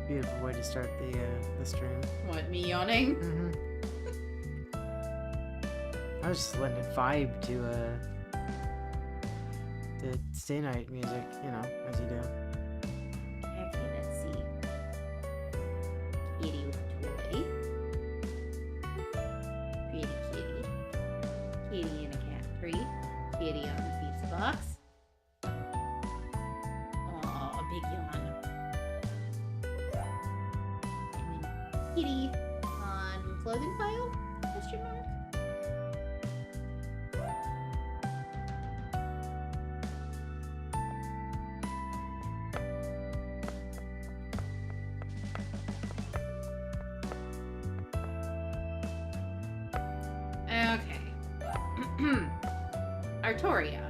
Beautiful way to start the stream. What, me yawning? Mm-hmm. I was just letting it vibe to the stay night music, you know, as you do. Okay, let's see. Kitty with toy. Pretty kitty. Kitty in a cat tree. Kitty on the pizza box. Aw, a big yawn. And then kitty on clothing pile? Question mark? Artoria.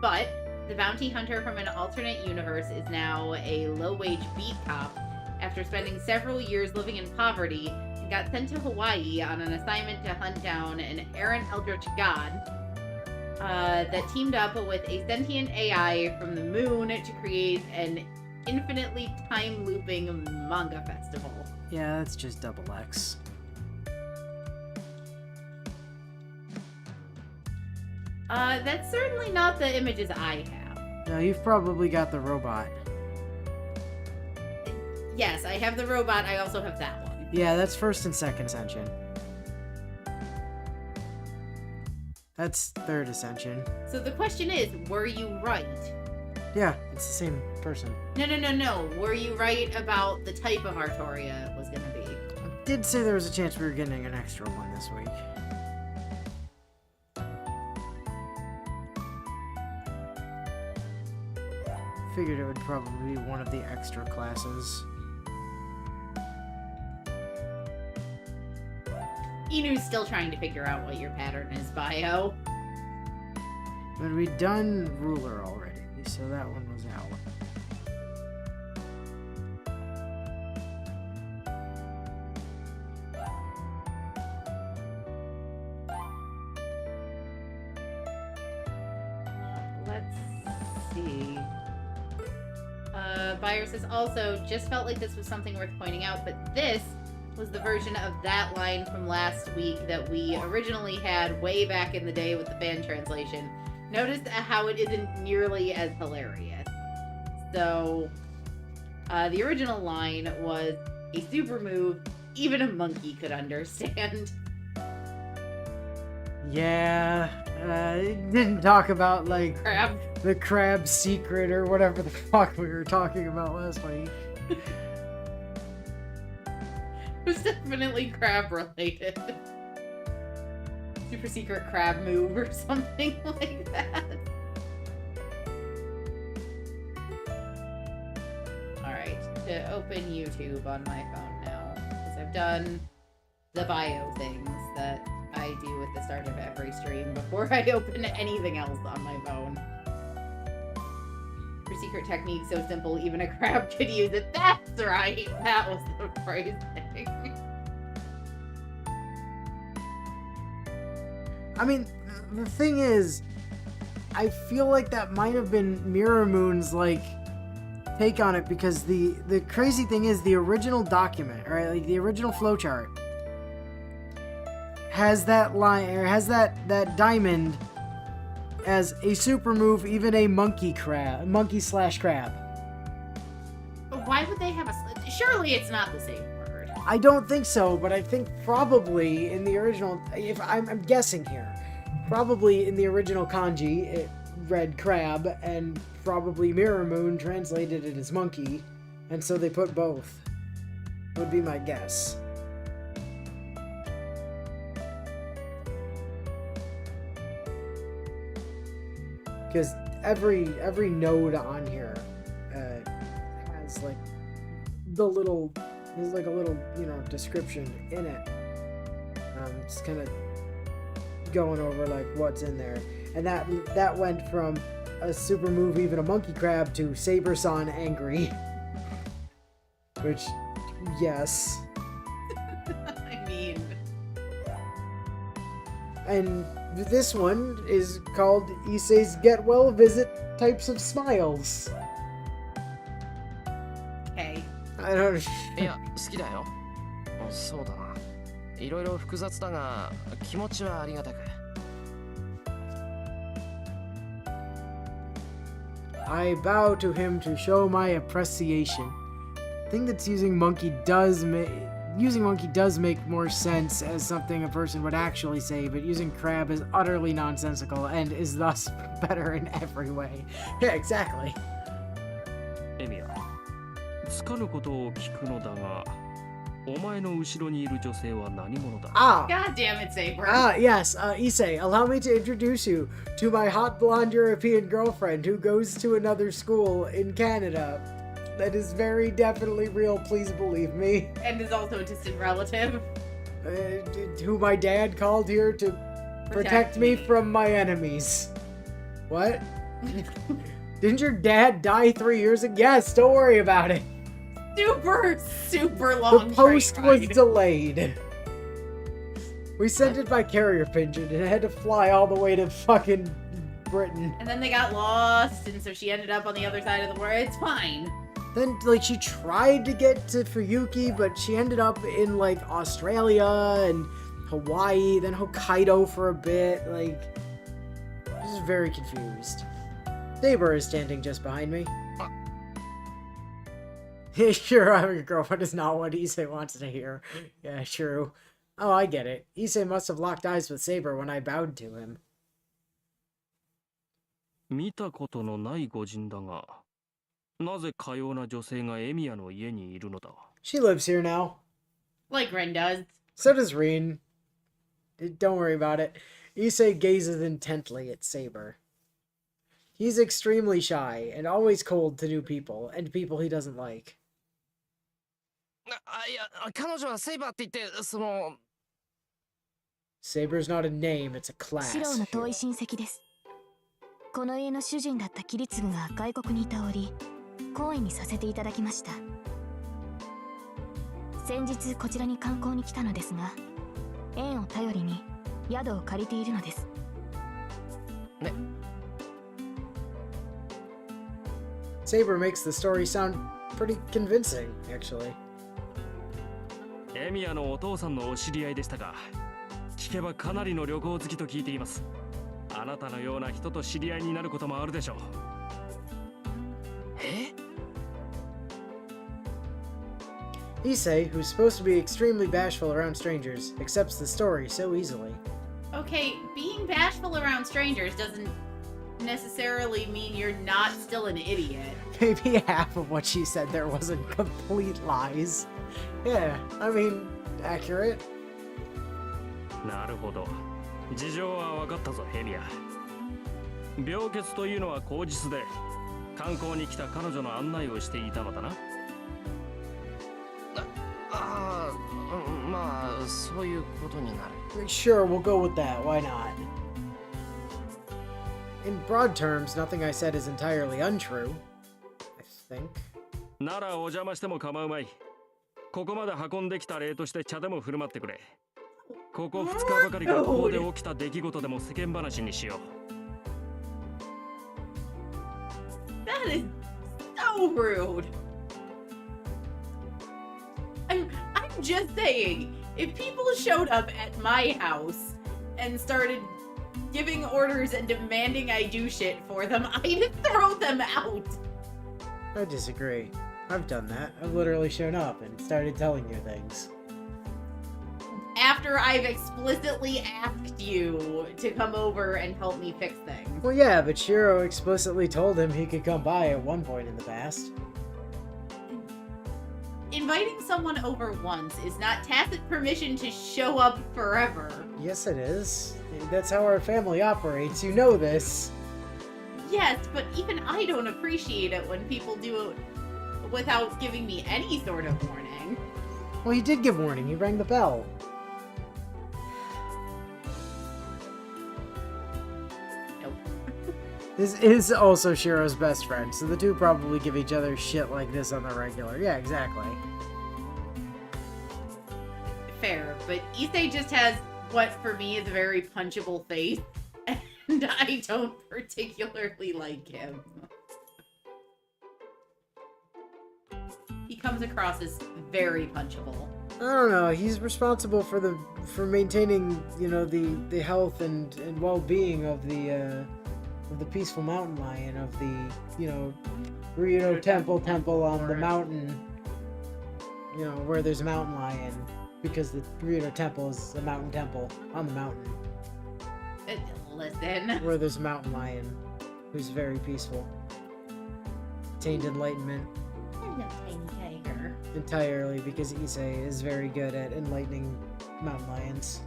But the bounty hunter from an alternate universe is now a low-wage beat cop after spending several years living in poverty and got sent to Hawaii on an assignment to hunt down an errant eldritch god that teamed up with a sentient AI from the moon to create an infinitely time-looping manga festival. Yeah, that's just double X. That's certainly not the images I have. No, you've probably got the robot. Yes, I have the robot. I also have that one. Yeah, that's first and second ascension. That's third ascension. So the question is, were you right? Yeah, it's the same person. No. Were you right about the type of Artoria it was going to be? I did say there was a chance we were getting an extra one this week. Figured it would probably be one of the extra classes. Inu's still trying to figure out what your pattern is, Bio. But we'd done ruler already, so that one was out. Let's see. Buyer says also, just felt like this was something worth pointing out, but this was the version of that line from last week that we originally had way back in the day with the fan translation. Notice how it isn't nearly as hilarious. So, the original line was a super move even a monkey could understand. Yeah, it didn't talk about, like, Crab. the crab secret or whatever the fuck we were talking about last week. It was definitely crab related. Super secret crab move or something like that. Alright, to open YouTube on my phone now, because I've done the bio things that I do at the start of every stream before I open anything else on my phone. Your secret technique so simple, even a crab could use it. That's right! That was the phrasing. I mean, the thing is, I feel like that might have been Mirror Moon's, like, take on it, because the crazy thing is the original document, right, like the original flowchart, has that line, or has that diamond as a super move, even a monkey slash crab. But why would they have a... Surely it's not the same word. I don't think so, but I think probably in the original, if I'm guessing here, probably in the original kanji it read crab, and probably Mirror Moon translated it as monkey, and so they put both. Would be my guess. Because every node on here has like the little, there's like a little, you know, description in it. Just kind of going over like what's in there, and that went from a super move, even a monkey crab, to Saber-san angry. Which, yes. I mean... And This one is called Issei's Get Well Visit Types of Smiles. Okay. I don't... いや、好きだよ。そうだな。いろいろ複雑だが、気持ちはありがたく。I bow to him to show my appreciation. I think that using monkey does make more sense as something a person would actually say, but using crab is utterly nonsensical and is thus better in every way. Yeah, exactly. エミヤ、つかぬことを聞くのだが、お前の後ろにいる女性は何者だ？ God damn it, Saber. Yes, Issei, allow me to introduce you to my hot blonde European girlfriend who goes to another school in Canada. That is very definitely real, please believe me. And is also a distant relative. Who my dad called here to protect me from my enemies. What? Didn't your dad die 3 years ago? Yes, don't worry about it. Super long. The post train was ride. delayed. We sent it by carrier pigeon and it had to fly all the way to fucking Britain. And then they got lost, and so she ended up on the other side of the world. It's fine. Then, like, she tried to get to Fuyuki, but she ended up in, like, Australia and Hawaii, then Hokkaido for a bit. Like, I was very confused. Saber is standing just behind me. Sure, having a girlfriend is not what Issei wants to hear. Yeah, true. Oh, I get it. Issei must have locked eyes with Saber when I bowed to him. 見たことのない御人だが、なぜかような女性がエミヤの家にいるのだ？ She lives here now. Like Ren does. So does Rin. Don't worry about it. Issei gazes intently at Saber. He's extremely shy and always cold to new people and people he doesn't like. いや、彼女はセイバーって言って、その。Saber's not a name, it's a class. シローの遠い親戚です。この家の主人だったキリツグが外国にいた折、懇意にさせていただきました。先日こちらに観光に来たのですが、縁を頼りに宿を借りているのです。ね。Saber makes the story sound pretty convincing, actually. エミヤのお父さんのお知り合いでしたか。聞けばかなりの旅行好きと聞いています。あなたのような人と知り合いになることもあるでしょう。Issei, who's supposed to be extremely bashful around strangers, accepts the story so easily. Okay, being bashful around strangers doesn't necessarily mean you're not still an idiot. Maybe half of what she said there wasn't complete lies. Yeah, I mean, accurate. なるほど。事情は分かったぞ、エミヤ。病欠というのは口実で、観光に来た彼女の案内をしていたのだな。まあ、そういうことになる。Sure, we'll go with that. Why not? In broad terms, nothing I said is entirely untrue. I think. ならお邪魔しても構うまい。ここまで運んできた礼として茶でも振る舞ってくれ。ここ2日ばかり学校で起きた出来事でも世間話にしよう。That is so rude. I'm just saying, if people showed up at my house and started giving orders and demanding I do shit for them, I'd throw them out. I disagree. I've done that. I've literally shown up and started telling you things. After I've explicitly asked you to come over and help me fix things. Well, yeah, but Shiro explicitly told him he could come by at one point in the past. Inviting someone over once is not tacit permission to show up forever. Yes, it is. That's how our family operates. You know this. Yes, but even I don't appreciate it when people do it without giving me any sort of warning. Well, he did give warning. He rang the bell. Nope. This is also Shiro's best friend, so the two probably give each other shit like this on the regular. Yeah, exactly. Fair, but Issei just has what for me is a very punchable face, and I don't particularly like him. He comes across as very punchable. I don't know. He's responsible for maintaining, you know, the health and well-being of the peaceful mountain lion, of the, you know, Ryo temple on the mountain, you know, where there's a mountain lion, because the Ryo temple is a mountain temple on the mountain. Listen. Where there's a mountain lion who's very peaceful. Attained enlightenment. Hello, tiny tiger. Entirely because Issei is very good at enlightening mountain lions.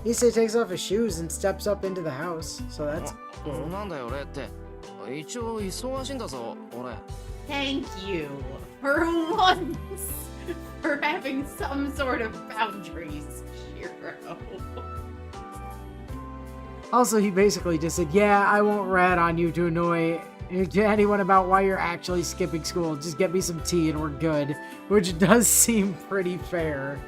Issei takes off his shoes and steps up into the house, so that's cool. なんだよ俺って。一応忙しいんだぞ俺。 Thank you for once for having some sort of boundaries, Shiro. Also, he basically just said, yeah, I won't rat on you to annoy anyone about why you're actually skipping school. Just get me some tea and we're good. Which does seem pretty fair.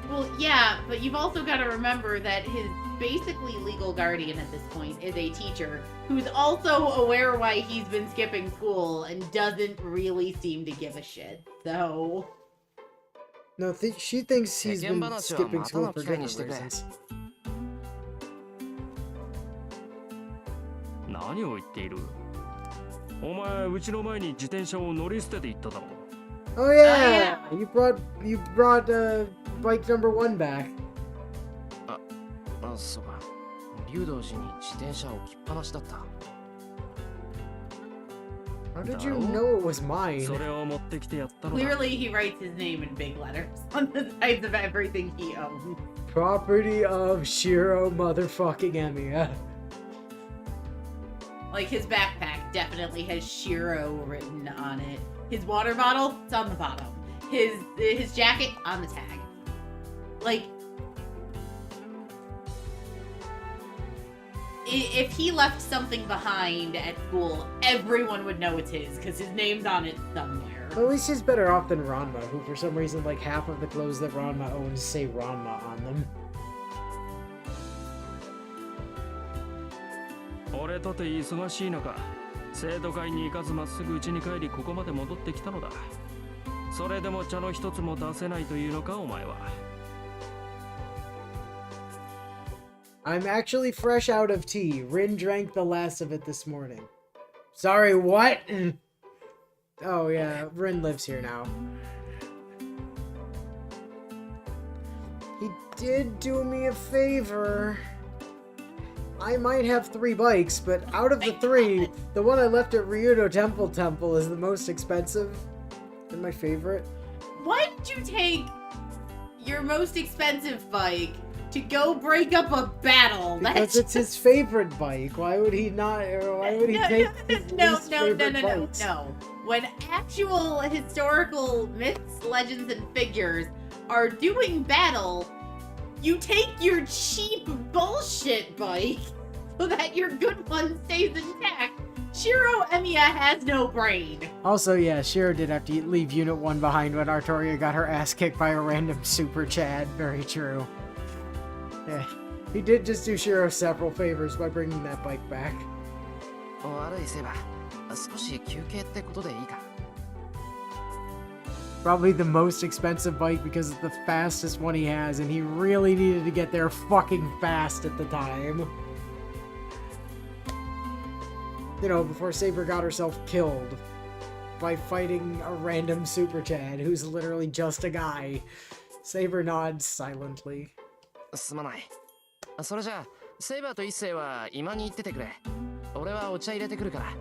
Well, yeah, but you've also got to remember that his basically legal guardian at this point is a teacher who's also aware why he's been skipping school and doesn't really seem to give a shit. So... No, she thinks he's been skipping school for good reasons. 何を言っている？お前うちの前に自転車を乗り捨てて行っただろ。Oh yeah, you brought bike number 1 back. そうか。竜道寺に自転車を置きっぱなしだった。 How did you know it was mine? それを持ってきてやったのだ。 Clearly he writes his name in big letters on the sides of everything he owns. Property of Shiro motherfucking Emiya. Like, his backpack definitely has Shiro written on it. His water bottle, it's on the bottom. His jacket, on the tag. Like, if he left something behind at school, everyone would know it's his, because his name's on it somewhere. Well, at least he's better off than Ranma, who for some reason, like, half of the clothes that Ranma owns say Ranma on them. 俺とて忙しい中、生徒会に行かずまっすぐ家に帰りここまで戻ってきたのだ。それでも茶の一つも出せないというのかお前は。I'm actually fresh out of tea. Rin drank the last of it this morning. Sorry, what? Oh yeah, Rin lives here now. He did do me a favor. I might have 3 bikes, but out of the 3, the one I left at Ryudo Temple is the most expensive and my favorite. Why did you take your most expensive bike to go break up a battle? Because it's his favorite bike. Why would he not? Or why would he take his least favorite bikes? No. When actual historical myths, legends, and figures are doing battle, you take your cheap bullshit bike so that your good one stays intact. Shiro Emiya has no brain. Also, yeah, Shiro did have to leave Unit 1 behind when Artoria got her ass kicked by a random Super Chad. Very true. Yeah, he did just do Shiro several favors by bringing that bike back. 悪いセイバー、少し休憩ってことでいいか? Probably the most expensive bike because it's the fastest one he has, and he really needed to get there fucking fast at the time. You know, before Saber got herself killed by fighting a random Super Chad who's literally just a guy. Saber nods silently. すまない。それじゃあ、セイバーと一星は今に行っててくれ。俺はお茶入れてくるから。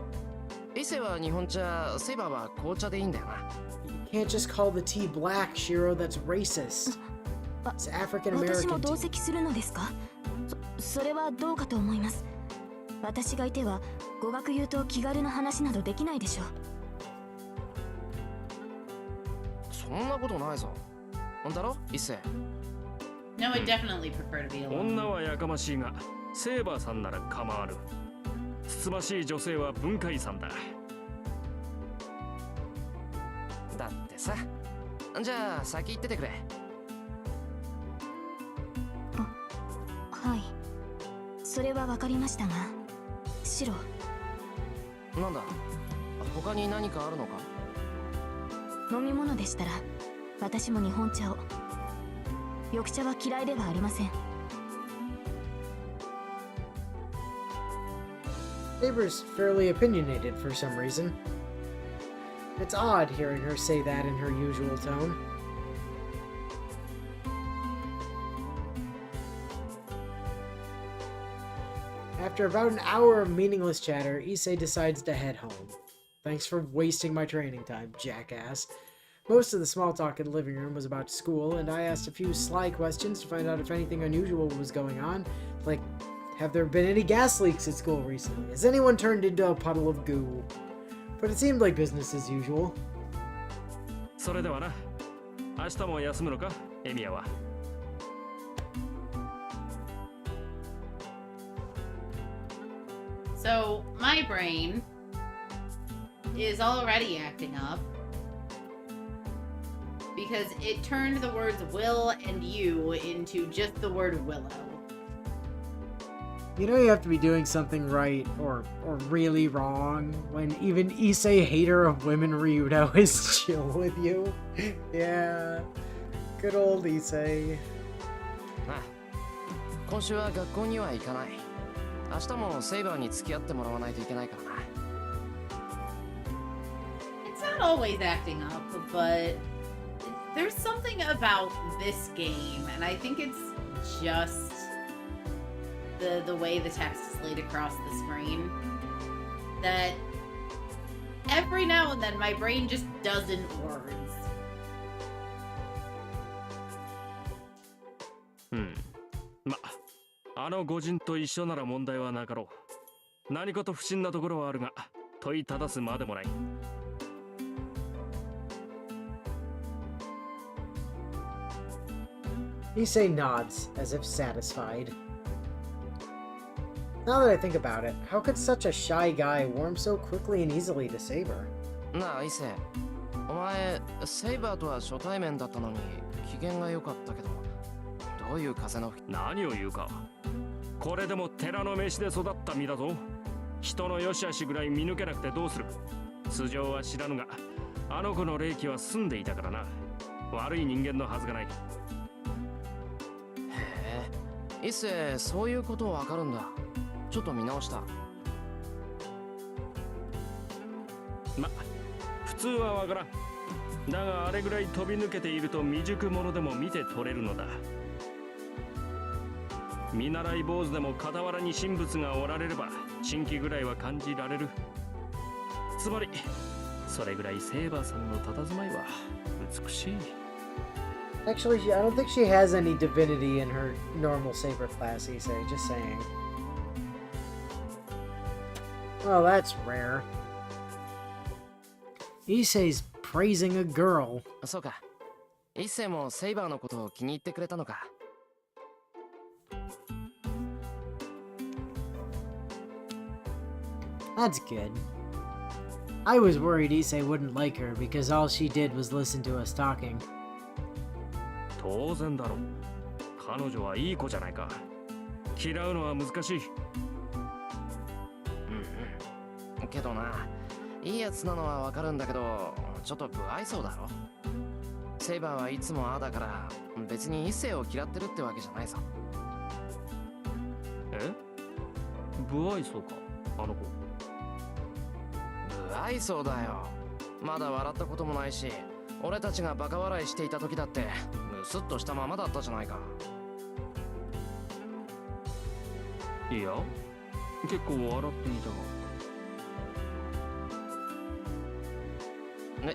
一星は日本茶、セイバーは紅茶でいいんだよな。You can't just call the tea black, Shiro. That's racist. It's African American 私も同 tea. 席するのですか? それはどうかと思います。私がいては語学言うと気軽な話などできないでしょう。そんなことないぞ。だろ、一星。No, I definitely prefer to be alone. 女はやかましいが、セーバーさんなら構わぬ。つつましい女性は文化遺産だ。だってさ、じゃあ先行っててくれ。はい。それはわかりましたが、シロ。なんだ、他に何かあるのか？飲み物でしたら、私も日本茶を。緑茶は嫌いではありません。Saber's fairly opinionated for some reason. It's odd hearing her say that in her usual tone. After about an hour of meaningless chatter, Issei decides to head home. Thanks for wasting my training time, jackass. Most of the small talk in the living room was about school, and I asked a few sly questions to find out if anything unusual was going on, like, have there been any gas leaks at school recently? Has anyone turned into a puddle of goo? But it seemed like business as usual. それではな。明日も休むのか、エミヤは。So, my brain is already acting up because it turned the words will and you into just the word willow. You know you have to be doing something right or really wrong when even Issei, hater of women Ryudo, is chill with you. Yeah. Good old Issei. 今週は学校には行かない。明日もセイバーに付き合ってもらわないといけないからな。It's not always acting up, but there's something about this game, and I think it's just the way the text is laid across the screen, that every now and then my brain just doesn't words. ま、あの御人と一緒なら問題はなかろう。何かと不審なところはあるが、問いただすまでもない。Issei nods, as if satisfied. Now that I think about it, how could such a shy guy warm so quickly and easily to Saber? なあ、イセ。お前、セイバーとは初対面だったのに、機嫌が良かったけど、どういう風の吹き。何を言うか。これでも寺の飯で育った身だぞ。人の良し悪しぐらい見抜けなくてどうする。素性は知らぬが、あの子の霊気は澄んでいたからな。悪い人間のはずがない。へえ、イセ、そういうことわかるんだ。ちょっと見直した。ま、普通はわからん。だがあれぐらい飛び抜けていると未熟者でも見て取れるのだ。見習い坊主でも傍らに神仏がおられれば新規ぐらいは感じられる。つまりそれぐらいセーバーさんの佇まいは美しい。Actually, I don't think she has any divinity in her normal Saber class, Issei, just saying. Well, that's rare. Issei's praising a girl. そうか。イセもセイバーのことを気に入ってくれたのか。That's good. I was worried Issei wouldn't like her because all she did was listen to us talking. 当然だろう。彼女はいい子じゃないか。嫌うのは難しい。けどな、いいやつなのはわかるんだけど、ちょっと不愛想だろ。セイバーはいつもああだから、別に異性を嫌ってるってわけじゃないさ。え？不愛想か、あの子。不愛想だよ。まだ笑ったこともないし、俺たちがバカ笑いしていた時だってムスッとしたままだったじゃないか。いや、結構笑っていたが。ね。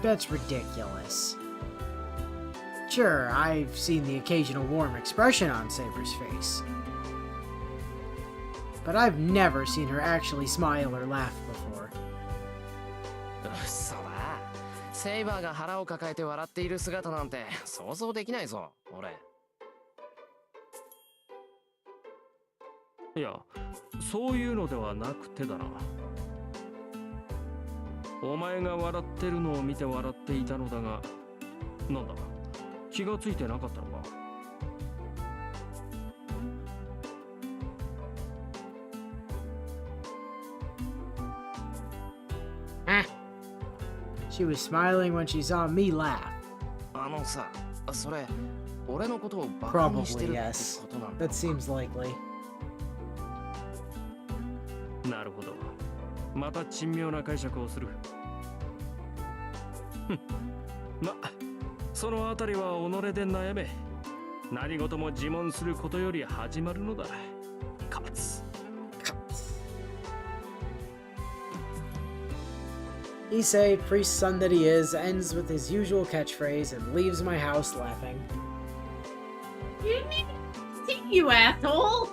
That's ridiculous. Sure, I've seen the occasional warm expression on Saber's face. But I've never seen her actually smile or laugh before. 嘘だ。セイバーが腹を抱えて笑っている姿なんて想像できないぞ、俺。いや、そういうのではなくてだな。お前が笑ってるのを見て笑っていたのだが、なんだ、気がついてなかったのか。She was smiling when she saw me laugh. あのさ、それ、俺のことをバカにしてる Probably って yes. ことなんだ。 That seems likely. なるほど。また珍妙な解釈をする。ま、そのあたりは己で悩め。何事も自問することより始まるのだ。カツ。Issei, priest son that he is, ends with his usual catchphrase and leaves my house laughing. You didn't even see, you asshole!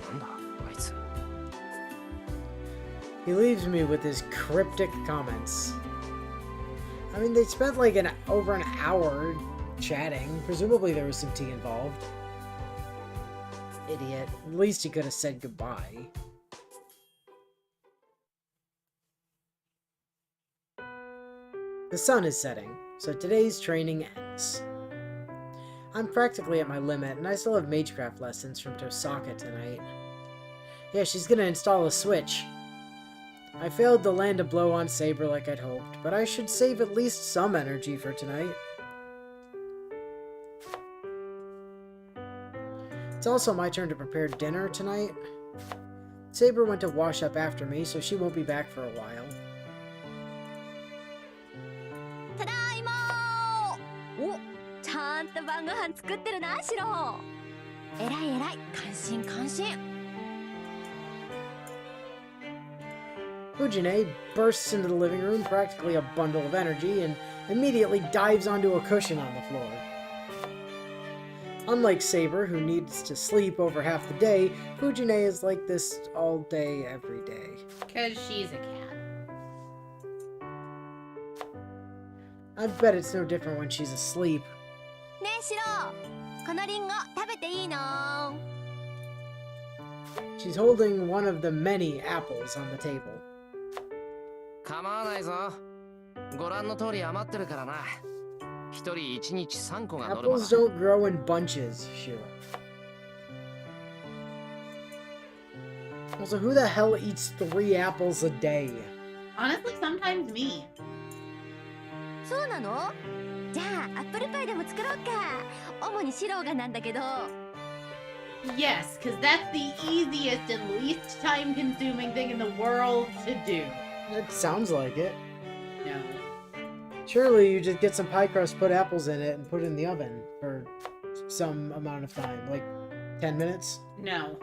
なんだ、あいつ。 He leaves me with his cryptic comments. I mean, they spent like over an hour chatting. Presumably there was some tea involved. Idiot. At least he could have said goodbye. The sun is setting, so today's training ends. I'm practically at my limit, and I still have Magecraft lessons from Tosaka tonight. Yeah, she's gonna install a switch. I failed to land a blow on Saber like I'd hoped, but I should save at least some energy for tonight. It's also my turn to prepare dinner tonight. Saber went to wash up after me, so she won't be back for a while. ただいまー。お、ちゃんと晩ご飯作ってるな、シロ。えらいえらい、感心感心。 Fujine bursts into the living room, practically a bundle of energy, and immediately dives onto a cushion on the floor. Unlike Saber, who needs to sleep over half the day, Fujine is like this all day, every day. Because she's a cat. I bet it's no different when she's asleep. ねえ、シロ。このリンゴ食べていいの？ She's holding one of the many apples on the table. 構わないぞ。ご覧の通り余ってるからな。一人一日3個がノルマだ。 Apples don't grow in bunches, Shira. Also, who the hell eats 3 apples a day? Honestly, sometimes me. そうなの？じゃあアップルパイでも作ろうか。主にシロがなんだけど。 Yes, because that's the easiest and least time-consuming thing in the world to do. It sounds like it. No. Surely you just get some pie crust, put apples in it, and put it in the oven for some amount of time, like 10 minutes? No.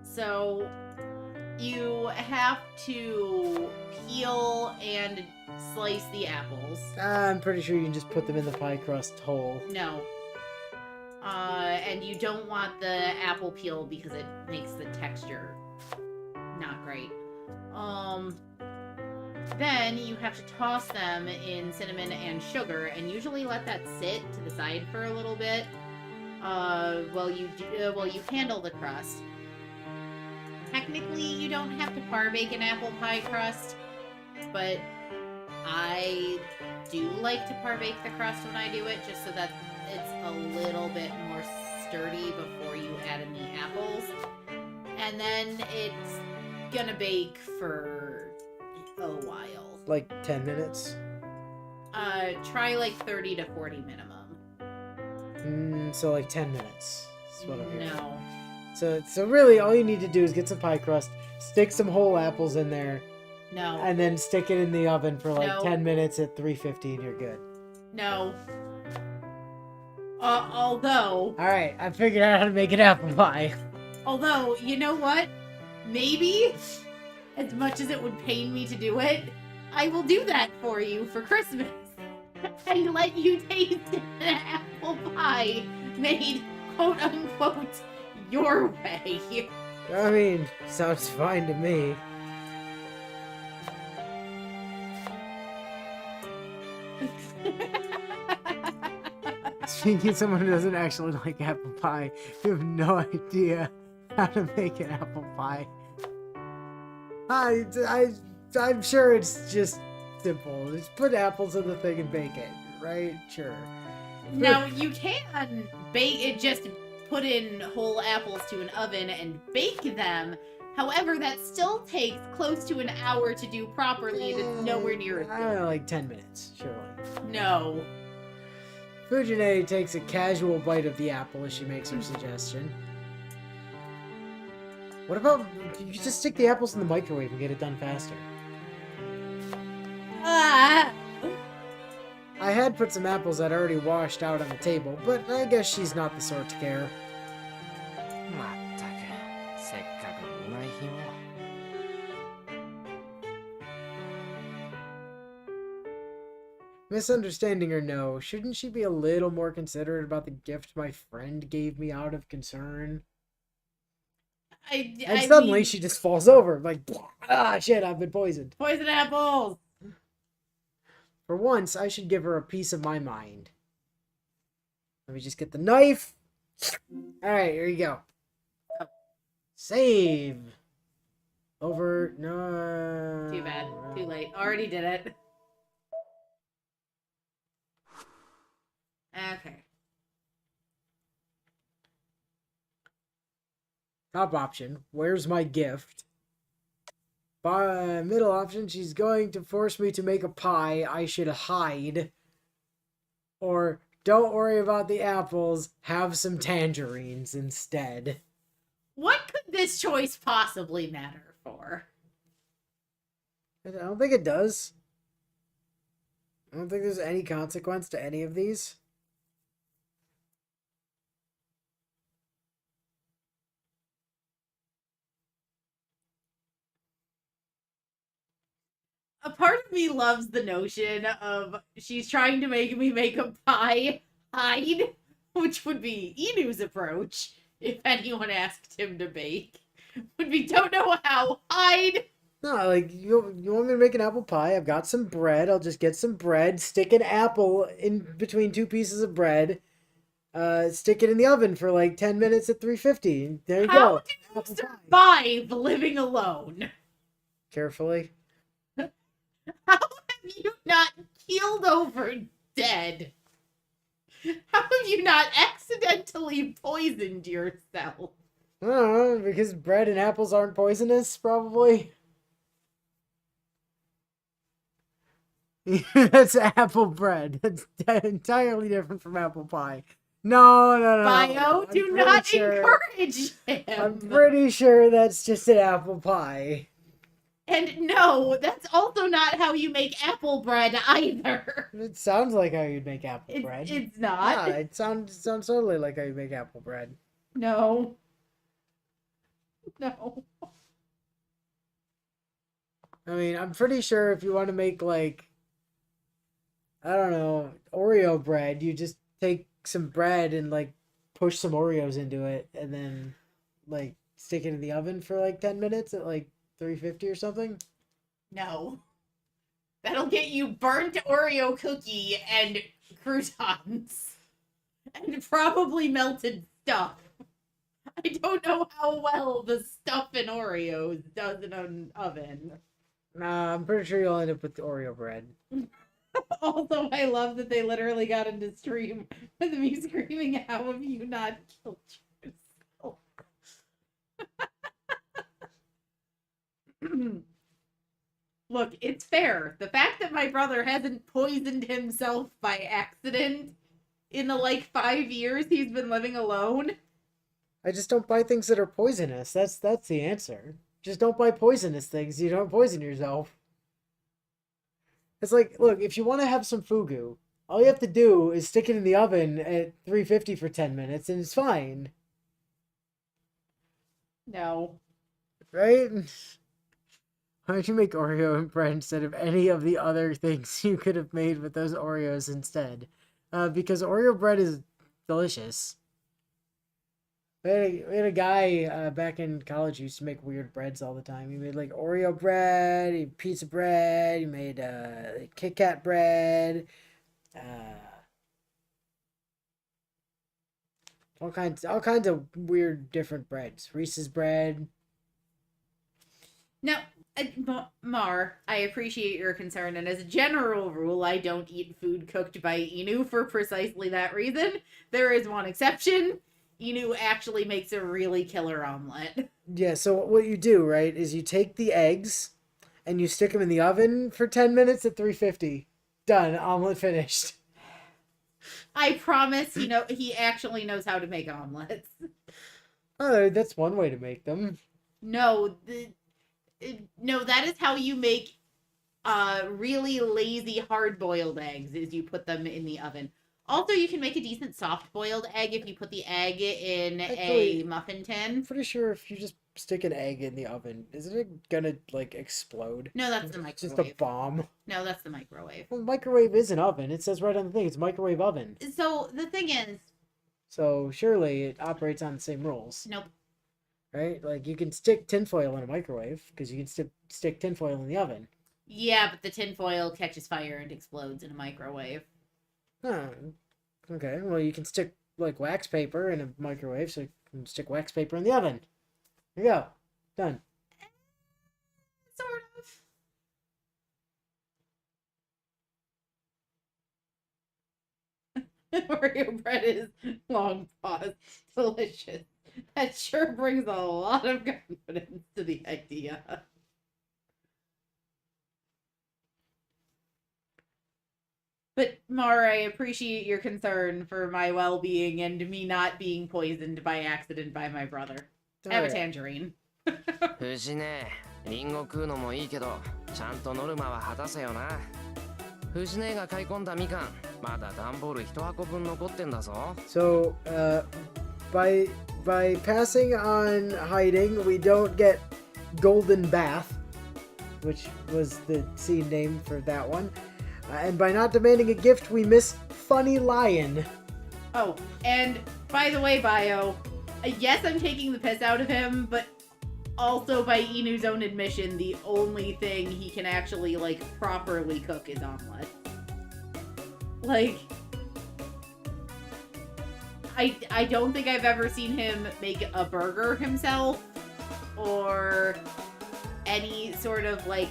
So, you have to peel and slice the apples. I'm pretty sure you can just put them in the pie crust whole. No. And you don't want the apple peel because it makes the texture not great. Then you have to toss them in cinnamon and sugar, and usually let that sit to the side for a little bit while you handle the crust. Technically, you don't have to par-bake an apple pie crust, but I do like to par-bake the crust when I do it, just so that it's a little bit more sturdy before you add in the apples. And then it's gonna bake for a while. Like 10 minutes? Try like 30 to 40 minimum. So like 10 minutes. That's what I'm hearing. No. So really all you need to do is get some pie crust, stick some whole apples in there, No. and then stick it in the oven for like No. 10 minutes at 350 and you're good. No. Although, Alright, I figured out how to make an apple pie. you know what? Maybe, as much as it would pain me to do it, I will do that for you for Christmas. And let you taste an apple pie made, quote unquote, your way. I mean, sounds fine to me. Speaking of someone who doesn't actually like apple pie, you have no idea how to make an apple pie. I'm sure it's just simple. Just put apples in the thing and bake it, right? Sure. Now, you can bake it, just put in whole apples to an oven and bake them. However, that still takes close to an hour to do properly, and it's nowhere near as I don't good. know, like 10 minutes, surely. No. Fujine takes a casual bite of the apple as she makes her suggestion. What about you just stick the apples in the microwave and get it done faster? Ah! I had put some apples that already washed out on the table, but I guess she's not the sort to care. まったくせっかくのうまい日を。 Misunderstanding or no, shouldn't she be a little more considerate about the gift my friend gave me out of concern? And suddenly she just falls over, like, ah, shit, I've been poisoned. Poison apples! For once, I should give her a piece of my mind. Let me just get the knife. Alright, here you go. Save. Over. No. Too bad. Too late. Already did it. Okay. Top option. Where's my gift? Middle option. She's going to force me to make a pie. I should hide. Or don't worry about the apples. Have some tangerines instead. What could this choice possibly matter for? I don't think it does. I don't think there's any consequence to any of these. A part of me loves the notion of she's trying to make me make a pie hide, which would be Inu's approach if anyone asked him to bake. Would be don't know how, hide. No, like, you want me to make an apple pie? I've got some bread. I'll just get some bread, stick an apple in between two pieces of bread, stick it in the oven for like 10 minutes at 350. And there you How go. do you Apple pie. survive living alone? Carefully. How have you not keeled over dead? How have you not accidentally poisoned yourself? I don't know, because bread and apples aren't poisonous, probably. That's apple bread. That's entirely different from apple pie. No. Bio, do not encourage him. I'm pretty sure that's just an apple pie. And no, that's also not how you make apple bread either. It sounds like how you'd make apple bread. It's not. Yeah, it sounds totally like how you make apple bread. No. No. I mean, I'm pretty sure if you want to make, like, I don't know, Oreo bread, you just take some bread and, like, push some Oreos into it and then, like, stick it in the oven for, like, 10 minutes at, like, 350 or something. No. That'll get you burnt Oreo cookie and croutons. And probably melted stuff. I don't know how well the stuff in Oreos does in an oven. Nah, I'm pretty sure you'll end up with the Oreo bread. Also, I love that they literally got into stream with me screaming, "How have you not killed yourself?" Look, it's fair. The fact that my brother hasn't poisoned himself by accident in the like 5 years he's been living alone. I just don't buy things that are poisonous. That's the answer. Just don't buy poisonous things. You don't poison yourself. It's like, look, if you want to have some fugu, all you have to do is stick it in the oven at 350 for 10 minutes and it's fine. No. Right? Why don't you make Oreo bread instead of any of the other things you could have made with those Oreos instead? Because Oreo bread is delicious. We had a guy back in college who used to make weird breads all the time. He made like Oreo bread, he made pizza bread, he made Kit Kat bread. All kinds of weird different breads. Reese's bread. Now, Mar, I appreciate your concern, and as a general rule, I don't eat food cooked by Inu for precisely that reason. There is one exception. Inu actually makes a really killer omelet. Yeah, so what you do, right, is you take the eggs and you stick them in the oven for 10 minutes at 350. Done. Omelet finished. I promise, he actually knows how to make omelets. Oh, that's one way to make them. No, no, that is how you make really lazy hard-boiled eggs, is you put them in the oven. Also, you can make a decent soft-boiled egg if you put the egg in Actually, a muffin I'm tin. pretty sure if you just stick an egg in the oven, isn't it gonna, like, explode? No, that's the It's just microwave. a bomb. No, that's the microwave. Well, microwave is an oven. It says right on the thing, it's a microwave oven. So, the thing is, So, surely it operates on the same rules, nope. right? Like, you can stick tinfoil in a microwave, because you can stick tinfoil in the oven. Yeah, but the tinfoil catches fire and explodes in a microwave. Oh, okay. Well, you can stick, like, wax paper in a microwave, so you can stick wax paper in the oven. There you go. Done. Sort of. Oreo bread is long pause. Delicious. That sure brings a lot of confidence to the idea. But Mar, I appreciate your concern for my well-being and me not being poisoned by accident by my brother. Have a Alright. tangerine. 藤ね、リンゴ食うのもいいけど、ちゃんとノルマは果たせよな。藤ねが買い込んだみかん、まだ段ボール1箱分残ってんだぞ。So, by passing on hiding, we don't get Golden Bath, which was the scene name for that one. And by not demanding a gift, we miss Funny Lion. Oh, and by the way, Bio, yes, I'm taking the piss out of him, but also by Inu's own admission, the only thing he can actually, like, properly cook is omelet. Like, I don't think I've ever seen him make a burger himself, or any sort of, like,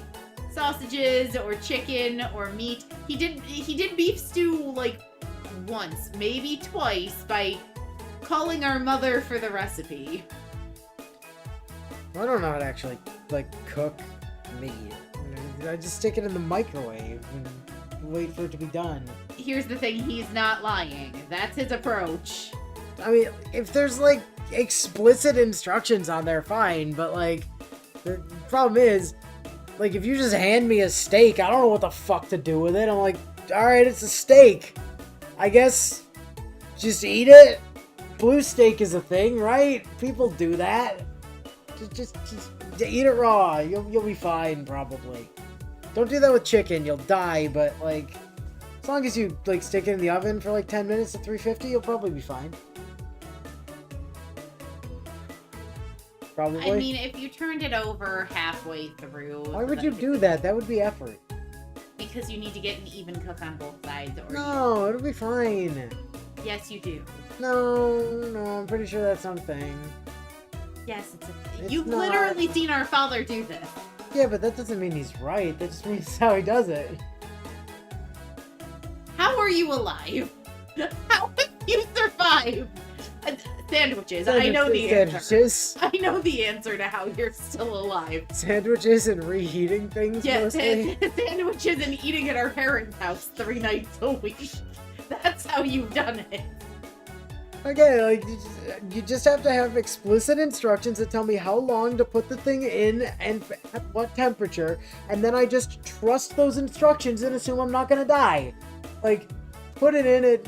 sausages or chicken or meat. He did beef stew, like, once, maybe twice, by calling our mother for the recipe. I don't know how to actually, like, cook meat. I just stick it in the microwave and wait for it to be done. Here's the thing, he's not lying. That's his approach. I mean, if there's, like, explicit instructions on there, fine, but, like, the problem is, like, if you just hand me a steak, I don't know what the fuck to do with it. I'm like, alright, it's a steak. I guess just eat it. Blue steak is a thing, right? People do that. Just eat it raw. You'll be fine, probably. Don't do that with chicken. You'll die, but, like, as long as you, like, stick it in the oven for, like, 10 minutes at 350, you'll probably be fine. Probably. I mean, if you turned it over halfway through... Why would you do that? That would be effort. Because you need to get an even cook on both sides, or No, it'll be fine. Yes, you do. No, I'm pretty sure that's something. Yes, it's a... It's You've not. literally seen our father do this. Yeah, but that doesn't mean he's right. That just means how he does it. How are you alive? How have you survived? Sandwiches. I know the answer. Sandwiches. I know the answer to how you're still alive. Sandwiches and reheating things Yes, mostly. sandwiches and eating at our parents' house 3 nights a week. That's how you've done it. Okay, like, you just have to have explicit instructions that tell me how long to put the thing in and at what temperature, and then I just trust those instructions and assume I'm not gonna die. Like, put it in at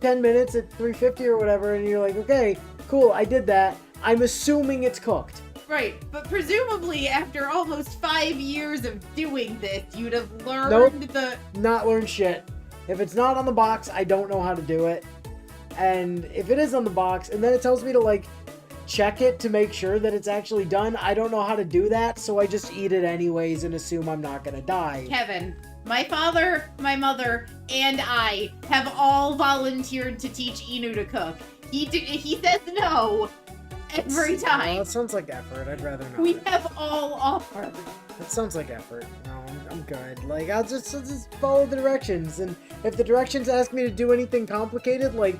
10 minutes at 350 or whatever, and you're like, okay, cool, I did that. I'm assuming it's cooked. Right, but presumably after almost 5 years of doing this, you'd have learned Nope. Not learn shit. If it's not on the box, I don't know how to do it. And if it is on the box, and then it tells me to, like, check it to make sure that it's actually done, I don't know how to do that, so I just eat it anyways and assume I'm not gonna die. Kevin, my father, my mother, and I have all volunteered to teach Inu to cook. He says no every Well, time. that sounds like effort. I'd rather not. We have all offered. That sounds like effort. No, I'm good. Like, I'll just follow the directions. And if the directions ask me to do anything complicated, like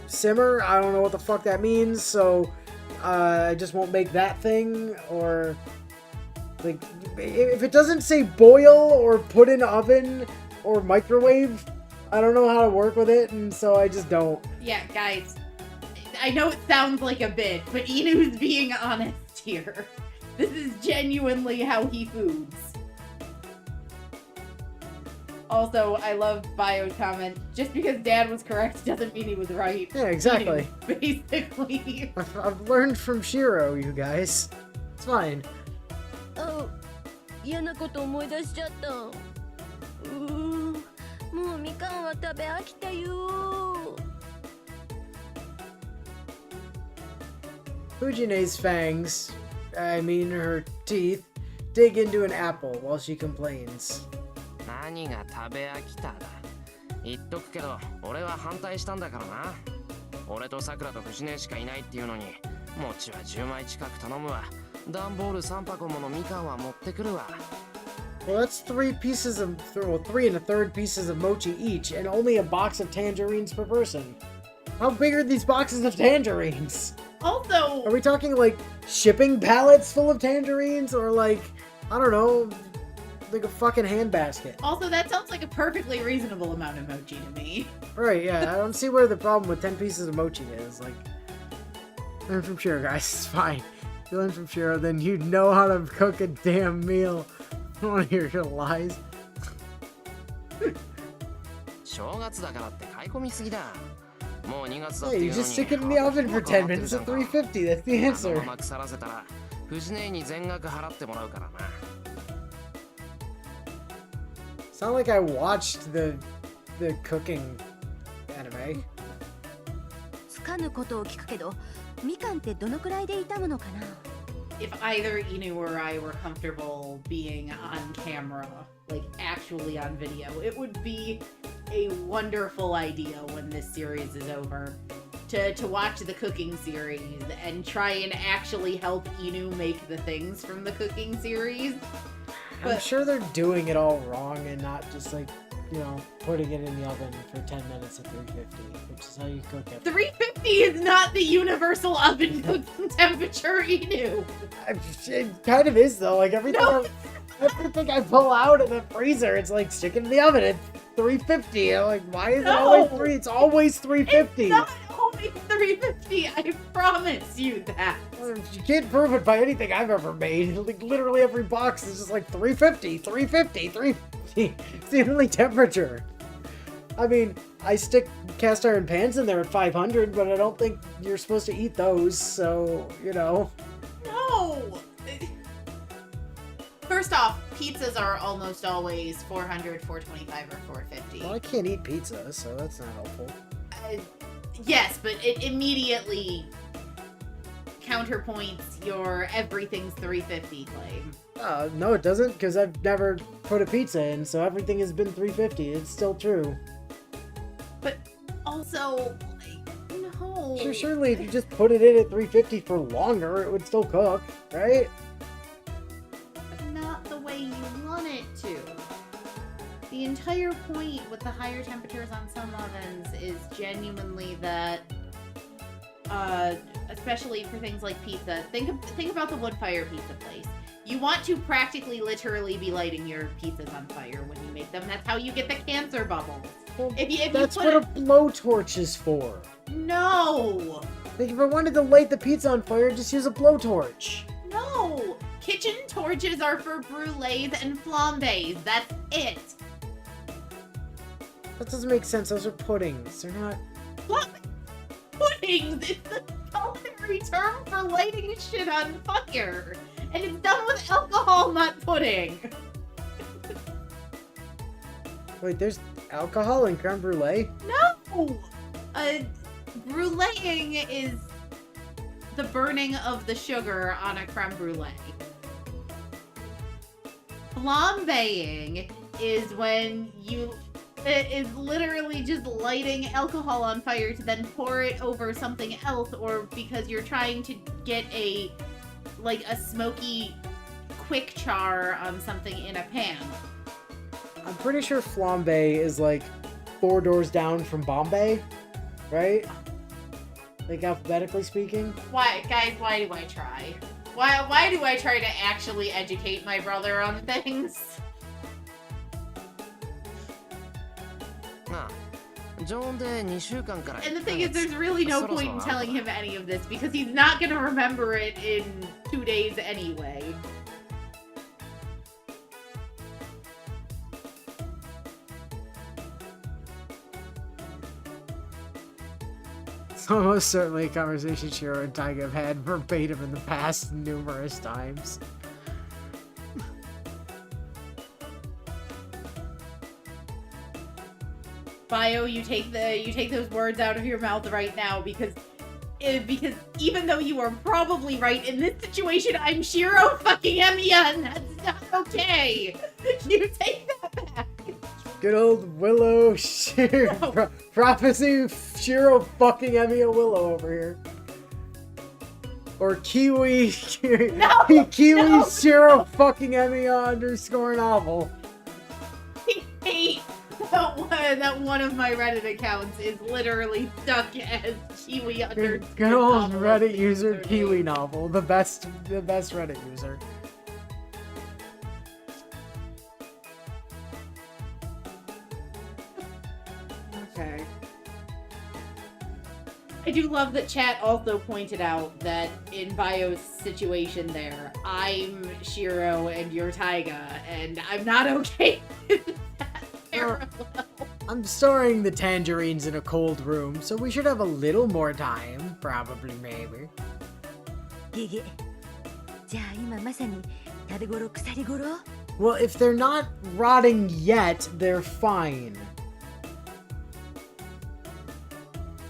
simmer, I don't know what the fuck that means, so I just won't make that thing. Or, like, if it doesn't say boil or put in oven or microwave, I don't know how to work with it, and so I just don't. Yeah, guys. I know it sounds like a bit, but Inu's being honest here. This is genuinely how he foods. Also, I love Bio's comment. Just because Dad was correct doesn't mean he was right. Yeah, exactly. Inu, basically. I've learned from Shiro, you guys. It's fine. あ、嫌なこと思い出しちゃった。もうみかんは食べ飽きたよ。Fujine's fangs, I mean her teeth, dig into an apple while she complains. 何が食べ飽きただ。言っとくけど、俺は反対したんだからな。俺とさくらと藤根しかいないっていうのに、餅は10枚近く頼むわ。段ボール3箱ものみかんは持ってくるわ。Well, that's 3 pieces of, well, 3 1/3 pieces of mochi each, and only a box of tangerines per person. How big are these boxes of tangerines? Also, Are we talking like shipping pallets full of tangerines, or like, I don't know, like a fucking handbasket? also, that sounds like a perfectly reasonable amount of mochi to me. Right, yeah, I don't see where the problem with 10 pieces of mochi is. Like, learn from Shiro, guys, it's fine. If you learn from Shiro, then you know how to cook a damn meal. I don't want to hear your lies. 正月だからって買い込みすぎだ。もう2月だっ Hey, てい you うのに。 just stick it in the oven for 10 minutes at 350. That's the あの answer. まま腐らせたら、藤根に全額払ってもらうからな。It's not like I watched the cooking anime. つかぬことを聞くけど、みかんってどのくらいで炒むのかな。If either Inu or I were comfortable being on camera, like actually on video, it would be a wonderful idea when this series is over to watch the cooking series and try and actually help Inu make the things from the cooking series. I'm But- sure they're doing it all wrong and not just like, you know, putting it in the oven for 10 minutes at 350, which is how you cook it. 350 is not the universal oven cooking temperature, Inu. It kind of is though. Like No. everything I pull out of the freezer, it's like stick it in the oven at 350. I'm like, why is it No. always 3? It's always 350. It's not always 350. I promise you that. You can't prove it by anything I've ever made. Like literally every box is just like 350, 350, 350. It's the only temperature. I mean, I stick cast iron pans in there at 500, but I don't think you're supposed to eat those, so, you know. No. First off, pizzas are almost always 400, 425, or 450. Well, I can't eat pizza, so that's not helpful. Yes, but it immediately counterpoints your everything's 350 claim. No, it doesn't, because I've never put a pizza in, so everything has been 350. It's still true. But also, like, no. Sure, surely if you just put it in at 350 for longer, it would still cook, right? Not the way you want it to. The entire point with the higher temperatures on some ovens is genuinely that, especially for things like pizza, think about the wood fire pizza place. You want to practically literally be lighting your pizzas on fire when you make them. That's how you get the cancer bubbles. Well, If that's you put what a blowtorch is for. No! Like, if I wanted to light the pizza on fire, just use a blowtorch. No! Kitchen torches are for brulees and flambés. That's it. That doesn't make sense. Those are puddings. They're not... What? Puddings is the culinary term for lighting shit on fire. And it's done with alcohol, not pudding. Wait, there's alcohol in creme brulee? No! Bruleeing is the burning of the sugar on a creme brulee. Flambeing is when you It is literally just lighting alcohol on fire to then pour it over something else, or because you're trying to get a smoky quick char on something in a pan. I'm pretty sure flambe is like 4 doors down from Bombay, right? Like alphabetically speaking. Why, guys, why do I try? Why do I try to actually educate my brother on things? なあ常温で2週間から And the 1ヶ thing is, 月 there's really no そろそろ point in telling him any of this because he's not gonna remember it in 2 days anyway. It's almost certainly a conversation Shiro and Taiga have had verbatim in the past numerous times. Bio, you take those words out of your mouth right now because even though you are probably right in this situation, I'm Shiro fucking Emiya, and that's not okay. You take that back. Good old Willow prophecy Shiro fucking Emiya Willow over here. Or Kiwi Kiwi Shiro fucking Emiya underscore novel. I hate that one of my Reddit accounts is literally stuck as Kiwi under. Good old novel Reddit user username. Kiwi novel, the best Reddit user. Okay. I do love that chat also pointed out that in Bio's situation there, I'm Shiro and you're Taiga, and I'm not okay with that parallel. I'm storing the tangerines in a cold room, so we should have a little more time. Probably, maybe. ゲゲじゃあ今まさに食べ頃腐り頃 Well, if they're not rotting yet, they're fine.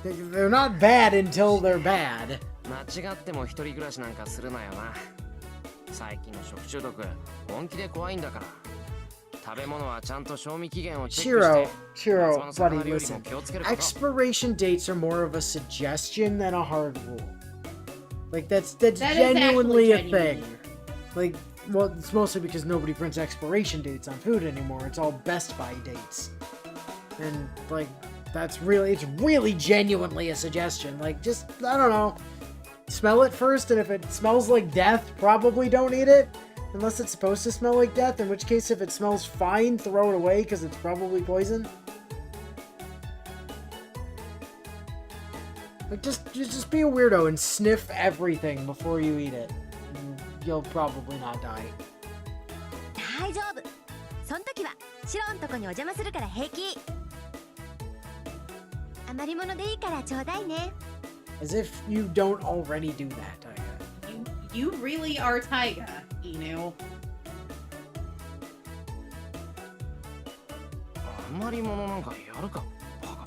They're not bad until they're bad. 間違っても一人暮らしなんかするなよな最近の食中毒本気で怖いんだから食べ物はちゃんと賞味期限をチェックして Shiro, 夏場の buddy, 魚料理も listen. 気をつけること Expiration dates are more of a suggestion than a hard rule. Like, that's That is genuinely a actually thing. genuine. Like, well, it's mostly because nobody prints expiration dates on food anymore. It's all Best Buy dates. And, like, it's really genuinely a suggestion. Like, just, I don't know, smell it first, and if it smells like death, probably don't eat it. Unless it's supposed to smell like death, in which case, if it smells fine, throw it away, because it's probably poison. Like, just be a weirdo and sniff everything before you eat it. And you'll probably not die. 大丈夫そん時はシロんとこにお邪魔するから平気余り物でいいからちょうだいね As if you don't already do that, Taiga. You really are Taiga, Inu. 余り物なんかやるかバカ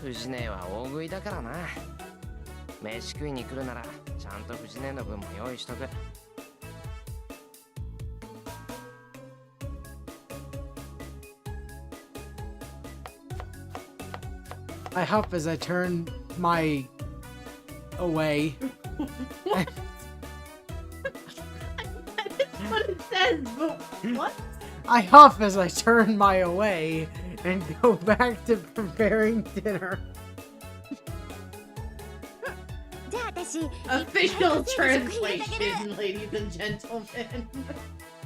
藤姉は大食いだからな飯食いに来るならちゃんと藤姉の分も用意しとく I huff as I turn my away. That's what it says, but what? I huff as I turn my away and go back to preparing dinner. じゃあ私 Official 食品入れてあげる translation, ladies and gentlemen.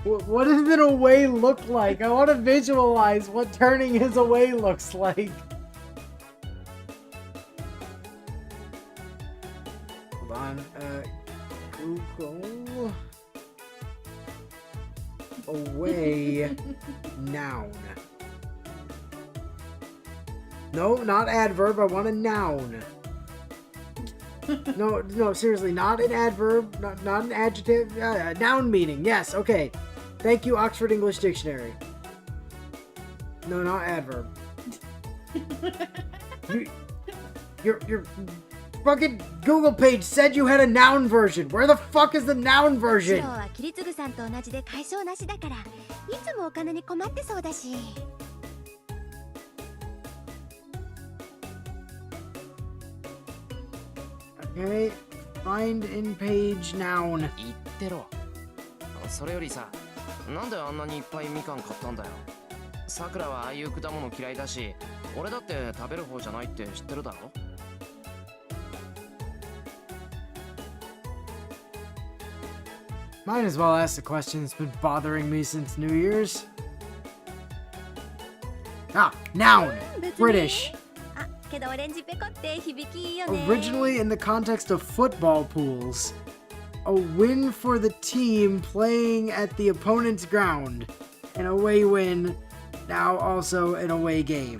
What does an away look like? I want to visualize what turning his away looks like. Hold on. Google. Away. Noun. No, not adverb. I want a noun. No, seriously, not an adverb, not an adjective. Noun meaning. Yes, okay. Thank you, Oxford English Dictionary. No, not adverb. You're fucking Google page said you had a noun version. Where the fuck is the noun シ version? ロはキリツグさんと同じで解消なしだからいつもお金に困ってそうだし Okay, find in page noun. 言ってろ。それよりさ、なんであんなにいっぱいみかん買ったんだよ。さくらはああいう果物嫌いだし、俺だって食べる方じゃないって知ってるだろ。Might as well ask the question that's been bothering me since New Year's. Ah, noun. 別に British. あけどオレンジペコって響きいいよね Originally in the context of football pools. A win for the team playing at the opponent's ground. An away win, now also an away game.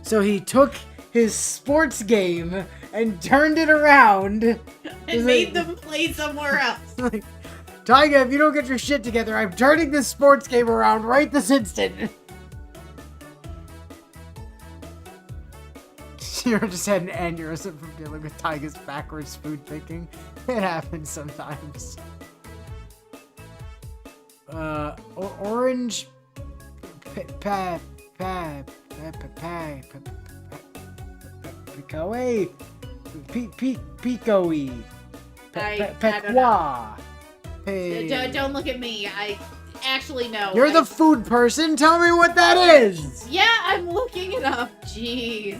So he took his sports game and turned it around. And made them play somewhere else. Like, Taiga, if you don't get your shit together, I'm turning this sports game around right this instant. Shira just had an aneurysm from dealing with Taiga's backwards food thinking. It happens sometimes. Orange Picoe Picoe I don't Pequois. Don't look at me. I actually know. You're the food person. Tell me what that is. Yeah, I'm looking it up. Jeez.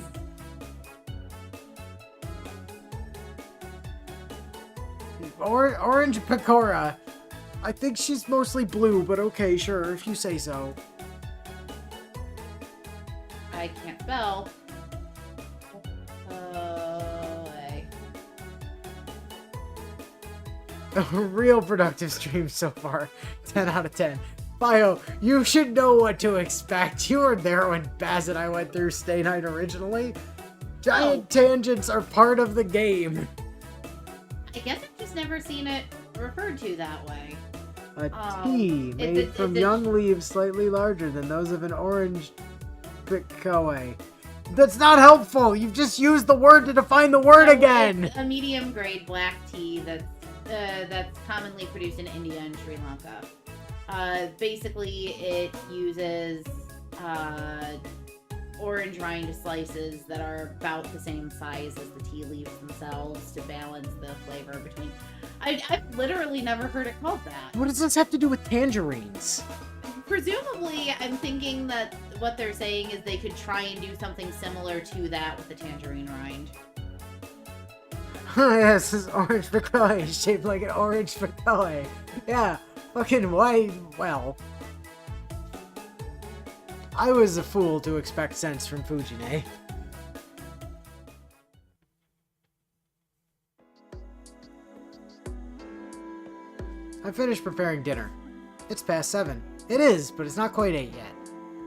Orange Pecora. I think she's mostly blue, but okay, sure, if you say so. I can't spell. A real productive stream so far. 10 out of 10. Bio, you should know what to expect. You were there when Baz and I went through Stay Night originally. Giant tangents are part of the game. I guess I've just never seen it referred to that way. A tea made from young leaves slightly larger than those of an orange picoe. That's not helpful. You've just used the word to define the word again. It's a medium grade black tea that's commonly produced in India and Sri Lanka. Basically, it uses orange rind slices that are about the same size as the tea leaves themselves to balance the flavor between. I've literally never heard it called that. What does this have to do with tangerines? Presumably, I'm thinking that what they're saying is they could try and do something similar to that with the tangerine rind. Yes, this is orange picoe, shaped like an orange picoe. Yeah, fucking white. Well, I was a fool to expect sense from Fujine. I finished preparing dinner. It's past 7. It is, but it's not quite 8 yet.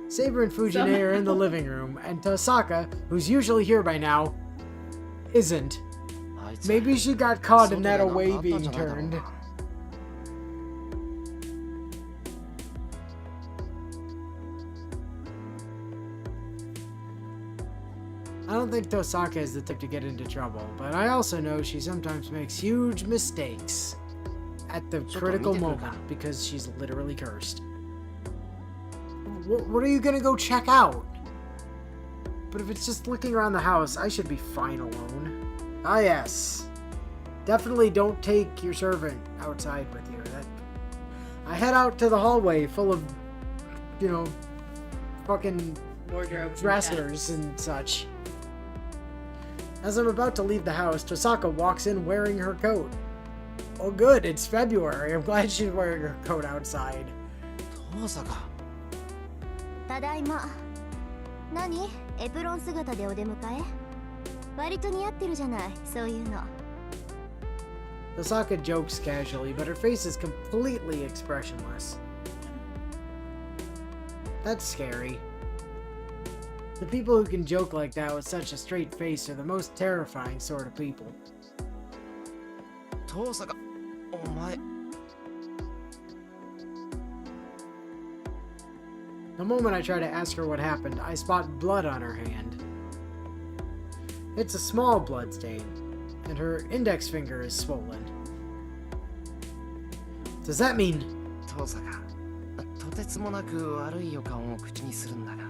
Saber and Fujine are in the living room, and Tosaka, who's usually here by now, isn't. Maybe she got caught in that away being turned. I don't think Tosaka is the type to get into trouble, but I also know she sometimes makes huge mistakes at the critical moment because she's literally cursed. What are you gonna go check out? But if it's just looking around the house, I should be fine alone. Ah yes. Definitely don't take your servant outside with you. I head out to the hallway full of, you know, fucking Wardrobe dressers and such. As I'm about to leave the house, Tosaka walks in wearing her coat. Oh good, it's February. I'm glad she's wearing her coat outside. ただいま何エプロン姿でお出迎え割と似合ってるじゃないそういうの Tosaka jokes casually, but her face is completely expressionless. That's scary. The people who can joke like that with such a straight face are the most terrifying sort of people. 遠坂、お前。 The moment I try to ask her what happened, I spot blood on her hand. It's a small blood stain, and her index finger is swollen. Does that mean... 遠坂、とてつもなく悪い予感を口にするんだが。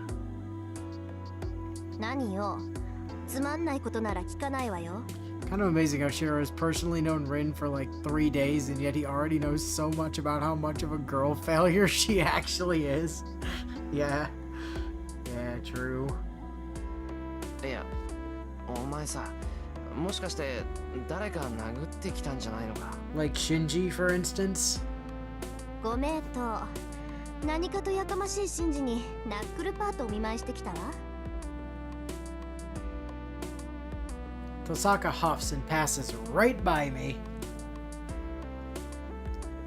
何よ。つまんないことなら聞かないわよ。Kind of amazing how Shiro has personally known Rin for like 3 days, and yet he already knows so much about how much of a girl failure she actually is. Yeah. Yeah, true. いや、お前さ、もしかして誰か殴ってきたんじゃないのか。 Like Shinji, for instance? ごめんと。何かとやかましいシンジにナックルパートを見舞いしてきたわ。Tosaka huffs and passes right by me.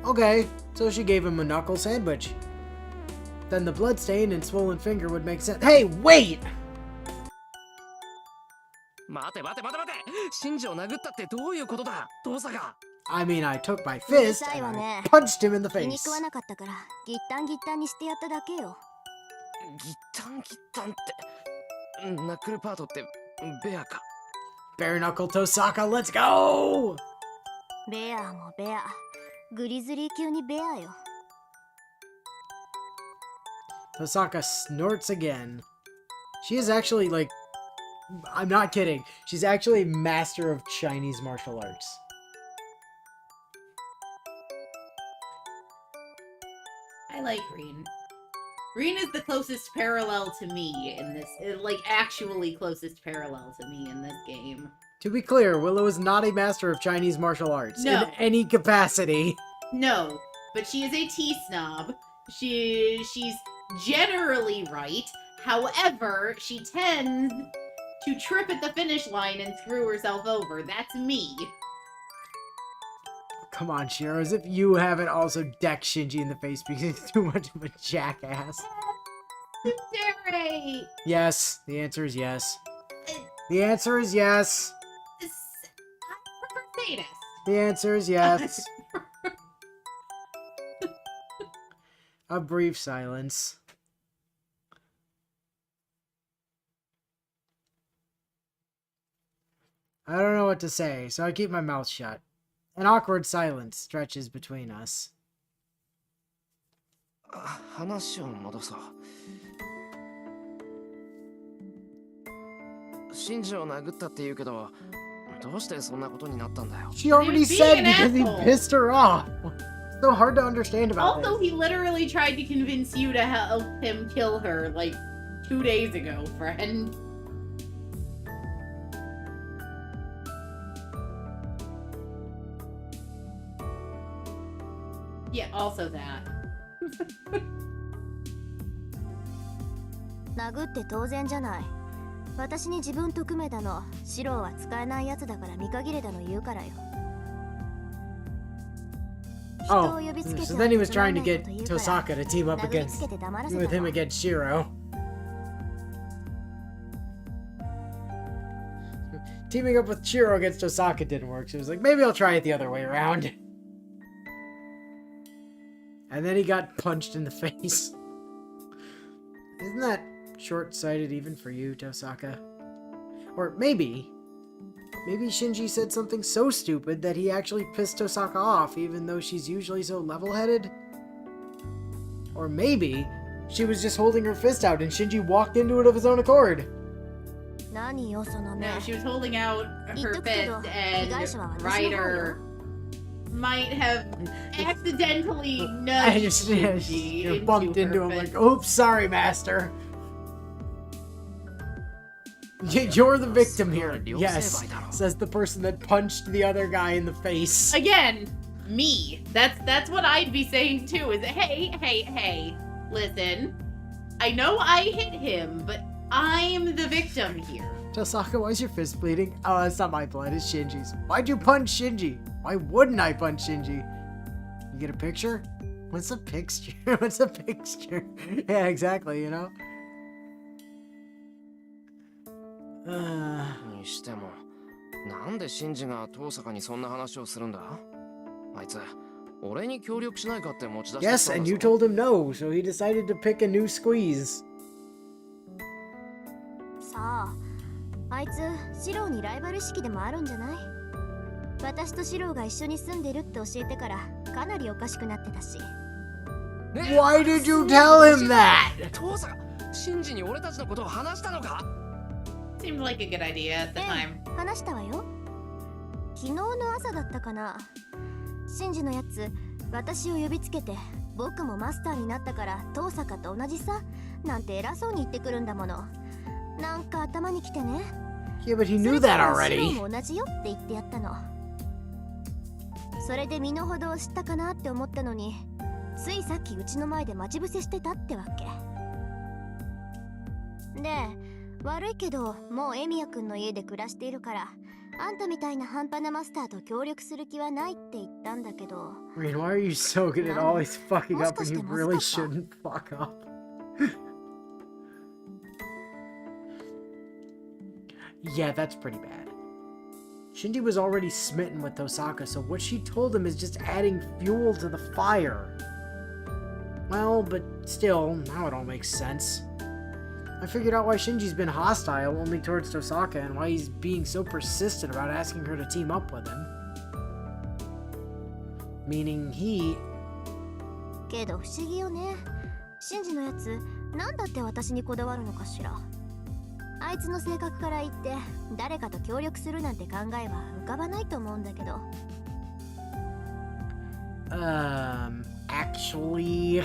Okay, so she gave him a knuckle sandwich. Then the bloodstain and swollen finger would make sense. Hey, wait! 待て待て待て待て、シンジを殴ったってどういうことだ、遠坂。 I mean, I took my fist and I punched him in the 気に face. 食わなかったからギッタンギッタンにしてやっただけよ。ギッタンギッタンって、ナックルパートってベアか。Bare knuckle Tosaka, let's go! ベアもベア。グリズリー級にベアよ。Tosaka snorts again. She is actually like... I'm not kidding. She's actually a master of Chinese martial arts. I like Rin. Rin is the closest parallel to me in this, like, actually closest parallel to me in this game. To be clear, Willow is not a master of Chinese martial arts No. in any capacity. No, but she is a tea snob. She's generally right. However, she tends to trip at the finish line and screw herself over. That's me. Come on, Shiro, as if you haven't also decked Shinji in the face because he's too much of a jackass. Tsundere! Yes, the answer is yes. The answer is yes. I prefer sadist. The answer is yes. A brief silence. I don't know what to say, so I keep my mouth shut. An awkward silence stretches between us. 話を戻そう。シンジを殴ったって言うけど、どうしてそんなことになったんだよ。 She already He's said being an because he asshole. pissed her off. So hard to understand about Also, this. he literally tried to convince you to help him kill her, like, 2 days ago, friend. Yeah, also that. 殴って当然じゃない。私に自分と組めたの、シローは使えないやつだから見限れたの言うからよ。 Oh, so then he was trying to get Tosaka to team up against with him against Shiro. Teaming up with Shiro against Tosaka didn't work, so he was like, maybe I'll try it the other way around. And then he got punched in the face. Isn't that short-sighted even for you, Tosaka? Or maybe Shinji said something so stupid that he actually pissed Tosaka off, even though she's usually so level-headed? Or maybe she was just holding her fist out and Shinji walked into it of his own accord. No, she was holding out her fist and Ryder might have accidentally nudged Shinji You're bumped into him fist. like, oops, sorry, master. You're the victim here. Yes, says the person that punched the other guy in the face. Again, me. That's what I'd be saying too. Is hey, listen. I know I hit him, but I'm the victim here. Tosaka, why is your fist bleeding? Oh, that's not my blood, it's Shinji's. Why'd you punch Shinji? Why wouldn't I punch Shinji? You get a picture? What's a picture? What's a picture? Yeah, exactly, you know? にしても、なんでシンジが遠坂にそんな話をするんだ？あいつ、俺に協力しないかって持ち出してたんだぞ。 Yes, and you told him no, so he decided to pick a new squeeze. さあ、あいつシローにライバル意識でもあるんじゃない？私とシローが一緒に住んでるって教えてからかなりおかしくなってたし。 Why did you tell him that? 父さんがシンジに俺たちのことを話したのか？ Seemed like a good idea at the time. 話したわよ。昨日の朝だったかな。シンジのやつ私を呼びつけて、僕もマスターになったから遠坂と同じさなんて偉そうに言ってくるんだもの。なんか頭にきてね。 Yeah, but he knew that シロ already. も同じよって言ってやったの。それで身の程を知ったかなって思ったのに、ついさっきうちの前で待ち伏せしてたってわけで、悪いけどもうエミヤくんの家で暮らしているから、あんたみたいな半端なマスターと協力する気はないって言ったんだけど。 Reen, why are you so good at always fucking up when you really shouldn't fuck up? Yeah, that's pretty bad. Shinji was already smitten with Tosaka, so what she told him is just adding fuel to the fire. Well, but still, now it all makes sense. I figured out why Shinji's been hostile only towards Tosaka and why he's being so persistent about asking her to team up with him. Meaning he... けど不思議よね。シンジのやつなんだって私にこだわるのかしら。あいつの性格から言って誰かと協力するなんて考えは浮かばないと思うんだけど。 Actually...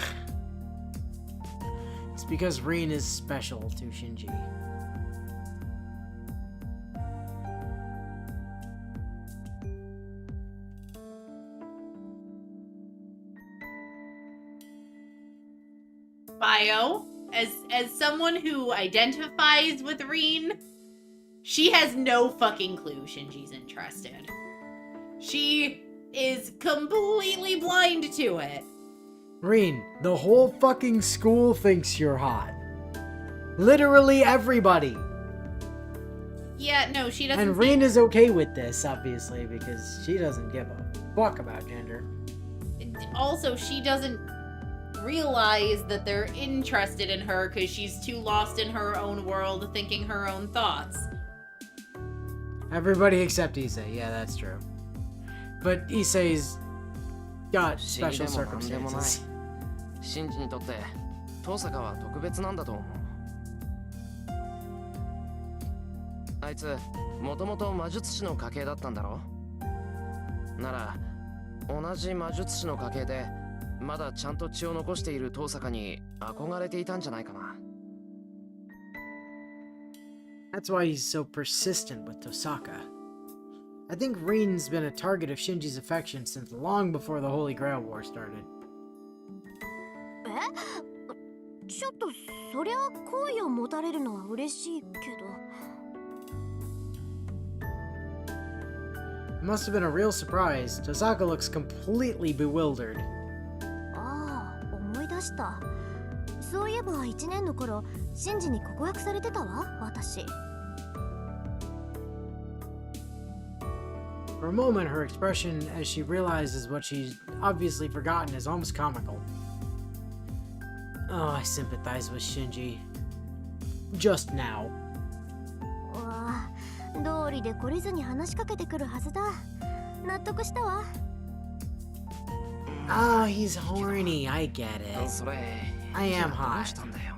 It's because Reen is special to Shinji. Bio, as someone who identifies with Reen, she has no fucking clue Shinji's interested. She is completely blind to it. Reen, the whole fucking school thinks you're hot. Literally everybody. Yeah, no, she doesn't. And Reen is okay with this, obviously, because she doesn't give a fuck about gender. Also, she doesn't realize that they're interested in her because she's too lost in her own world thinking her own thoughts. Everybody except Issei, yeah, that's true. But Issei's got special circumstances. シンジにとって遠坂は特別なんだと思う。あいつもともと魔術師の家系だったんだろ。なら同じ魔術師の家系でまだちゃんと血を残している遠坂に憧れていたんじゃないかな。That's why he's so persistent with Tosaka. I think Reen's been a target of Shinji's affection since long before the Holy Grail War started. ちょっとそりゃ好意を持たれるのは嬉しいけど。 It must have been a real surprise. Tosaka looks completely bewildered. ああ、思い出した。そういえば1年の頃、シンジに告白されてたわ、私。 For a moment, her expression as she realizes what she's obviously forgotten is almost comical. Oh, I sympathize with Shinji. Just now. わあ、道理で懲りずに話しかけてくるはずだ。納得したわ。 Oh, he's horny. I get it. それ I am ど hot. うしたんだよ。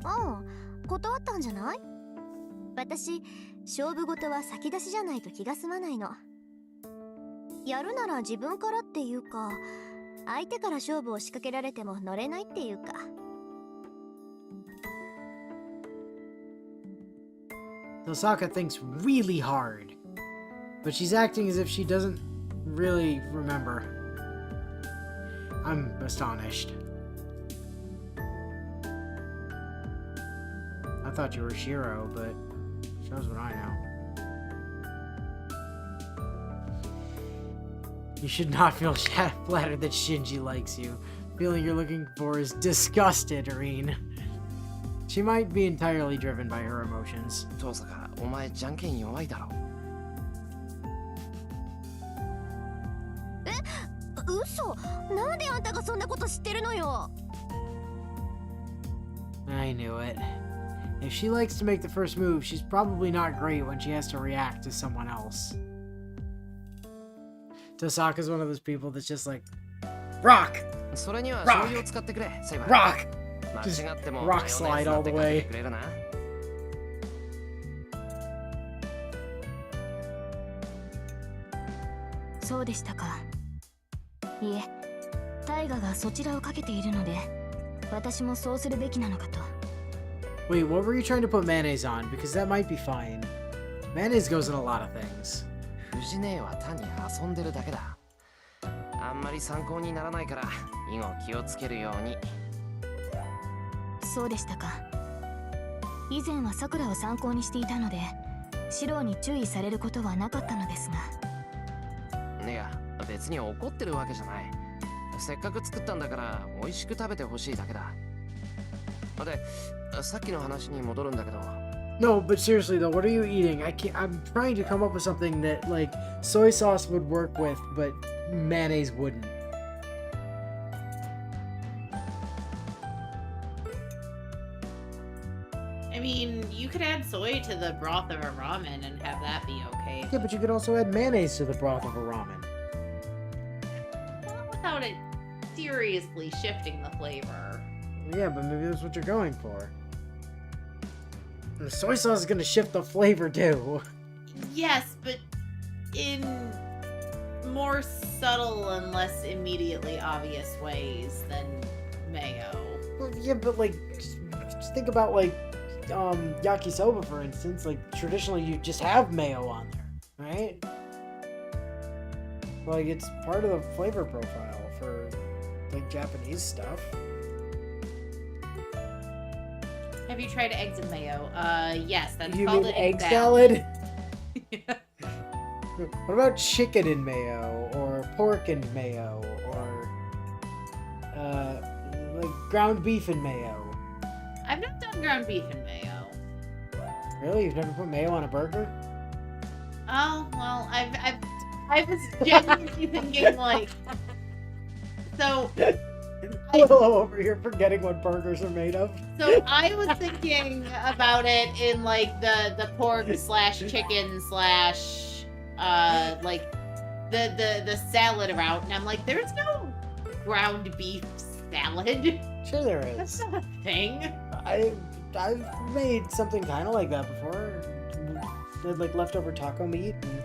うん、断ったんじゃない？私、勝負事は先出しじゃないと気が済まないの。やるなら自分からっていうか、相手から勝負を仕掛けられても乗れないっていうか。Tosaka thinks really hard, but she's acting as if she doesn't really remember. I'm astonished. I thought you were Shiro, but shows what I know. You should not feel flattered that Shinji likes you. Feeling you're looking for is disgusted, Reen. She might be entirely driven by her emotions. 遠坂、お前じゃんけん弱いだろ。嘘！なんであんたがそんなこと知ってるのよ。 I knew it. If she likes to make the first move, she's probably not great when she has to react to someone else. Tosaka's one of those people that's just like, rock! それには醤油を使ってくれ、セイバー。 Rock! 間違っても rock slide all the way. マヨネーズなんてかけてくれるな。そうでしたか。いえ、タイガがそちらをかけているので、私もそうするべきなのかと。Wait, what were you trying to put mayonnaise on? Because that might be fine. Mayonnaise goes in a lot of things. 藤姉は単に遊んでるだけだ。あんまり参考にならないから以後気をつけるように。そうでしたか。以前はさくらを参考にしていたので、シローに注意されることはなかったのですが。いや、別に怒ってるわけじゃない。せっかく作ったんだから美味しく食べてほしいだけだ。で、さっきの話に戻るんだけど。No, but seriously though, what are you eating? I'm trying to come up with something that like soy sauce would work with, but mayonnaise wouldn't. I mean, you could add soy to the broth of a ramen and have that be okay. Yeah, but you could also add mayonnaise to the broth of a ramen. Not without it seriously shifting the flavor. Yeah, but maybe that's what you're going for. The soy sauce is gonna shift the flavor too. Yes, but in more subtle and less immediately obvious ways than mayo. Well, yeah, but like, just think about like, yakisoba for instance. Like, traditionally you just have mayo on there, right? Like, it's part of the flavor profile for like Japanese stuff. Have you tried eggs and mayo? Yes, that's You called mean an egg salad. salad? What about chicken and mayo, or pork and mayo, or like ground beef and mayo? I've not done ground beef and mayo. Really, you've never put mayo on a burger? Oh well, I was genuinely thinking like, so. Willow over here forgetting what burgers are made of. So I was thinking about it in like the pork slash chicken slash like the salad route, and I'm like, there's no ground beef salad. Sure there That's is. not a thing. I've made something kind of like that before. I had like leftover taco meat, and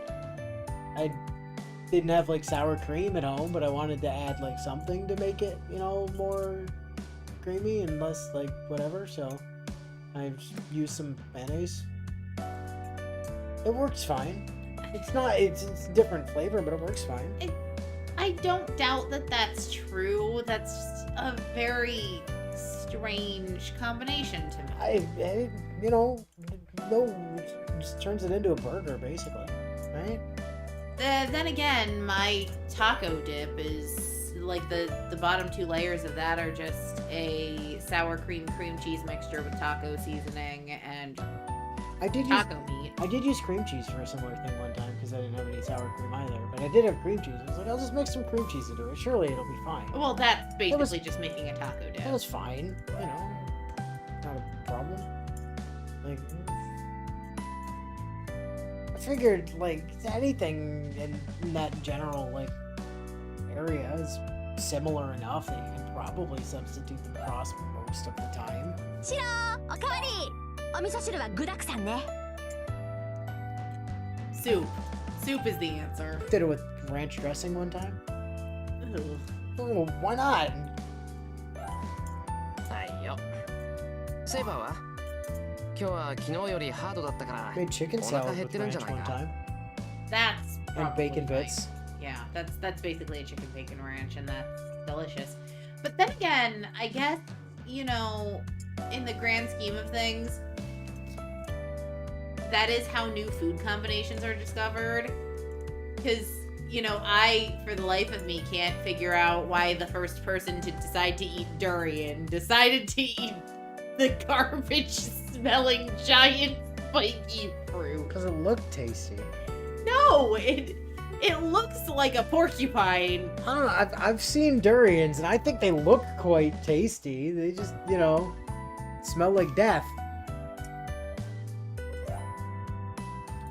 I didn't have like sour cream at home, but I wanted to add like something to make it, you know, more creamy and less like whatever, so I used some mayonnaise. It works fine. It's not, it's different flavor, but it works fine. I don't doubt that that's true. That's just a very strange combination to me. I you know, no, it just turns it into a burger basically, right? Then again, my taco dip is like the bottom two layers of that are just a sour cream cheese mixture with taco seasoning and taco meat. I did use cream cheese for a similar thing one time because I didn't have any sour cream either. But I did have cream cheese. I was like, I'll just mix some cream cheese into it. Surely it'll be fine. Well, that's basically just making a taco dip. That was fine. You know, not a problem. Like, I figured like anything in that general like area is similar enough that you can probably substitute them across most of the time. シロー、おかわり。お味噌汁は具沢山ね。 Soup. Soup is the answer. Did it with ranch dressing one time. Ugh. Oh, why not? はいよ。セイバーは今日は昨日よりハードだったから Made chicken お腹 salad 減っ with てるんじゃ ranch ない one か。 time. That's And probably bacon right. bits. Yeah, that's basically a chicken bacon ranch, and that's delicious. But then again, I guess, you know, in the grand scheme of things, that is how new food combinations are discovered. Because, you know, I, for the life of me, can't figure out why the first person to decide to eat durian decided to eat the garbage-smelling giant spiky fruit. Because it looked tasty. No, it looks like a porcupine. I don't know. I've seen durians, and I think they look quite tasty. They just, you know, smell like death.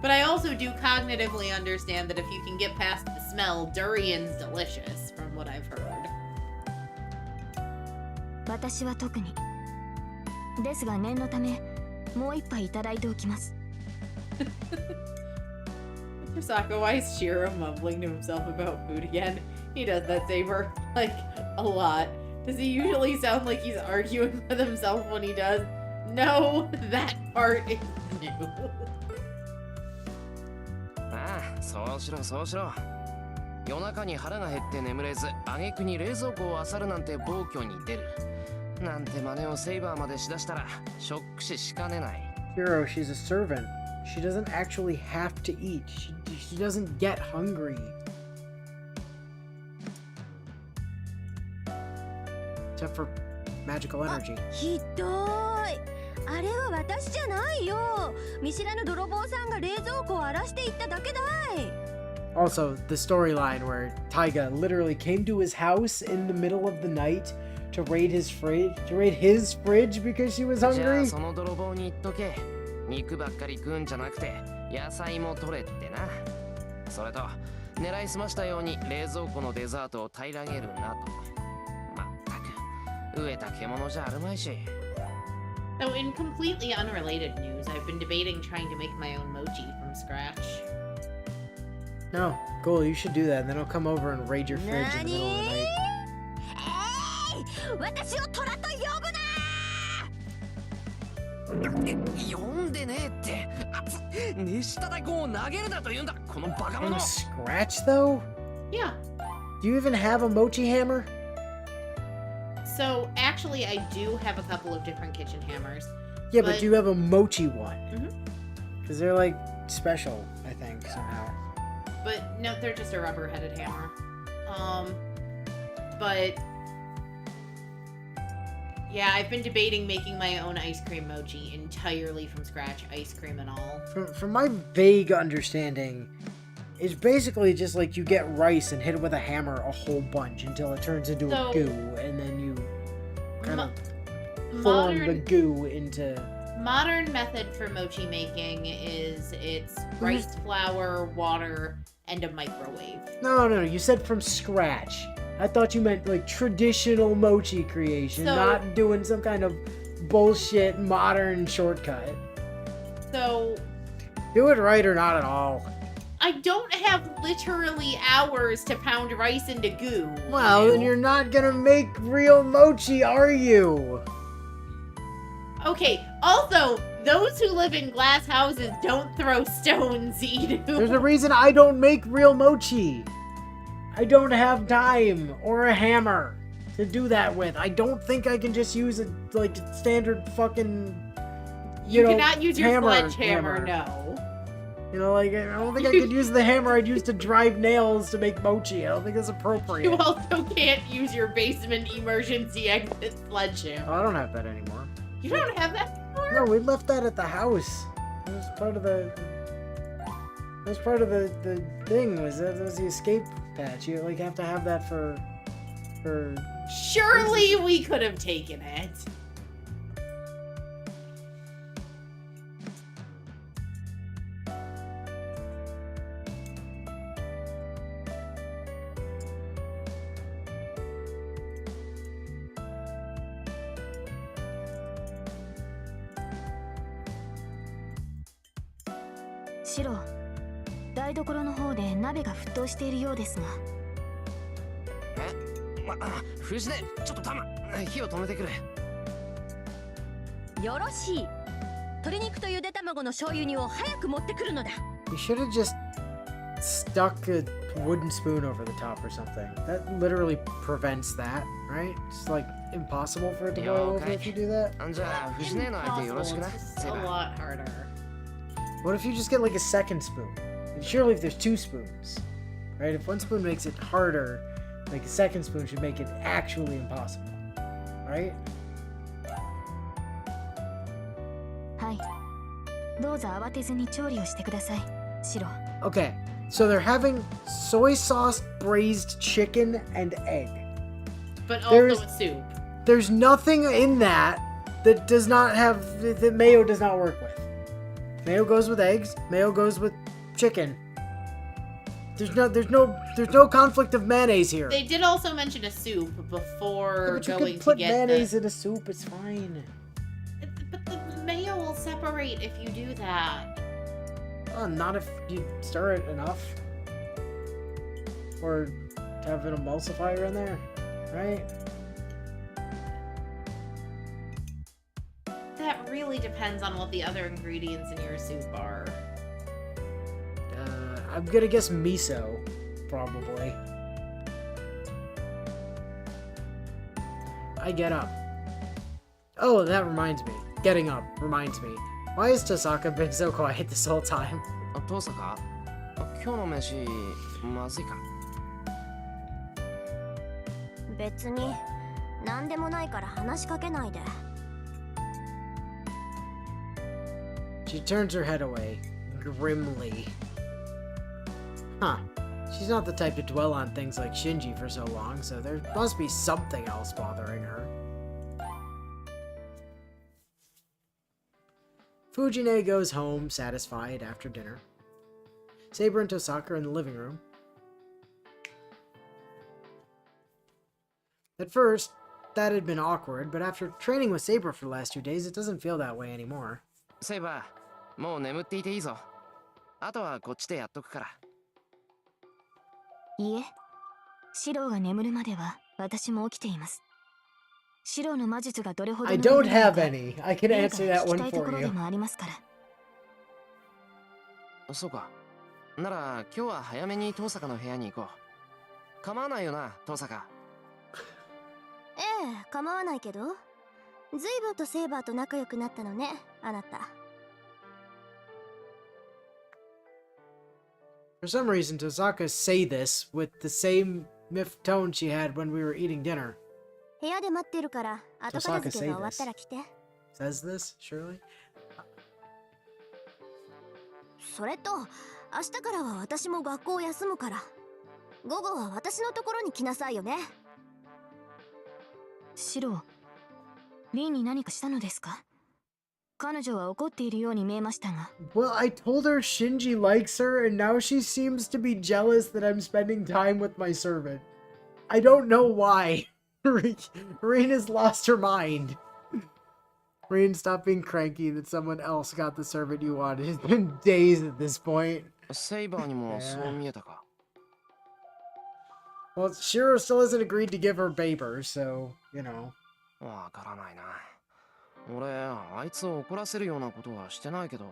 But I also do cognitively understand that if you can get past the smell, durian's delicious, from what I've heard. 私は特に。ですが念のため、もう一杯いただいておきます。Sako, why is Shiro mumbling to himself about food again? He does that, Saber, like, a lot. Does he usually sound like he's arguing with himself when he does? No, that part is new. ああ、そうしろそうしろ。夜中に腹が減って眠れず、挙句に冷蔵庫を漁るなんて暴挙に出る。なんて真似をセイバーまでしだしたら、ショック死しかねない。Hero, she's a servant. She doesn't actually have to eat. She doesn't get hungry. Except for magical energy. ひどい。あれは私じゃないよ。見知らぬ泥棒さんが冷蔵庫を荒らしていっただけだい。Also, the storyline where Taiga literally came to his house in the middle of the night to raid his fridge because she was じゃあ hungry. その泥棒に言っとけ。肉ばっかり食うんじゃなくて野菜も取れってな。それと狙いすましたように冷蔵庫のデザートを平らげるなと。まったく飢えた獣じゃあるまいし。So, in completely unrelated news, I've been debating trying to make my own mochi from scratch. No, cool, you should do that, and then I'll come over and raid your fridge in the middle of the night. 私を虎と呼ぶな。呼んでねえって。熱した大根を投げるなと言うんだこのバカ From 者。 scratch, though? Yeah. Do you even have a mochi hammer? So, actually, I do have a couple of different kitchen hammers. Yeah, but But- do you have a mochi one? Mhm. Because they're like special, I think, somehow. But no, they're just a rubber-headed hammer. But yeah, I've been debating making my own ice cream mochi entirely from scratch, ice cream and all. From my vague understanding, it's basically just like you get rice and hit it with a hammer a whole bunch until it turns into So- a goo, and then you kind of Mo- form the modern goo into... modern method for mochi making is it's rice flour, water, and a microwave. No, you said from scratch. I thought you meant like traditional mochi creation, So- not doing some kind of bullshit modern shortcut. So Do it right or not at all. I don't have literally hours to pound rice into goo. Well, then you're not gonna make real mochi, are you? Okay, also, those who live in glass houses don't throw stones, There's Edu. a reason I don't make real mochi. I don't have time or a hammer to do that with. I don't think I can just use a like standard fucking You know, cannot use your hammer, sledgehammer, no. You know, like I don't think I could use the hammer I'd use to drive nails to make mochi. I don't think that's appropriate. You also can't use your basement emergency exit sledgehammer. Oh, I don't have that anymore. You don't have that anymore? No, we left that at the house. It was part of the. That was part of the thing. Was that was the escape patch? You like have to have that for. Surely we could have taken it.「シロ、台所の方で鍋が沸騰しているようですが。藤根、ちょっとたま火を止めてくれ。よろしい。鶏肉とゆで卵の醤油煮を早く持ってくるのだ。 You should have just stuck a wooden spoon over the top or something. That literally prevents that, right? It's like impossible for it to boil over if you do that. じゃあ藤根の相手よろしくな。 It's just セ a イバー。 lot harder. What if you just get like a second spoon? And surely if there's two spoons, right? If one spoon makes it harder, like a second spoon should make it actually impossible, right? はい。どうぞ慌てずに調理をしてください。シロ。 Okay, so they're having soy sauce braised chicken and egg. But There's- also a soup. There's nothing in that that does not have that mayo does not work with. Mayo goes with eggs. Mayo goes with chicken. There's no conflict of mayonnaise here. They did also mention a soup before Yeah, but you going could put to get mayonnaise in a soup. It's fine. But the mayo will separate if you do that. Oh, not if you stir it enough. Or have an emulsifier in there, right? That really depends on what the other ingredients in your soup are. I'm gonna guess miso, probably. I get up. Oh, that reminds me. Getting up reminds me. Why has Tosaka been so quiet this whole time? 父さん、今日の飯まずいか？別に何でもないから話しかけないで。She turns her head away, grimly. Huh. She's not the type to dwell on things like Shinji for so long, so there must be something else bothering her. Fujine goes home, satisfied, after dinner. Saber and Tosaka are in the living room. At first, that had been awkward, but after training with Saber for the last 2 days, it doesn't feel that way anymore. セイバー、もう眠っていていいぞ。あとはこっちでやっとくから。いえ、シローが眠るまでは私も起きています。シローの魔術がどれほど I の don't ものなの have か any. I can 映画 answer が that 聞き one たいとこ for ろで you. もありますから。そうか。なら今日は早めに東坂の部屋に行こう。構わないよな、東坂。ええ、構わないけど。随分とセイバーと仲良くなったのね、あなた。For some reason, Tosaka say this with the same miffed tone she had when we were eating dinner. 部屋で待ってるから後片付けが終わったら来て。Says this, surely? それと明日からは私も学校を休むから午後は私のところに来なさいよね。シロー、リンに何かしたのですか？彼女は怒っているように見えましたが。Well, I told her Shinji likes her, and now she seems to be jealous that I'm spending time with my servant. I don't know why. Reen has lost her mind. Reen, stop being cranky that someone else got the servant you wanted. It's been days at this point. セイバーにもそう見えたか。Well, Shiro still hasn't agreed to give her Baber, so, you know. わからないな。俺、あいつを怒らせるようなことはしてないけど。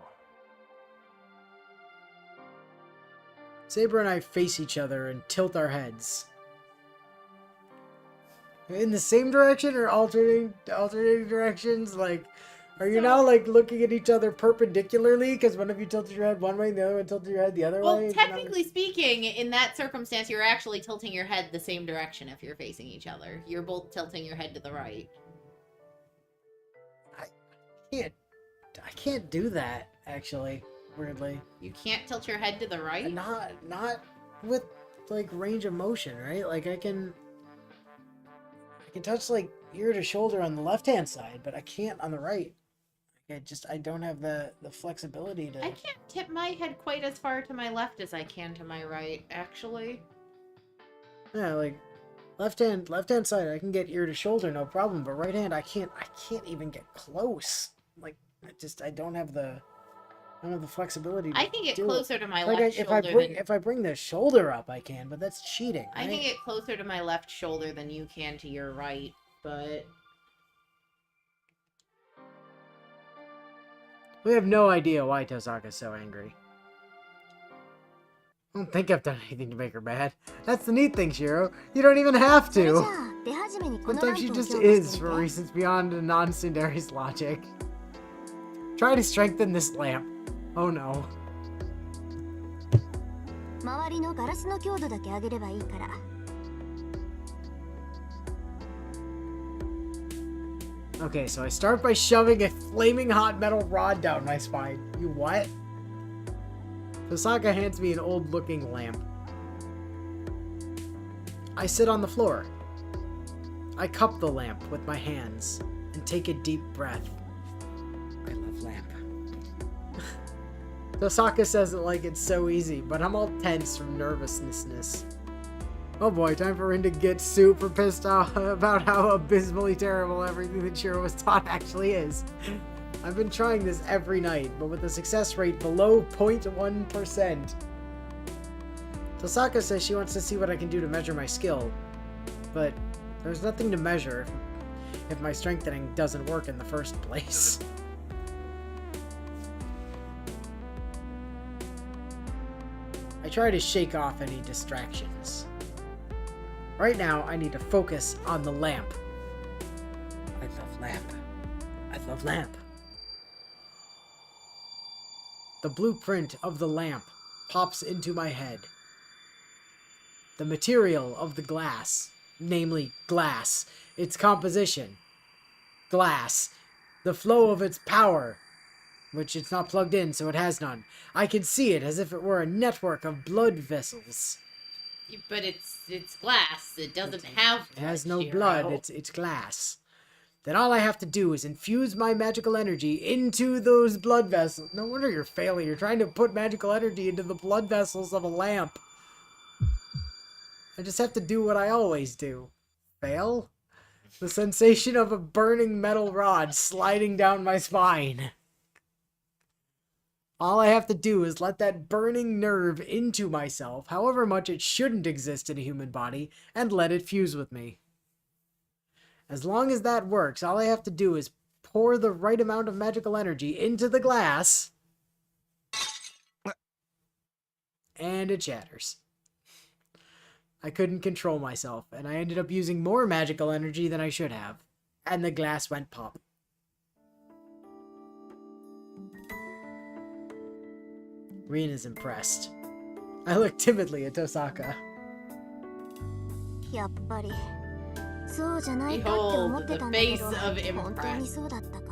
Saber and I face each other and tilt our heads. In the same direction or alternating directions? Like, are you now like looking at each other perpendicularly? Because one of you tilted your head one way and the other one tilted your head the other way? Well, technically speaking, in that circumstance, you're actually tilting your head the same direction if you're facing each other. You're both tilting your head to the right. I can't do that, actually, weirdly. You can't tilt your head to the right? Not with, like, range of motion, right? Like, I can touch, like, ear to shoulder on the left-hand side, but I can't on the right. I don't have the flexibility to... I can't tip my head quite as far to my left as I can to my right, actually. Yeah, like, left hand side, I can get ear to shoulder, no problem, but right hand, I can't even get close. Like, I don't have the flexibility to I can get do closer it. to my Like, left shoulder if I bring the shoulder up, I can, but that's cheating, right? I can get closer to my left shoulder than you can to your right, but... We have no idea why Tosaka's so angry. I don't think I've done anything to make her mad. That's the neat thing, Shiro. You don't even have それじゃ to. あ出始めにこの Sometimes ラン she プを just 強化して is み for て。 reasons beyond a non-Cindere's logic. Try to strengthen this lamp. Oh no. 周りのガラスの強度だけ上げればいいから。Okay, so I start by shoving a flaming hot metal rod down my spine. You what? Tosaka hands me an old-looking lamp. I sit on the floor. I cup the lamp with my hands and take a deep breath. I love lamp. Tosaka says it like it's so easy, but I'm all tense from nervousness. Oh boy, time for Rin to get super pissed off about how abysmally terrible everything that Shiro was taught actually is. I've been trying this every night, but with a success rate below 0.1%. Tosaka says she wants to see what I can do to measure my skill, but there's nothing to measure if my strengthening doesn't work in the first place. I try to shake off any distractions. Right now, I need to focus on the lamp. I love lamp. I love lamp. The blueprint of the lamp pops into my head. The material of the glass, namely glass, its composition, glass, the flow of its power, which it's not plugged in, so it has none. I can see it as if it were a network of blood vessels. But it's glass. It doesn't have It has no Shiro. blood, it's glass. Then all I have to do is infuse my magical energy into those blood vessels. No wonder you're failing. You're trying to put magical energy into the blood vessels of a lamp. I just have to do what I always do. Fail? The sensation of a burning metal rod sliding down my spine. All I have to do is let that burning nerve into myself, however much it shouldn't exist in a human body, and let it fuse with me. As long as that works, all I have to do is pour the right amount of magical energy into the glass, and it shatters. I couldn't control myself, and I ended up using more magical energy than I should have, and the glass went pop. Rin is impressed. I look timidly at Tosaka. やっぱりそうじゃないかって思ってたんだけど Behold, the face of impress. 本当にそうだったか。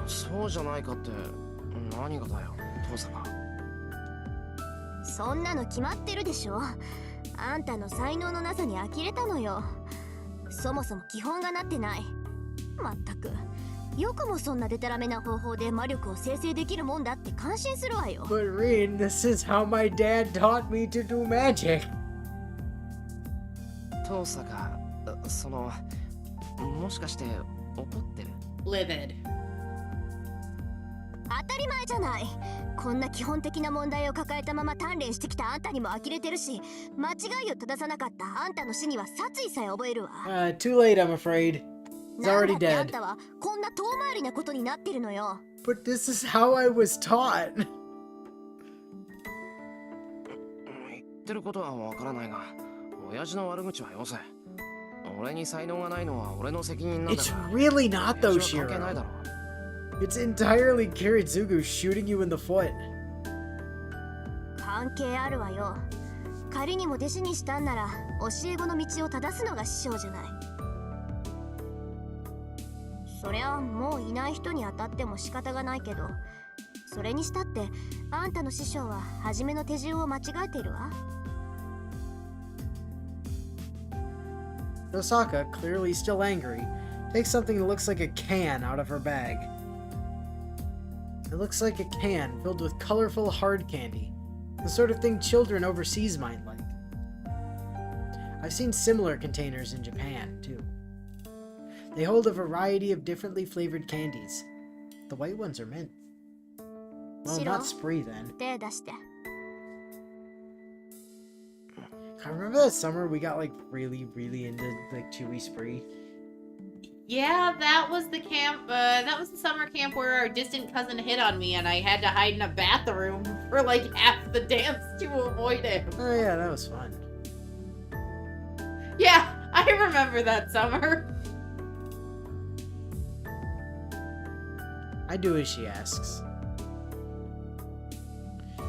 そうじゃないかって何がだよ、父さんが。そんなの決まってるでしょ。あんたの才能のなさに呆れたのよ。そもそも基本がなってない。まったくよくもそんなデタラメな方法で魔力を生成できるもんだって感心するわよ。 But Rin, this is how my dad taught me to do magic. 父さんがもしかして怒ってる？ Livid. 当たり前じゃない。こんな基本的な問題を抱えたまま鍛錬してきたあんたにも呆れてるし、間違いを正さなかったあんたの死には殺意さえ覚えるわ。 Too late, I'm afraid. He's なん already だってあん dead. たはこんな遠回りなことになってるのよ。 But this is how I was taught. 言ってることはわからないが、親父の悪口はよせ。俺に才能がないのは俺の責任なんだ It's から。 really not though, 親父は関係ないだ Shiro. ろ。 It's entirely Kiritsugu shooting you in the foot. 関係あるわよ。仮にも弟子にしたんなら教え子の道を正すのが師匠じゃない。そりゃもういない人に当たっても仕方がないけど、それにしたってあんたの師匠は初めの手順を間違えているわ。 Osaka, clearly still angry, takes something that looks like a can out of her bag. It looks like a can filled with colorful hard candy, the sort of thing children overseas might like. I've seen similar containers in Japan, too. They hold a variety of differently flavored candies. The white ones are mint. Well, not spree then. 手出して。 I remember that summer we got like really into like chewy spree. Yeah, that was the camp. That was the summer camp where our distant cousin hit on me, and I had to hide in a bathroom for like half the dance to avoid him. Oh yeah, that was fun. Yeah, I remember that summer. I do as she asks.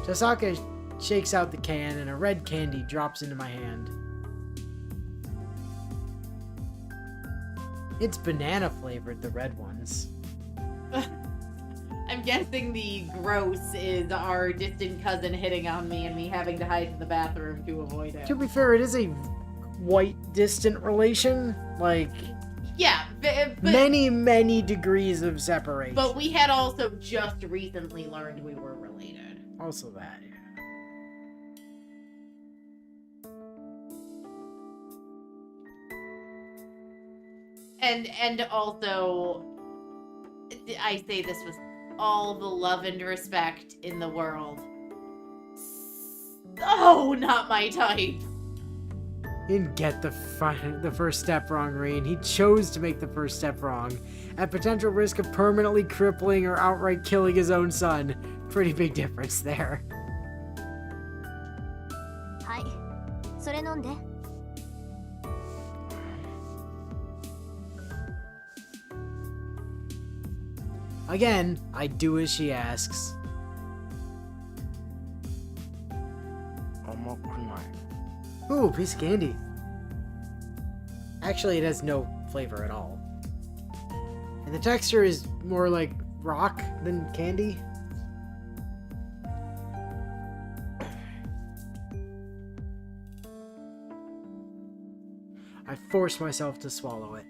Tosaka shakes out the can and a red candy drops into my hand. It's banana flavored, the red ones. I'm guessing the gross is our distant cousin hitting on me and me having to hide in the bathroom to avoid To him. be fair, it is a white distant relation. Like, Yeah, but many degrees of separation. but we had also just recently learned we were related. Also that, yeah. And also, I say this with all the love and respect in the world. Oh, not my type. He didn't get the first step wrong, Rain. He chose to make the first step wrong, at potential risk of permanently crippling or outright killing his own son. Pretty big difference there. はい、それ飲んで。 Again, I do as she asks. 甘くない。 Ooh, piece of candy. Actually, it has no flavor at all. And the texture is more like rock than candy. I forced myself to swallow it.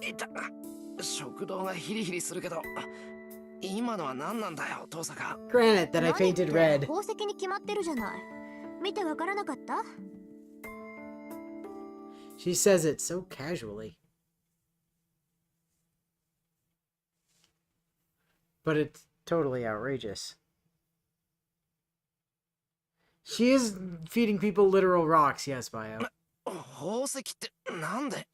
いた。食道がヒリヒリするけど、今のは何なんだよ、登坂。Granted that I painted red. 宝石に決まってるじゃない。見てわからなかった？ She says it so casually. But it's totally outrageous. She is feeding people literal rocks, yes, Bio. 宝石ってなんで？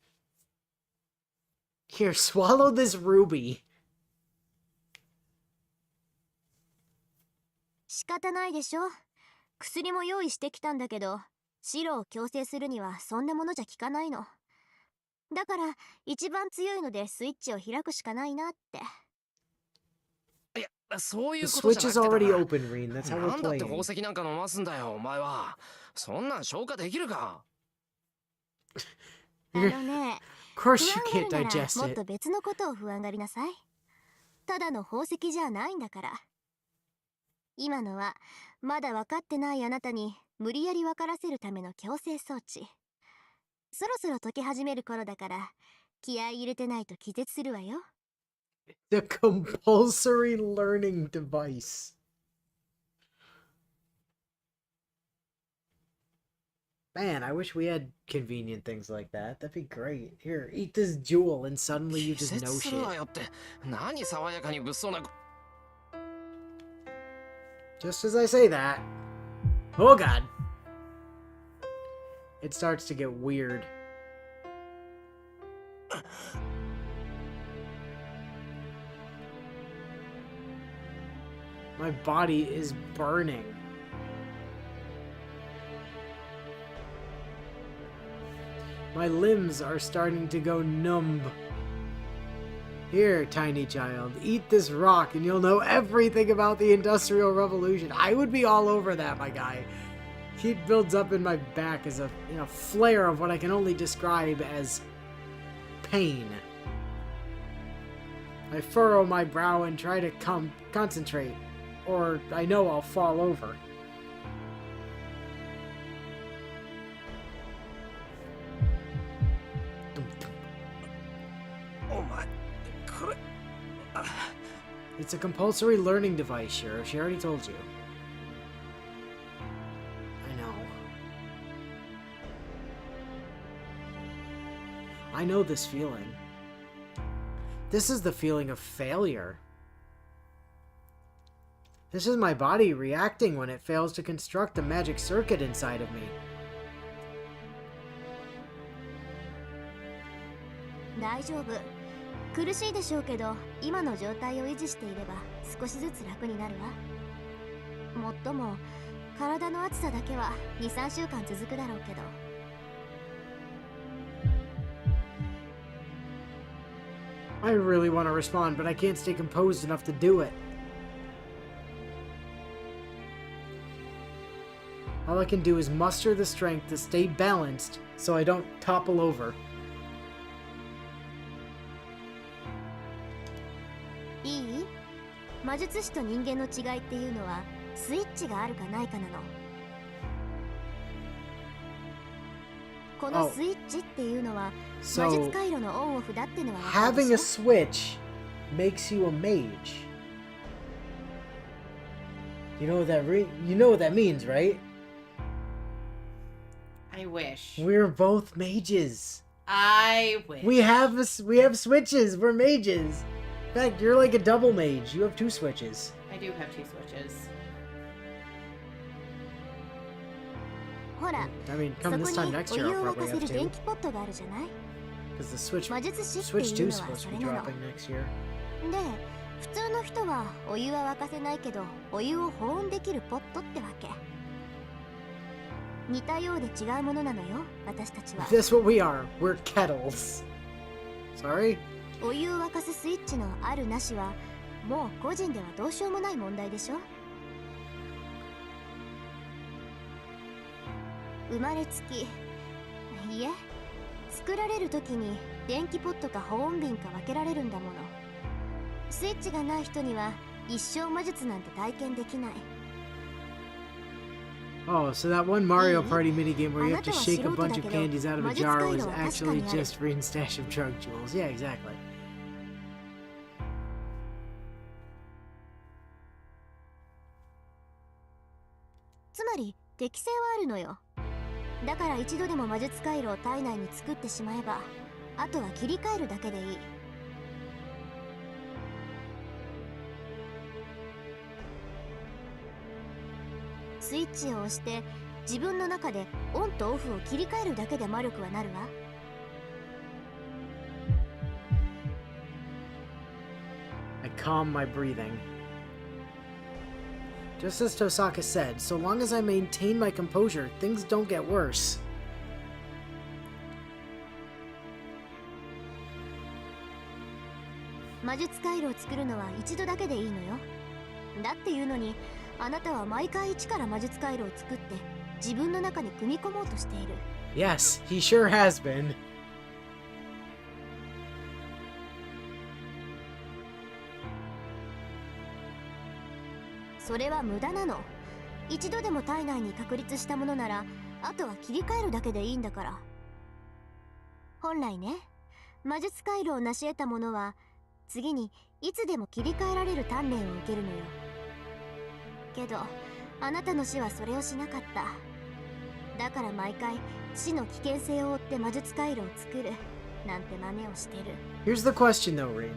Here, swallow this ruby. 仕方ないでしょ。薬も用意してきたんだけど、白を矯正するにはそんなものじゃ効かないの。だから一番強いのでスイッチを開くしかないなって。いや、そうい The うこと switch じゃ is なくて already だな。 open, Reen. That's how な we're んだって宝 playing. 石なんか飲ますんだよ、お前は。そんなん消化できるか？あのね、 Of 不 course 安 you があ can't るなら digest もっ it. と別のことを不安がりなさい。ただの宝石じゃないんだから。今のはまだ分かってないあなたに無理やり分からせるための矯正装置。そろそろ解き始める頃だから気合い入れてないと気絶するわよ。 The compulsory learning device. Man, I wish we had convenient things like that. That'd be great. Here, eat this jewel and suddenly you 気 just 絶 know するわ shit. よって、何爽やかに物騒な。 Just as I say that. Oh god. It starts to get weird. My body is burning. My limbs are starting to go numb. Here, tiny child, eat this rock and you'll know everything about the Industrial Revolution. I would be all over that, my guy. Heat builds up in my back as a flare of what I can only describe as pain. I furrow my brow and try to concentrate, or I know I'll fall over. Oh my. It's a compulsory learning device, Shiro. She already told you. I know. I know this feeling. This is the feeling of failure. This is my body reacting when it fails to construct a magic circuit inside of me. 大丈夫。苦しいでしょうけど、今の状態を維持していれば少しずつ楽になるわ。もっとも体の熱さだけは 2,3 週間続くだろうけど。I really want to respond, but I can't stay composed enough to do it. All I can do is muster the strength to stay balanced so I don't topple over. いい？魔術師と人間の違いっていうのはスイッチがあるかないかなの。このスイッチっていうのは魔 So 術回路のオンオフだってのは分かる having で a しょ switch makes you a mage. You know what you know what that means, right? I wish. We're both mages. I wish. We have switches. We're mages. In fact, you're like a double mage. You have 2 switches. I do have 2 switches. ほら I mean, そ come こ this に time next お year, 湯 I'll を沸 probably かせ have る電 2. 気ポットがあるじゃない Because the Switch 魔術師って Switch いう 2 is のは supposed そ to れ be なの dropping next year. で普通の人はお湯は沸かせないけどお湯を保温できるポットってわけ似たようで違うものなのよ私たちは That's what we are. We're kettles. Sorry? お湯を沸かすスイッチのあるなしはもう個人ではどうしようもない問題でしょ生まれつきいえ作られる時に電気ポットか保温瓶か分けられるんだものスイッチがない人には一生魔術なんて体験できない Oh, so that one Mario Party minigame where you have to shake a bunch of candies out of a jar was actually just Reen's stash of drug jewels. Yeah, exactly. つまり適性はあるのよだから一度でも魔術回路を体内に作ってしまえばあとは切り替えるだけでいいスイッチを押して自分の中でオンとオフを切り替えるだけで魔力はなるわ I calm my breathing. Just as Tosaka said, so long as I maintain my composure, things don't get worse. 魔術回路を作るのは一度だけでいいのよだっていうのにあなたは毎回一から魔術回路を作って自分の中に組み込もうとしている Yes, he sure has been. それは無駄なの一度でも体内に確立したものならあとは切り替えるだけでいいんだから本来ね魔術回路を成し得たものは次にいつでも切り替えられる鍛錬を受けるのよけどあなたの死はそれをしなかっただから毎回死の危険性を負って魔術回路を作るなんて真似をしてる Here's the question though, Reen.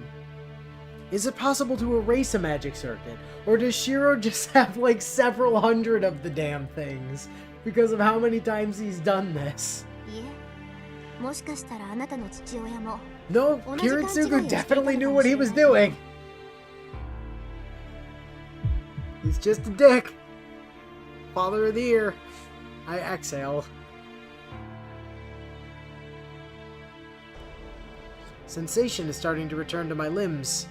Is it possible to erase a magic circuit? Or does Shiro just have like several hundred of the damn things? Because of how many times he's done this? いえもしかしたらあなたの父親も No, Kiritsugu definitely knew what he was doing. He's just a dick. Father of the year. I exhale. Sensation is starting to return to my limbs.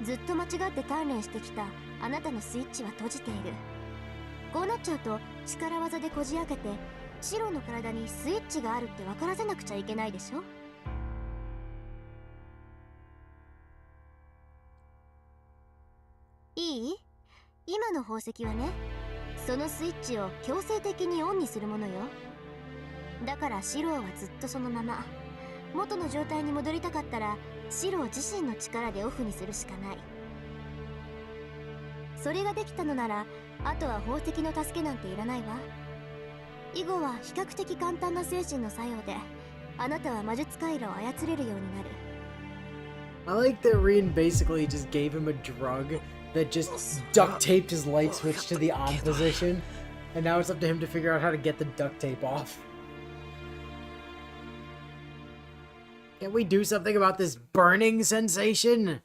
ずっと間違って鍛錬してきたあなたのスイッチは閉じているこうなっちゃうと力技でこじ開けてシロの体にスイッチがあるって分からせなくちゃいけないでしょいい今の宝石はねそのスイッチを強制的にオンにするものよだからシロはずっとそのまま元の状態に戻りたかったらシロ自身の力でオフにするしかないそれができたのならあとは宝石の助けなんていらないわ以後は比較的簡単な精神の作用であなたは魔術回路を操れるようになる I like that Reen basically just gave him a drug that just duct taped his light switch to the on position, and now it's up to him to figure out how to get the duct tape off. Can't we do something about this burning sensation?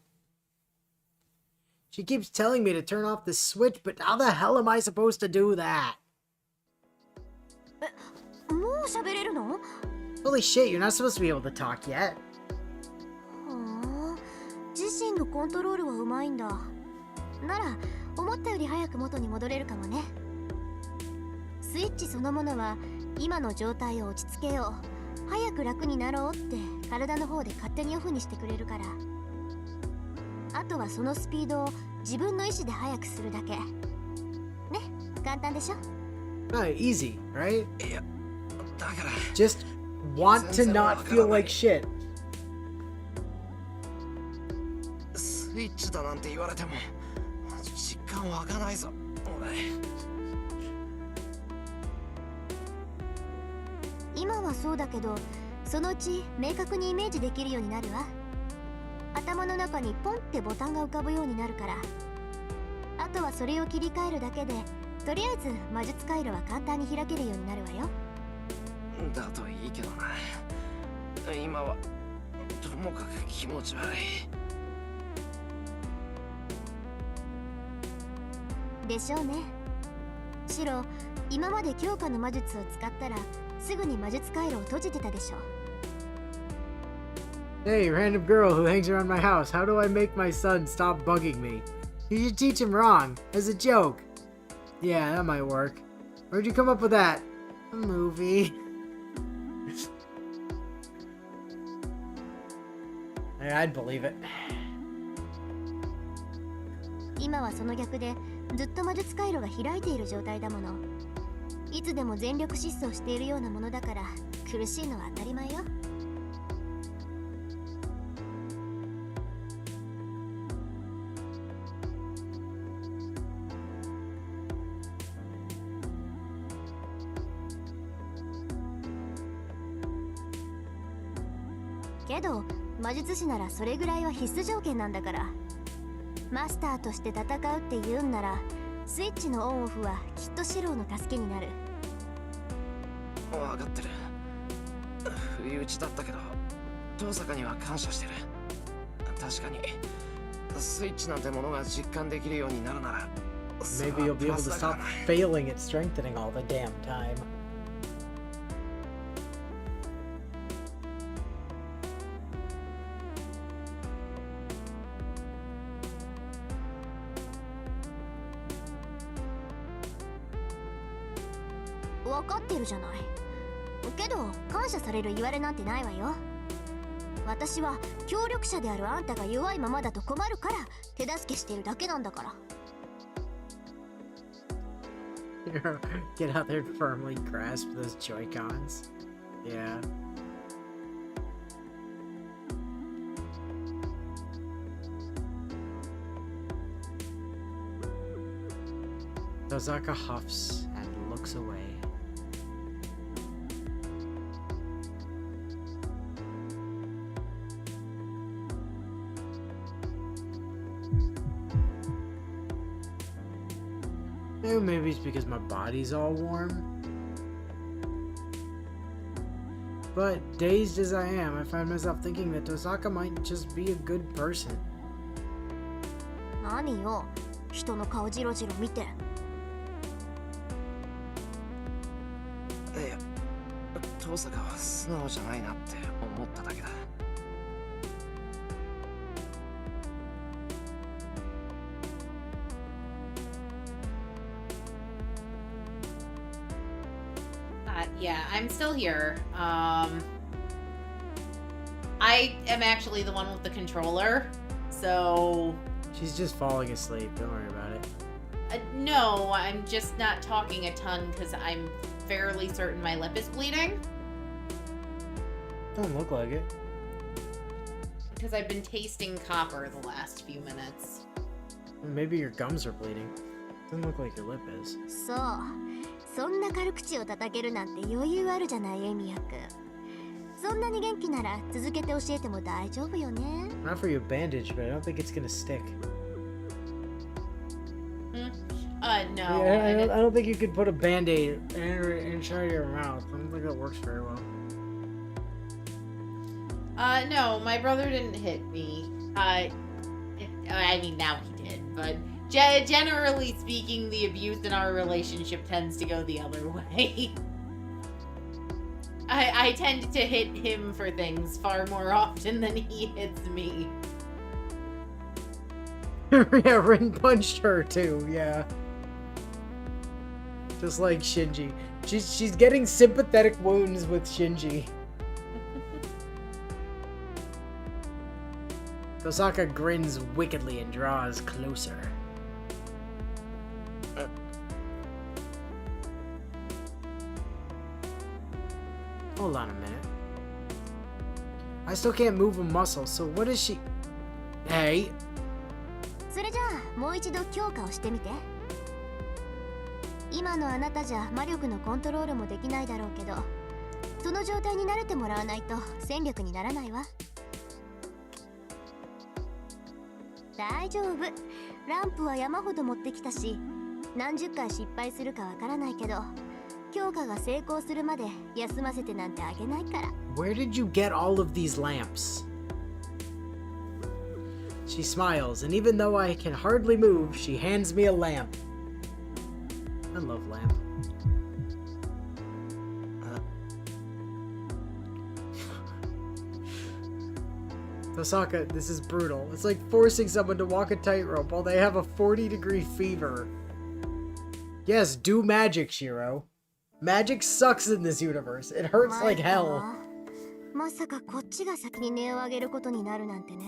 She keeps telling me to turn off the switch, but how the hell am I supposed to do that? もう喋れるの Holy shit, you're not supposed to be able to talk yet. 自身のコントロールはうまいんだなら思ったより早く元に戻れるかもねスイッチそのものは今の状態を落ち着けよう早く楽になろうって体の方で勝手にオフにしてくれるからあとはそのスピードを自分の意思で速くするだけね簡単でしょ。 Oh, easy, right? いや、だから Just want to not feel like shit. スイッチだなんて言われても実感湧かないぞ俺。今はそうだけど、そのうち明確にイメージできるようになるわ。頭の中にポンってボタンが浮かぶようになるから。あとはそれを切り替えるだけで、とりあえず魔術回路は簡単に開けるようになるわよ。だといいけどな。今はともかく気持ち悪い。でしょうね。シロ、今まで強化の魔術を使ったらすぐに魔術回路を閉じてたでしょ。 Hey, random girl who hangs around my house, how do I make my son stop bugging me? You should teach him wrong, as a joke. Yeah, that might work. Where'd you come up with that? A movie. I'd believe it. 今はその逆でずっと魔術回路が開いている状態だもの。いつでも全力疾走しているようなものだから苦しいのは当たり前よ。けど魔術師ならそれぐらいは必須条件なんだから。マスターとして戦うって言うんならスイッチのオンオフはきっとシローの助けになる。分かってる。不意打ちだったけど遠坂には感謝してる。確かにスイッチなんてものが実感できるようになるなら Maybe you'll be able to stop failing at strengthening all the damn time. "分かってるじゃない。けど感謝される言われなんてないわよ。私は協力者であるあんたが弱いままだと困るから手助けしてるだけなんだから。 Get out there and firmly grasp those Joy-Cons. Yeah. Tozaka huffs and looks away. Maybe it's because my body's all warm. But dazed as I am, I find myself thinking that Tosaka might just be a good person. 何よ、人の顔じろじろ見て。いや、遠坂は素直じゃないなって思っただけだ。Yeah, I'm still here. I am actually the one with the controller, so... She's just falling asleep, don't worry about it. No, I'm just not talking a ton because I'm fairly certain my lip is bleeding. Don't look like it. Because I've been tasting copper the last few minutes. Maybe your gums are bleeding. Doesn't look like your lip is. そう、そんな軽口を叩けるなんて余裕あるじゃないエミヤくん。そんなに元気なら続けて教えても大丈夫よね。 Not for your bandage, but I don't think it's gonna stick. No. Yeah, I don't think you could put a band-aid inside your mouth. I don't think that works very well. No, my brother didn't hit me. I mean, now he did, but generally speaking, the abuse in our relationship tends to go the other way. I tend to hit him for things far more often than he hits me. Yeah, Rin punched her too, yeah. Just like Shinji. She's getting sympathetic wounds with Shinji. Tosaka grins wickedly and draws closer. Hold on a minute. I still can't move a muscle, so what is she... Hey. それじゃあもう一度強化をしてみて。今のあなたじゃ魔力のコントロールもできないだろうけど、その状態に慣れてもらわないと戦力にならないわ。大丈夫。ランプは山ほど持ってきたし、何十回失敗するかわからないけど、強化が成功するまで休ませてなんてあげないから。Where did you get all of these lamps? She smiles, and even though I can hardly move, she hands me a lamp. I love lamp. Tosaka, this is brutal. It's like forcing someone to walk a tightrope while they have a 40-degree fever. Yes, do magic, Shiro. Magic sucks in this universe. It hurts like hell. まさかこっちが先に音を上げることになるなんてね。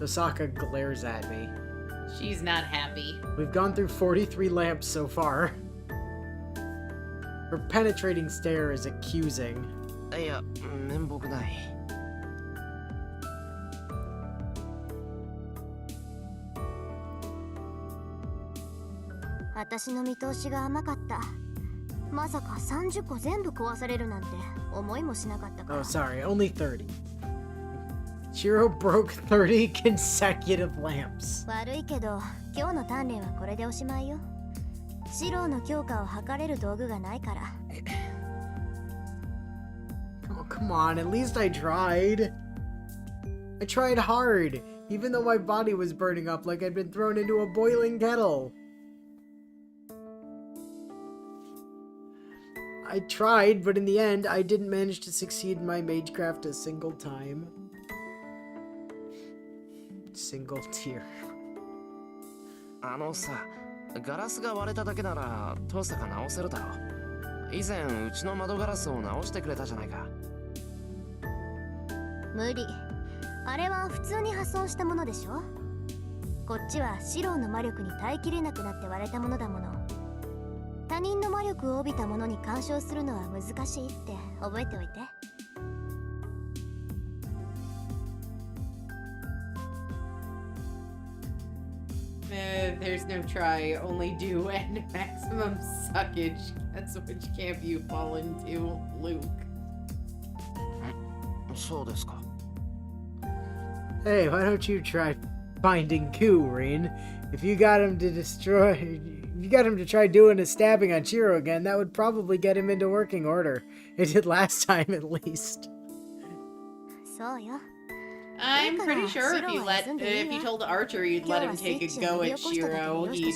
Tosaka glares at me. She's not happy. We've gone through 43 lamps so far. Her penetrating stare is accusing. いや、面目ない。私の見通しが甘かった。まさか30個全部壊されるなんて思いもしなかったから。Oh, sorry, only 30. Shiro broke 30 consecutive lamps. 悪いけど、今日の鍛錬はこれでおしまいよ。シローの強化を測れる道具がないから。Oh, come on, at least I tried. I tried hard, even though my body was burning up like I'd been thrown into a boiling kettle. I tried, but in the end, I didn't manage to succeed in my magecraft a single time. Single tear. あのさ、ガラスが割れただけならトサが直せるだろう。以前うちの窓ガラスを直してくれたじゃないか。無理。あれは普通に破損したものでしょ。こっちはシローの魔力に耐えきれなくなって割れたものだもの。他人の魔力を帯びたものに干渉するのは難しいって覚えておいて。There's no try, only do, and maximum suckage. That's which camp you fall into, Luke. そうですか。 Hey, why don't you try finding Ku, Rin? If you got him to try doing a stabbing on Shiro again, that would probably get him into working order. It did last time, at least. そうよ。I'm pretty sure if you told Archer you'd let him take a go at Shiro, he'd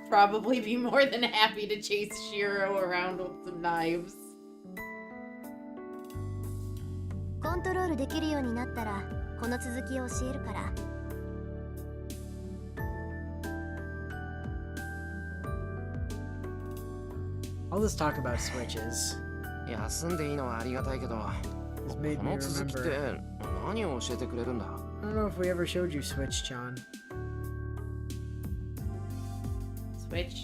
probably be more than happy to chase Shiro around with some knives. コントロールできるようになったら、この続きを教えるから。All this talk about switches 休んでいいのはありがたいけど、 has こ made me の続きって remember. 何を教えてくれるんだ？ I don't know if we ever showed you Switch-chan. Switch?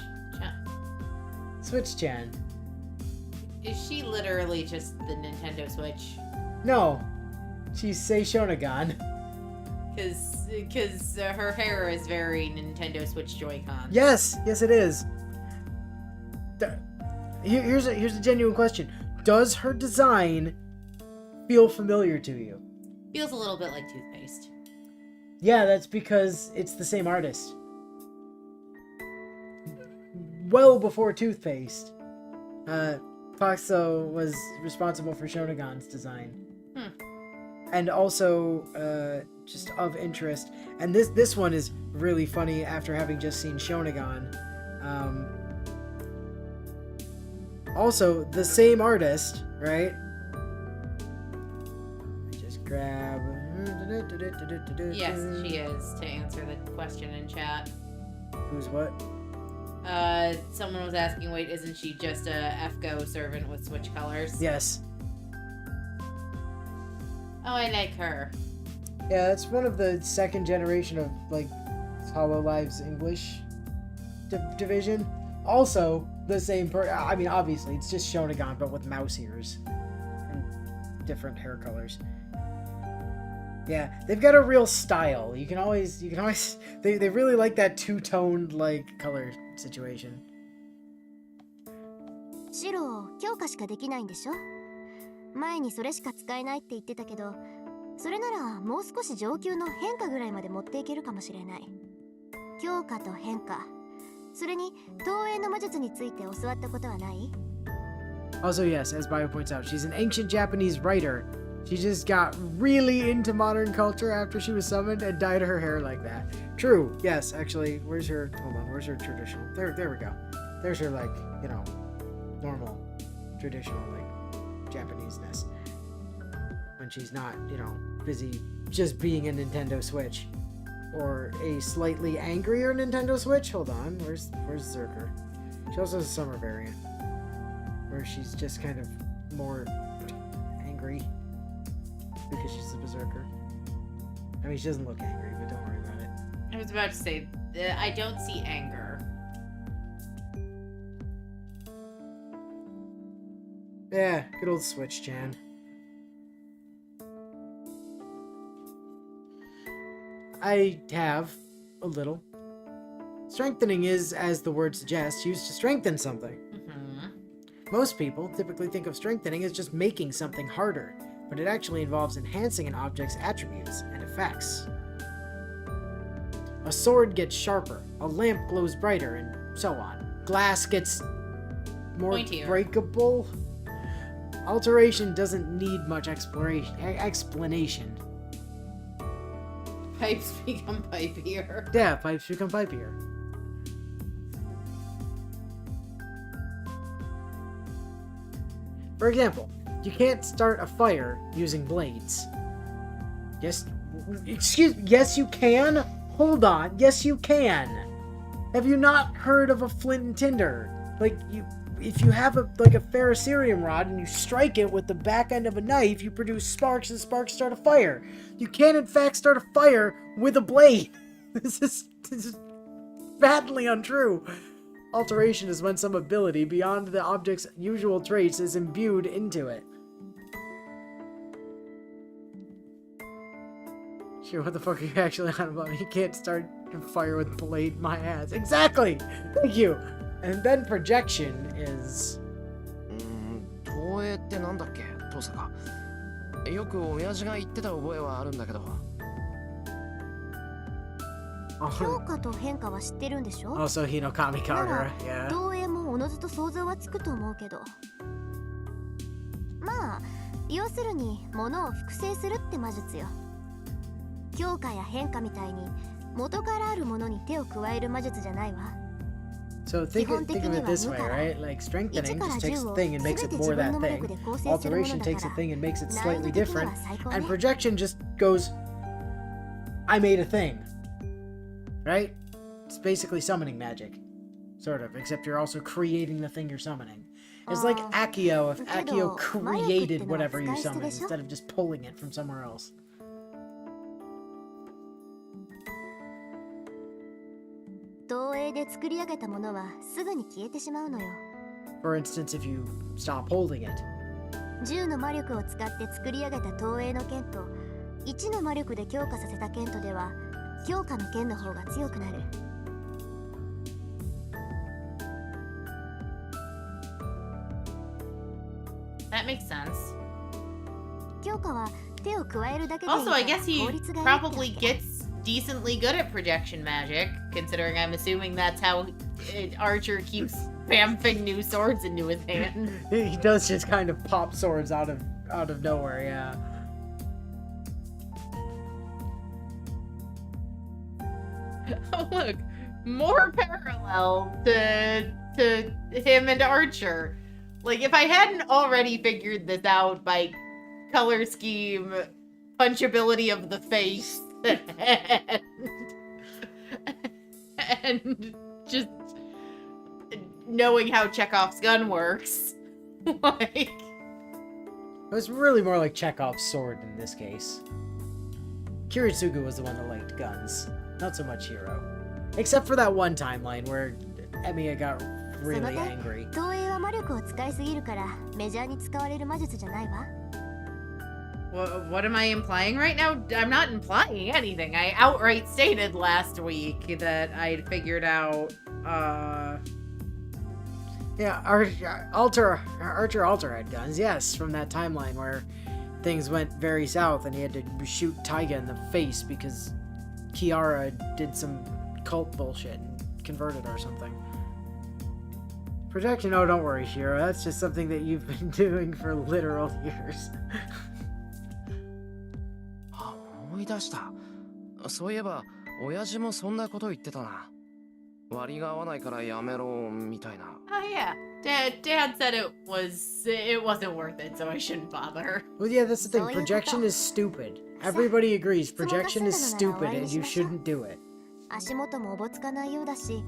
Switch-chan. Is she literally just the Nintendo Switch? No, she's Seishonagon. Because her hair is very Nintendo Switch Joy-Con. Yes, yes it is. Here's a genuine question. Does her design feel familiar to you? Feels a little bit like toothpaste. Yeah, that's because it's the same artist. Well before toothpaste, Foxo was responsible for Shonagon's design. And also, just of interest, and this one is really funny after having just seen Shonagon. Also, the same artist, right? Just grab... Yes, she is, to answer the question in chat. Who's what? Someone was asking, wait, isn't she just a FGO servant with Switch colors? Yes. Oh, I like her. Yeah, that's one of the second generation of, like, HoloLive's English division. Also, the same I mean, obviously, it's just Shonagon, but with mouse ears and different hair colors. Yeah, they've got a real style. You can always, they really like that two-toned, like, color situation. 白強化しかできないんでしょ。前にそれしか使えないって言ってたけど、それならもう少し上級の変化ぐらいまで持っていけるかもしれない。強化と変化、それに投影の魔術について教わったことはない？ Also, yes, as Bio points out, she's an ancient Japanese writer. She just got really into modern culture after she was summoned and dyed her hair like that. True, yes, actually, where's her traditional? There we go. There's her, like, you know, normal, traditional, like, Japanese-ness. When she's not, you know, busy just being a Nintendo Switch. Or a slightly angrier Nintendo Switch. Hold on, where's Zerker? She also has a summer variant. Where she's just kind of more angry. Because she's a berserker. I mean, she doesn't look angry, but don't worry about it. I was about to say, I don't see anger. Yeah, good old Switch-chan. I have a little. Strengthening is, as the word suggests, used to strengthen something. Most people typically think of strengthening as just making something harder, but it actually involves enhancing an object's attributes and effects. A sword gets sharper, a lamp glows brighter, and so on. Glass gets more Pointier. breakable. Alteration doesn't need much explanation. Pipes become pipier. Yeah, pipes become pipier. For example, you can't start a fire using blades. Yes, yes you can? Hold on, yes you can. Have you not heard of a flint and tinder? Like, if you have a ferrocerium rod and you strike it with the back end of a knife, you produce sparks and sparks start a fire. You can in fact start a fire with a blade. This is patently untrue. Alteration is when some ability beyond the object's usual traits is imbued into it. Sure, what the fuck are you actually on about? You can't start a fire with blade, my ass. Exactly! Thank you! And then projection is... 投影ってなんだっけ、トサカ。よく親父が言ってた覚えはあるんだけど。強化と変化は知ってるんでしょ。 Also, Hino Kamikagura, yeah. 投影もおのずと想像はつくと思うけど。まあ、要するに物を複製するって魔術よ。強化や変化みたいに元からあるものに手を加える魔術じゃないわ。 So think of it this way, right? Like strengthening just takes a thing and makes it more that thing. Alteration takes a thing and makes it slightly different. And projection just goes, I made a thing. Right? It's basically summoning magic. Sort of, except you're also creating the thing you're summoning. It's like Accio if Accio created whatever you summoned instead of just pulling it from somewhere else. For instance, if you stop holding it. 10の魔力を使って作り上げた投影の剣と1の魔力で強化させた剣とでは強化の剣の方が強くなる。That makes sense. 強化は手を加えるだけでいい Also, から I guess he 効率がいいってわけ。 probably gets decently good at projection magic, considering I'm assuming that's how Archer keeps vamping new swords into his hand. He does just kind of pop swords out of nowhere, yeah. Oh, look, more parallel to him and Archer. Like, if I hadn't already figured this out by color scheme, punchability of the face, and just knowing how Chekhov's gun works, like... It was really more like Chekhov's sword in this case. Kiritsugu was the one that liked guns, not so much Hiro. Except for that one timeline where Emiya got really angry. 投影は魔力を使いすぎるからメジャーに使われる魔術じゃないわ。 What am I implying right now? I'm not implying anything. I outright stated last week that I'd figured out, Yeah, Archer had guns, yes, from that timeline where things went very south and he had to shoot Taiga in the face because Kiara did some cult bullshit and converted her or something. Projection, oh, don't worry, Shiro, that's just something that you've been doing for literal years. あ、思い出した。そういえば親父もそんなこと言ってたな。割が合わないからやめろみたいな。oh yeah, Dad said it wasn't worth it, so I shouldn't bother. Well, yeah, that's the thing. So you Projection thought- is stupid. Everybody agrees projection is 質問が済んだ stupid のなら終わり and にし you ましょう。 shouldn't do it. 足元もおぼつかないようだし、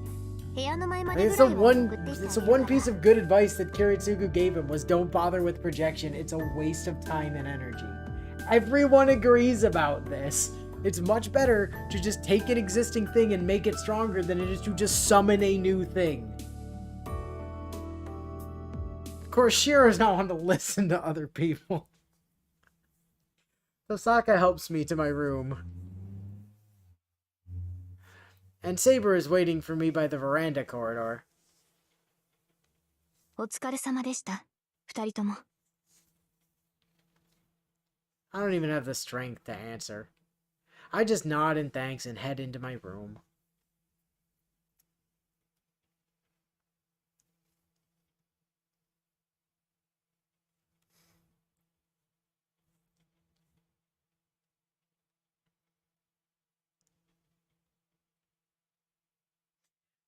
部屋の前ま Like, で it's ぐら the いは one 送ってきてあ it's げ the る one から。 piece of good advice that Kiritsugu gave him was don't bother with projection. It's a waste of time and energy. Everyone agrees about this. It's much better to just take an existing thing and make it stronger than it is to just summon a new thing. Of course, Shiro's not one to listen to other people. Osaka helps me to my room. And Saber is waiting for me by the veranda corridor. お疲れ様でした。二人とも。 I don't even have the strength to answer. I just nod in thanks and head into my room.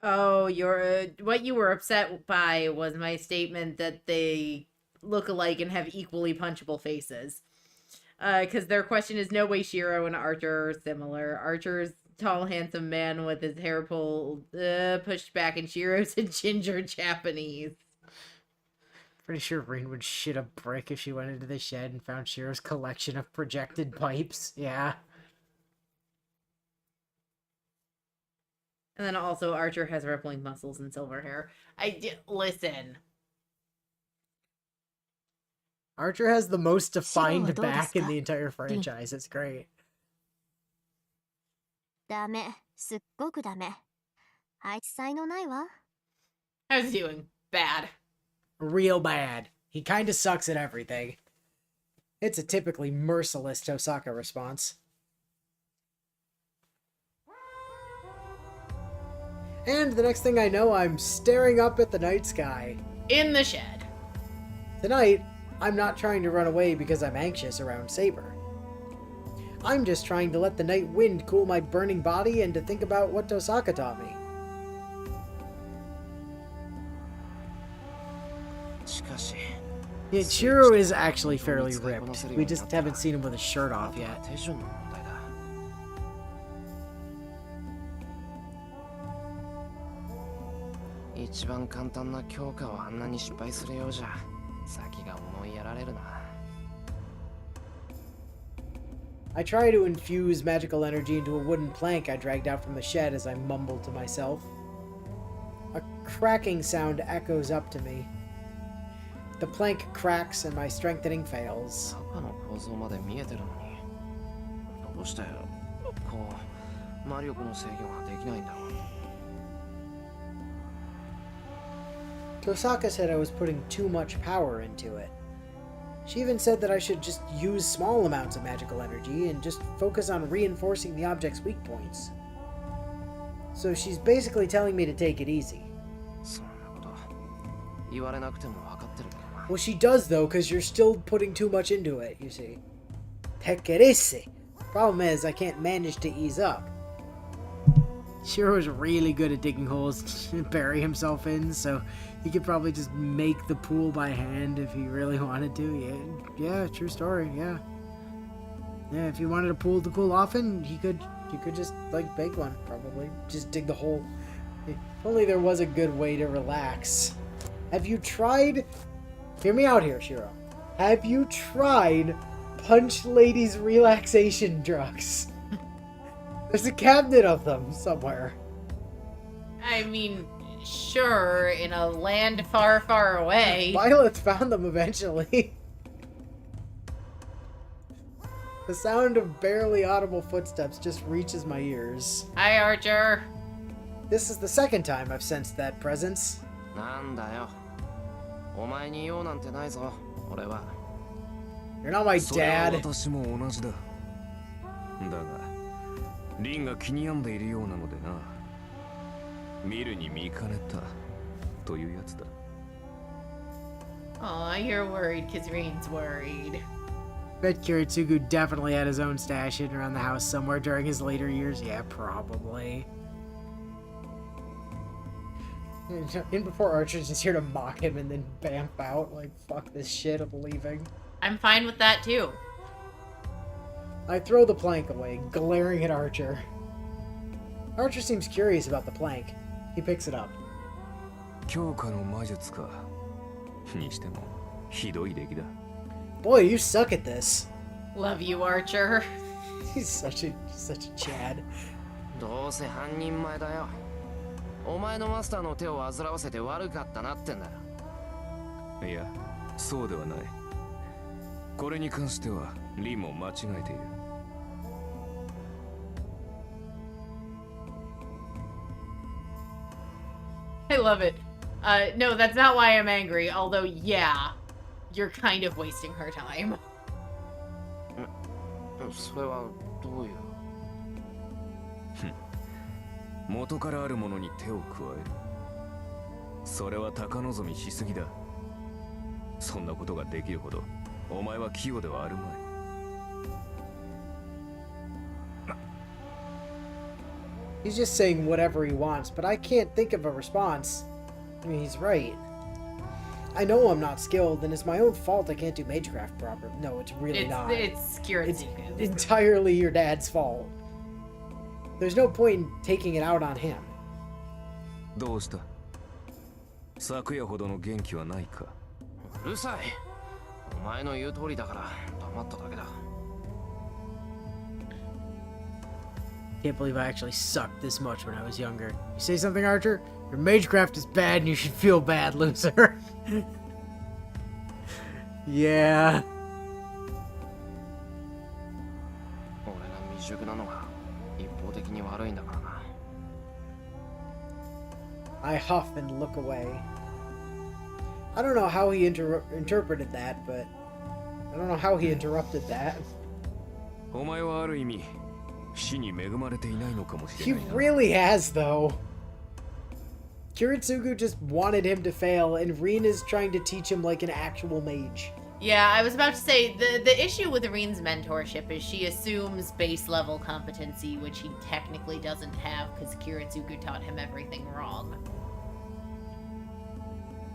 Oh, what you were upset by was my statement that they look alike and have equally punchable faces. Because their question is no way Shiro and Archer are similar. Archer's tall, handsome man with his hair pushed back, and Shiro's a ginger Japanese. Pretty sure Rin would shit a brick if she went into the shed and found Shiro's collection of projected pipes. Yeah. And then also Archer has rippling muscles and silver hair. Listen. Archer has the most defined Shiro wa dou back desu in ka? the entire franchise. It's great. ダメ。すっごくダメ。あいつ才能ないわ。 How's he doing? Bad. Real bad. He kinda sucks at everything. It's a typically merciless Tosaka response. And the next thing I know, I'm staring up at the night sky. In the shed. Tonight, I'm not trying to run away because I'm anxious around Saber. I'm just trying to let the night wind cool my burning body and to think about what Tosaka taught me. しかし Yeah, Chiro is actually fairly ripped. We just haven't seen him with his shirt off yet. 手順の問題だ。一番簡単な強化をあんなに失敗するようじゃ先が思いやられるな。I try to infuse magical energy into a wooden plank I dragged out from the shed as I mumble to myself. A cracking sound echoes up to me. The plank cracks and my strengthening fails. 中の構造まで見えてるのにどうしてこう魔力の制御ができないんだろう。 Tosaka said I was putting too much power into it. She even said that I should just use small amounts of magical energy and just focus on reinforcing the object's weak points. So she's basically telling me to take it easy. そんなこと言われなくても分かってるけどな。 Well, she does though, because you're still putting too much into it, you see. Take it easy. Problem is, I can't manage to ease up. Shiro's really good at digging holes to bury himself in, so he could probably just make the pool by hand if he really wanted to. Yeah, true story. Yeah, if he wanted a pool to cool off in, he could just like make one. Probably just dig the hole. If only there was a good way to relax. Have you tried? Hear me out here, Shiro. Have you tried Punch Lady's relaxation drugs? There's a cabinet of them somewhere. I mean, Sure, in a land far, far away. Violet found them eventually. The sound of barely audible footsteps just reaches my ears. Hi, Archer. This is the second time I've sensed that presence. なんだよ。お前に用なんてないぞ、俺は。 You're not my それは dad. 私も同じだ。だが、リンが気に病んでいるようなのでな。見るに見かねたというやつだ。Aw, you're worried because Reen's worried. Bet Kiritsugu definitely had his own stash hidden around the house somewhere during his later years. Yeah, probably. In before Archer's just here to mock him and then bamf out. Like, fuck this shit, I'm leaving. I'm fine with that too. I throw the plank away, glaring at Archer. Archer seems curious about the plank. He picks it up. 強化の魔術か。にしても、ひどい出来だ。 Boy, you suck at this. Love you, Archer. He's such a Chad. どうせ半人前だよ。お前のマスターの手を煩わせて悪かったなってんだよ。いや、そうではない。これに関しては、リンも間違えている。I love it. No, that's not why I'm angry. Although, yeah, you're kind of wasting her time. それはどういう。元からあるものに手を加える。それは高望みしすぎだ。そんなことができるほど、お前は器用ではあるまい。He's just saying whatever he wants, but I can't think of a response. I mean, he's right. I know I'm not skilled, and it's my own fault I can't do magecraft proper. No, it's really not. It's It's Kiritsugu. entirely your dad's fault. There's no point in taking it out on him. どうした？昨夜ほどの元気はないか？うるさい。お前の言う通りだから黙っただけだ。Can't believe I actually sucked this much when I was younger. You say something, Archer? Your magecraft is bad and you should feel bad, loser. Yeah. 俺が未熟なのが一方的に悪いんだからな。I huff and look away. I don't know how he interpreted that, but I don't know how he interrupted that. お前はある意味、死に恵まれていないのかもし He れないな。 really has, though. Kiritsugu just wanted him to fail, and Reen is trying to teach him like an actual mage. Yeah, I was about to say, the issue with Reen's mentorship is she assumes base level competency, which he technically doesn't have because Kiritsugu taught him everything wrong.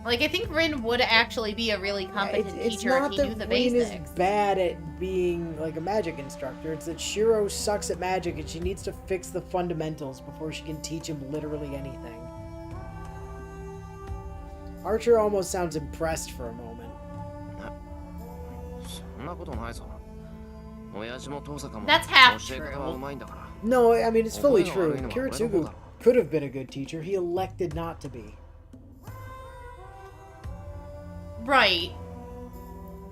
Like, I think Rin would actually be a really competent It's teacher if not he that knew the Reen is basics. bad at being like a magic instructor. It's that Shiro sucks at magic, and she needs to fix the fundamentals before she can teach him literally anything. Archer almost sounds impressed for a moment. そんなことないぞ。親父も父さんも That's half 教え方はうまいんだから。 No, I mean, it's fully true. お前が悪いのは俺の方 Kiritsugu だろ。 could have been a good teacher. He elected not to be. Right.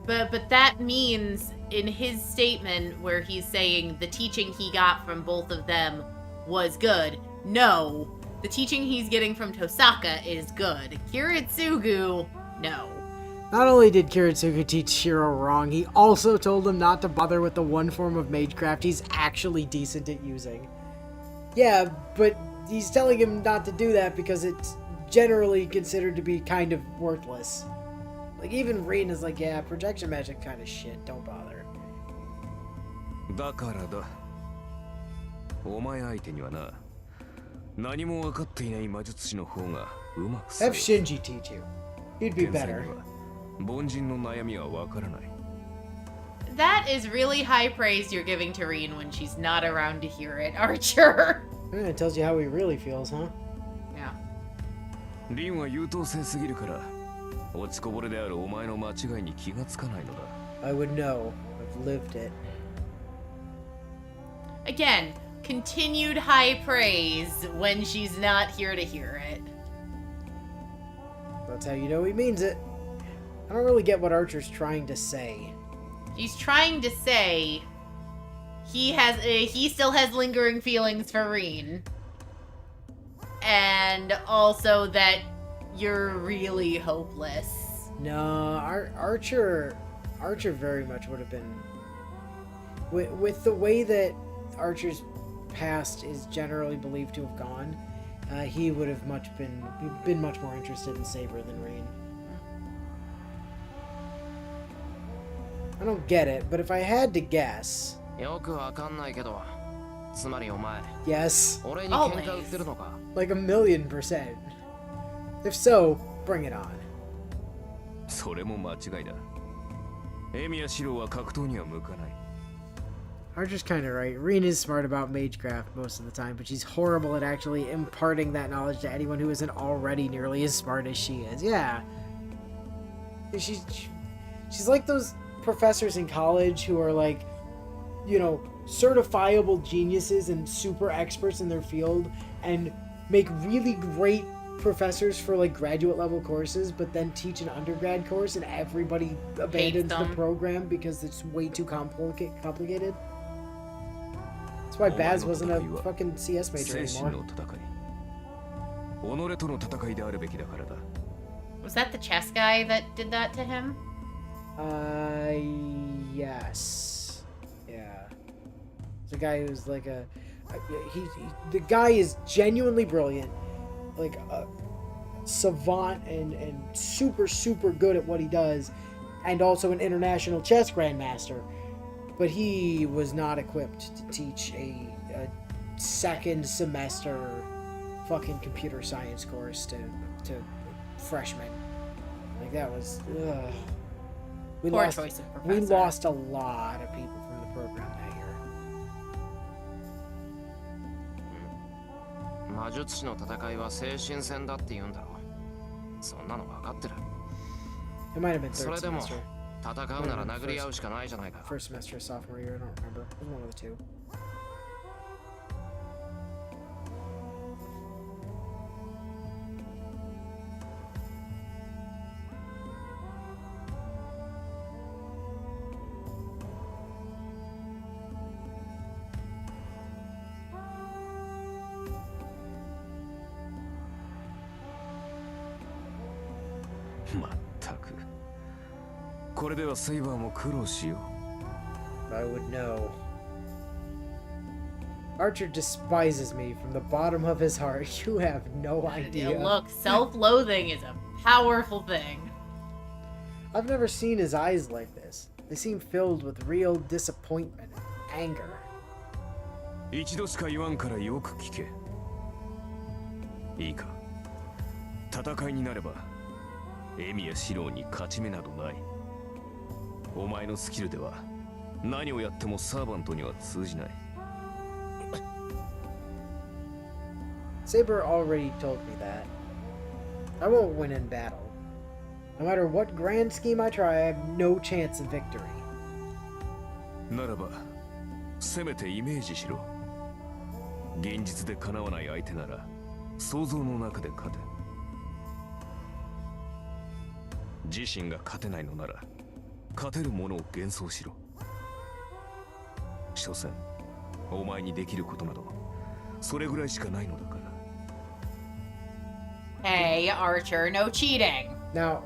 But that means in his statement where he's saying the teaching he got from both of them was good. No. The teaching he's getting from Tosaka is good. Kiritsugu, no. Not only did Kiritsugu teach Shiro wrong, he also told him not to bother with the one form of magecraft he's actually decent at using. Yeah, but he's telling him not to do that because it's generally considered to be kind of worthless. Like, even Reen is like, yeah, projection magic kind of shit, don't bother. だからだ。お前相手にはな、何も分かっていない魔術師の方がうまくさ Have Shinji teach you. He'd be 現在に better. は凡人の悩みは分からない。 That is really high praise you're giving to Reen when she's not around to hear it, Archer. It tells you how he really feels, huh? Yeah. リンは優等生すぎるから、落ちこぼれであるお前の間違いに気がつかないのだ。I would know. I've lived it. Again, continued high praise when she's not here to hear it. That's how you know he means it. I don't really get what Archer's trying to say. He's trying to say he still has lingering feelings for Reen. And also that you're really hopeless. No, Archer very much would have been with the way that Archer's past is generally believed to have gone. He would have been much more interested in Saber than Reen. I don't get it, but if I had to guess, よくわかんないけど、つまりお前、 yes, 俺に喧嘩売ってるのか？ like 1,000,000%. If so, bring it on. それも間違いだ。エミやシロは格闘には向かない。 Archer's kind of right. Reen is smart about magecraft most of the time, but she's horrible at actually imparting that knowledge to anyone who isn't already nearly as smart as she is. Yeah. She's like those professors in college who are like, you know, certifiable geniuses and super experts in their field and make really great professors for like graduate level courses, but then teach an undergrad course and everybody abandons the program because it's way too complicated. That's why Baz wasn't a fucking CS major anymore. Was that the chess guy that did that to him? Yes. Yeah. The guy who's like the guy is genuinely brilliant, like a savant and super good at what he does, and also an international chess grandmaster. But he was not equipped to teach a second semester fucking computer science course to freshmen. Like that was Poor choice of professor. We lost a lot of people from the program that year. 魔術師の戦いは精神戦だって言うんだろう。そんなの分かってる。 It might have been そ third れでも semester. 戦うなら殴り合うしかないじゃないか。 First semester of sophomore year, I don't remember. It was one of the two. I would know. Archer despises me from the bottom of his heart. You have no idea. Look, self-loathing is a powerful thing. I've never seen his eyes like this. They seem filled with real disappointment and anger. 一度しか言わんからよく聞け。いいか。戦いになれば、エミやシローに勝ち目などない。お前のスキルでは何をやってもサーバントには通じない。Saber already told me that. I won't win in battle. No matter what grand scheme I try, I have no chance of victory. ならば、せめてイメージしろ。現実で叶わない相手なら、想像の中で勝て。自身が勝てないのなら、勝てるものを幻想しろ。所詮、お前にできることなど、それぐらいしかないのだから。Hey, Archer, no cheating. Now,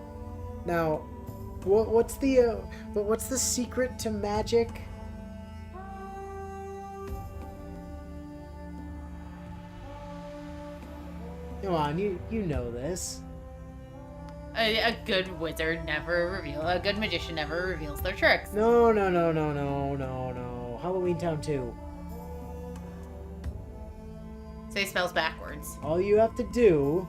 what's the secret to magic? Come on, you know this. A good wizard a good magician never reveals their tricks. No. Halloween Town 2. Say spells backwards. All you have to do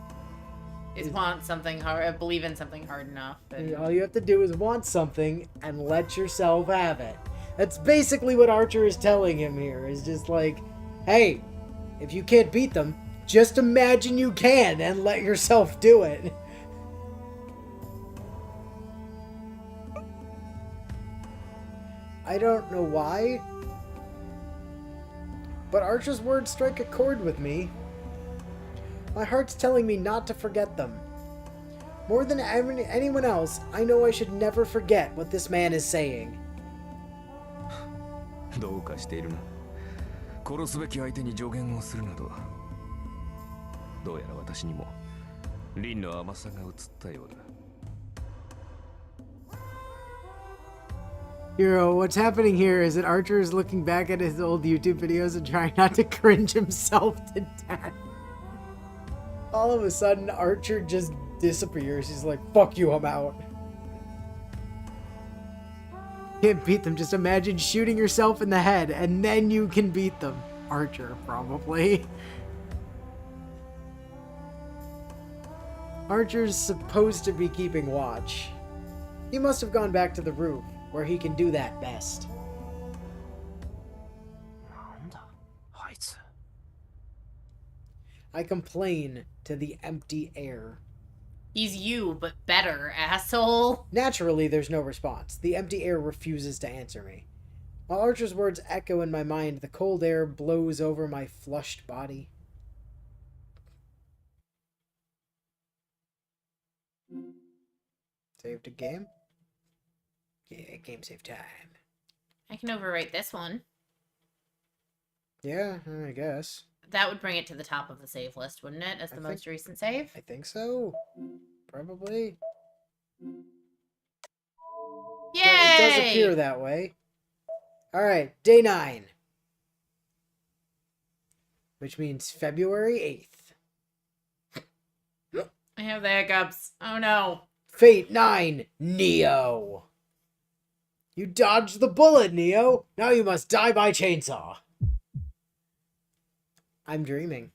Is want something hard, believe in something hard enough. all you have to do is want something and let yourself have it. That's basically what Archer is telling him here. Is just like, hey, if you can't beat them, just imagine you can and let yourself do it. I don't know why, but Archer's words strike a chord with me. My heart's telling me not to forget them. More than anyone else, I know I should never forget what this man is saying. どうかしているな。殺すべき相手に助言をするなど。どうやら私にも凛の甘さが映ったようだ。Hero, what's happening here is that Archer is looking back at his old YouTube videos and trying not to cringe himself to death. All of a sudden, Archer just disappears. He's like, fuck you, I'm out. Can't beat them. Just imagine shooting yourself in the head and then you can beat them. Archer, probably. Archer's supposed to be keeping watch. He must have gone back to the roof, where he can do that best. なんだあいつ。 I complain to the empty air. He's you, but better, asshole. Naturally, there's no response. The empty air refuses to answer me. While Archer's words echo in my mind, the cold air blows over my flushed body. Saved a game? Yeah, game save time. I can overwrite this one. Yeah, I guess. That would bring it to the top of the save list, wouldn't it? As the most recent save? I think so. Probably. Yay! But it does appear that way. Alright, day 9. Which means February 8th. I have the hiccups. Oh no. Fate 9, Neo. You dodged the bullet, Neo. Now you must die by chainsaw. I'm dreaming.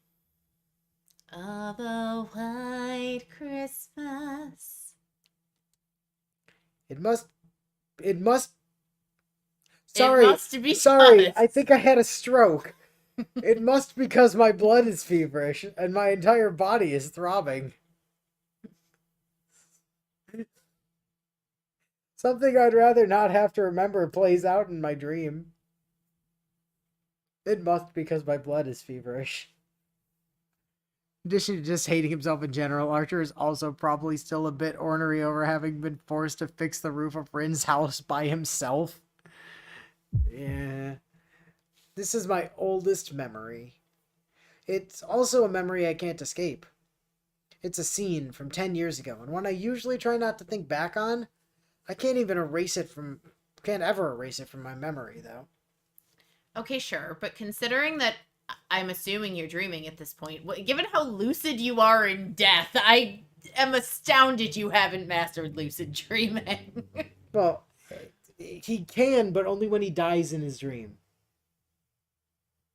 Of a white Christmas. It must. Sorry. It must be sorry. us. I think I had a stroke. It must because my blood is feverish and my entire body is throbbing. Something I'd rather not have to remember plays out in my dream. It must because my blood is feverish. In addition to just hating himself in general, Archer is also probably still a bit ornery over having been forced to fix the roof of Rin's house by himself. Yeah. This is my oldest memory. It's also a memory I can't escape. It's a scene from 10 years ago, and one I usually try not to think back on. I can't ever erase it from my memory, though. Okay, sure, but considering that I'm assuming you're dreaming at this point, given how lucid you are in death, I am astounded you haven't mastered lucid dreaming. Well, he can, but only when he dies in his dream.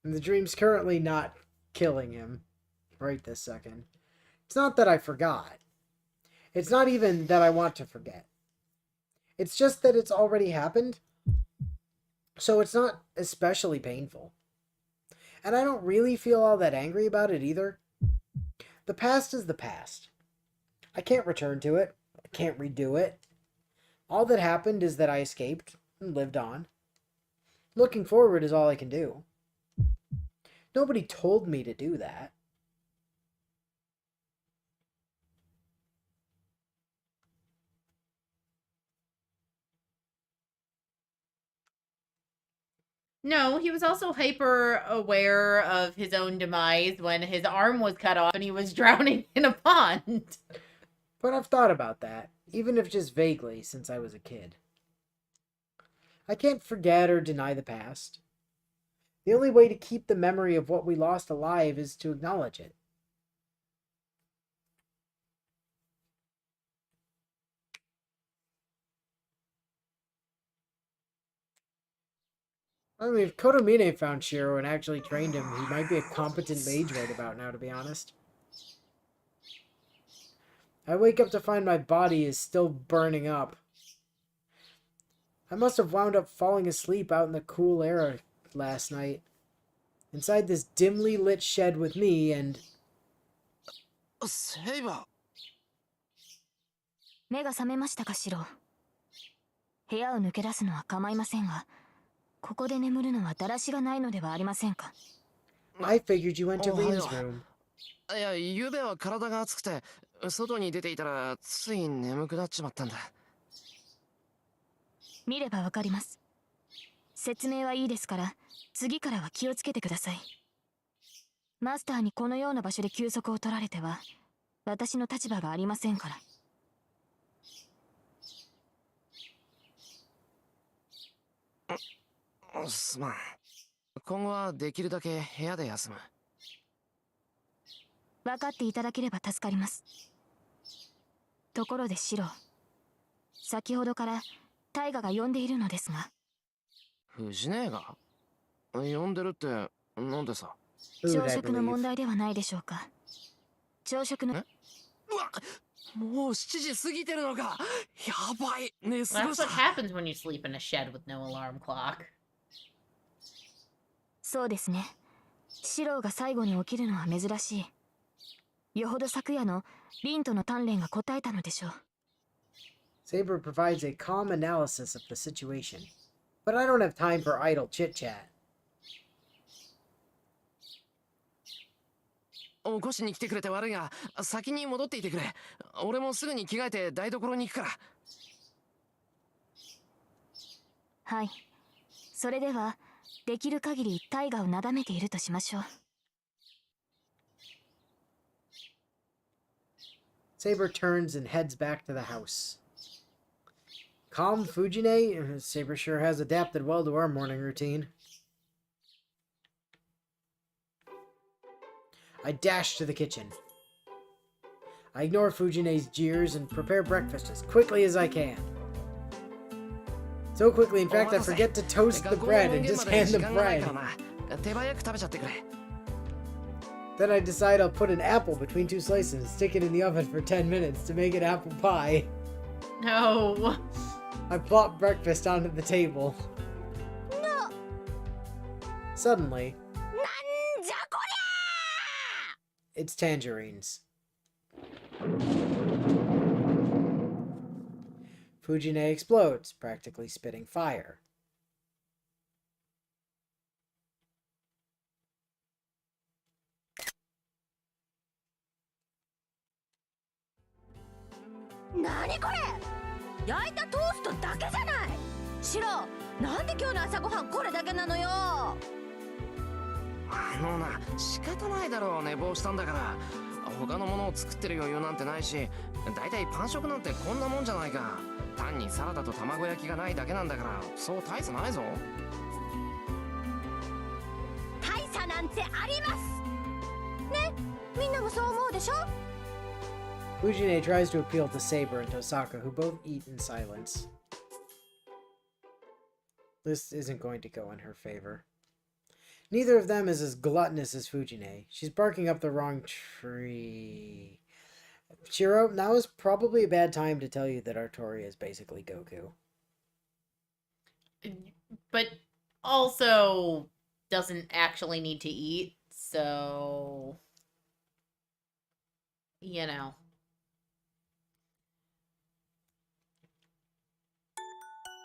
And the dream's currently not killing him right this second. It's not that I forgot. It's not even that I want to forget. It's just that it's already happened. So it's not especially painful. And I don't really feel all that angry about it either. The past is the past. I can't return to it. I can't redo it. All that happened is that I escaped and lived on. Looking forward is all I can do. Nobody told me to do that. No, he was also hyper aware of his own demise when his arm was cut off and he was drowning in a pond. But I've thought about that, even if just vaguely, since I was a kid. I can't forget or deny the past. The only way to keep the memory of what we lost alive is to acknowledge it. I mean, if Kotomine found Shiro and actually trained him, he might be a competent mage right about now, to be honest. I wake up to find my body is still burning up. I must have wound up falling asleep out in the cool air last night. Inside this dimly lit shed with me and... Saber! 目が覚めましたか、シロ。部屋を抜け出すのは構いませんが、ここで眠るのはだらしがないのではありませんか。I figured you went to Reen's room. いや、ゆうべは体が熱くて外に出ていたらつい眠くなっちまったんだ。見ればわかります。説明はいいですから、次からは気をつけてください。マスターにこのような場所で休息を取られては、私の立場がありませんから。すまん。今後はできるだけ部屋で休む。分かっていただければ助かります。ところでシロ、先ほどからタイガが呼んでいるのですが。藤姉が呼んでるってなんでさ。Food, 朝 I 食の believe. 問題ではないでしょうか。朝食の。うわ、もう7時過ぎてるのか。やばい。寝過 Well, ご that's した。 what happens when you sleep in a shed with no alarm clock. そうですね。シロが最後に起きるのは珍しい。よほど昨夜のリンとの鍛錬が答えたのでしょう。Saber provides a calm analysis of the situation. But I don't have time for idle chit-chat. 起こしに来てくれて悪いが、先に戻っていてくれ。俺もすぐに着替えて台所に行くから。はい。それでは、できる限りタイガをなだめているとしましょう。Saber turns and heads back to the house. Calm Fujine? Saber sure has adapted well to our morning routine. I dash to the kitchen. I ignore Fujine's jeers and prepare breakfast as quickly as I can. So quickly, in fact, I forget to toast the bread and just hand the bread. 手早く食べちゃってくれ。 Then I decide I'll put an apple between two slices and stick it in the oven for 10 minutes to make it apple pie. No. I plop breakfast onto the table. No. Suddenly, なんじゃこりゃ it's tangerines. Fujine explodes, practically spitting fire. Naniこれ焼いたトーストだけじゃないシロ、なんで今日の朝ごはんこれだけなのよ仕方ないだろう。寝坊したんだから。他のものを作ってる余裕なんてないし、だいたいパン食なんてこんなもんじゃないか。単にサラダと卵焼きがないだけなんだから、そう大差ないぞ。大差なんてありますね、みんなもそう思うでしょ Fujine tries to appeal to Saber and Tosaka, who both eat in silence. This isn't going to go in her favor. Neither of them is as gluttonous as Fujine. She's barking up the wrong tree. Shiro, now is probably a bad time to tell you that Artori is basically Goku. But also doesn't actually need to eat, so... You know.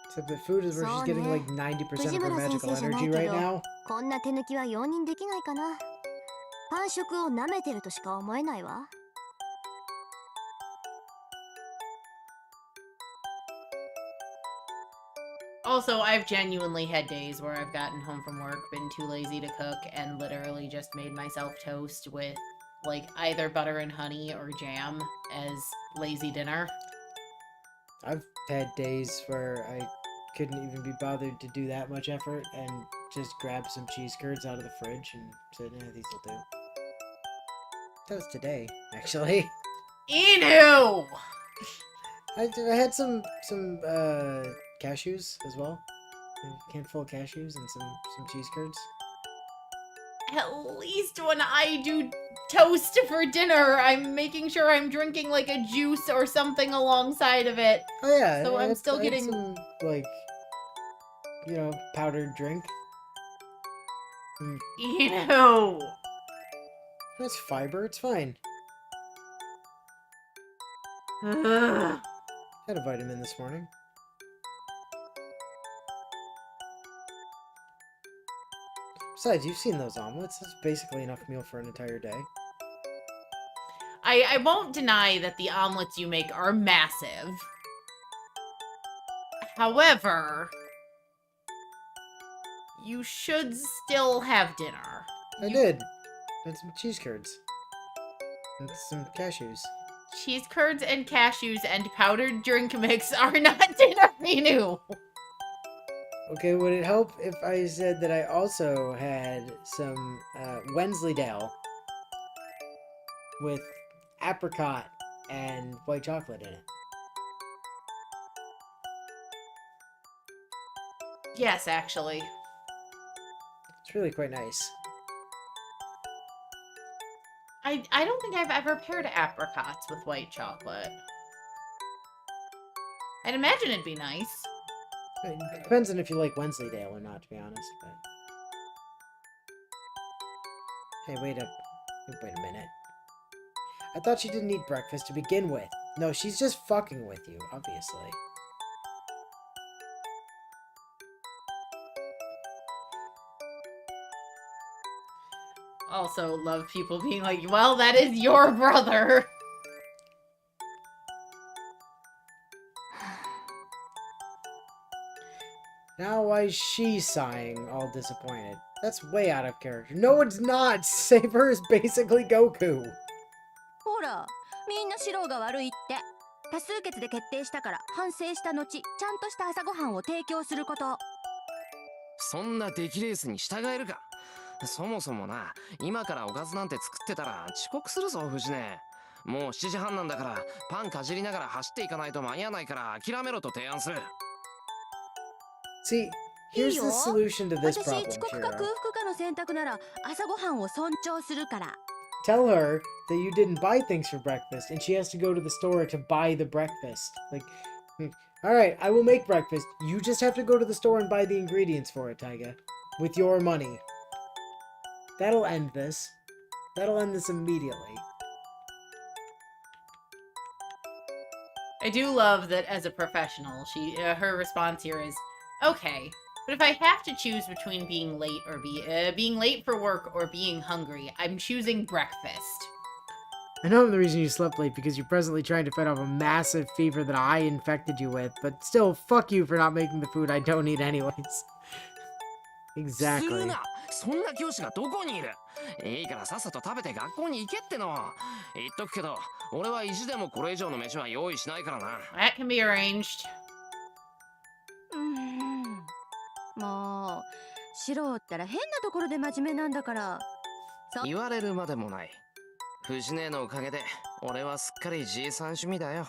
Except that food is where she's getting like 90% of her magical energy right now. こんな手抜きは容認できないかなパン食を舐めてるとしか思えないわ Also, I've genuinely had days where I've gotten home from work, been too lazy to cook, and literally just made myself toast with, like, either butter and honey or jam as lazy dinner. I've had days where I couldn't even be bothered to do that much effort and just grab some cheese curds out of the fridge and said, these will do. That was today, actually. Ew! I had some cashews as well. A handful of cashews and some cheese curds. At least when I do toast for dinner, I'm making sure I'm drinking like a juice or something alongside of it. Oh yeah, So I'm still I had getting some, like, you know, powdered drink. Ew. That's fiber, it's fine. Ugh. Had a vitamin this morning. Besides, you've seen those omelets. That's basically enough meal for an entire day. I won't deny that the omelets you make are massive. However, you should still have dinner. I did. And some cheese curds. And some cashews. Cheese curds and cashews and powdered drink mix are not dinner menu. Okay, would it help if I said that I also had some Wensleydale with apricot and white chocolate in it? Yes, actually. It's really quite nice. I don't think I've ever paired apricots with white chocolate. I'd imagine it'd be nice. It depends on if you like Wensleydale or not, to be honest. But hey, wait a minute. I thought she didn't eat breakfast to begin with. No, she's just fucking with you, obviously. Also love people being like, well, that is your brother. Now why is she sighing, all disappointed? That's way out of character. No, it's not! Saber is basically Goku! ほら、みんなシロが悪いって。多数決で決定したから反省した後、ちゃんとした朝ごはんを提供すること。そんな出来レースに従えるか。そもそもな、今からおかずなんて作ってたら遅刻するぞ、藤根。もう7時半なんだから、パンかじりながら走っていかないと間に合わないから諦めろと提案する。See, here's the solution to this 私、 problem, 遅刻か Shiro. 空腹かの選択なら朝ごはんを尊重するから。Tell her that you didn't buy things for breakfast, and she has to go to the store to buy the breakfast. Like, alright, I will make breakfast. You just have to go to the store and buy the ingredients for it, Taiga. With your money. That'll end this. That'll end this immediately. I do love that as a professional, her response here is, okay, but if I have to choose between being late or being late for work or being hungry, I'm choosing breakfast. I know I'm the reason you slept late because you're presently trying to fight off a massive fever that I infected you with, but still, fuck you for not making the food I don't eat anyways. Exactly. するな。そんな教師がどこにいる。いいからさっさと食べて学校に行けっての。言っとくけど、俺は意地でもこれ以上の飯は用意しないからな。That can be arranged. もう、シロったら変なところで真面目なんだから。言われるまでもない。藤姉のおかげで、俺はすっかりじいさん趣味だよ。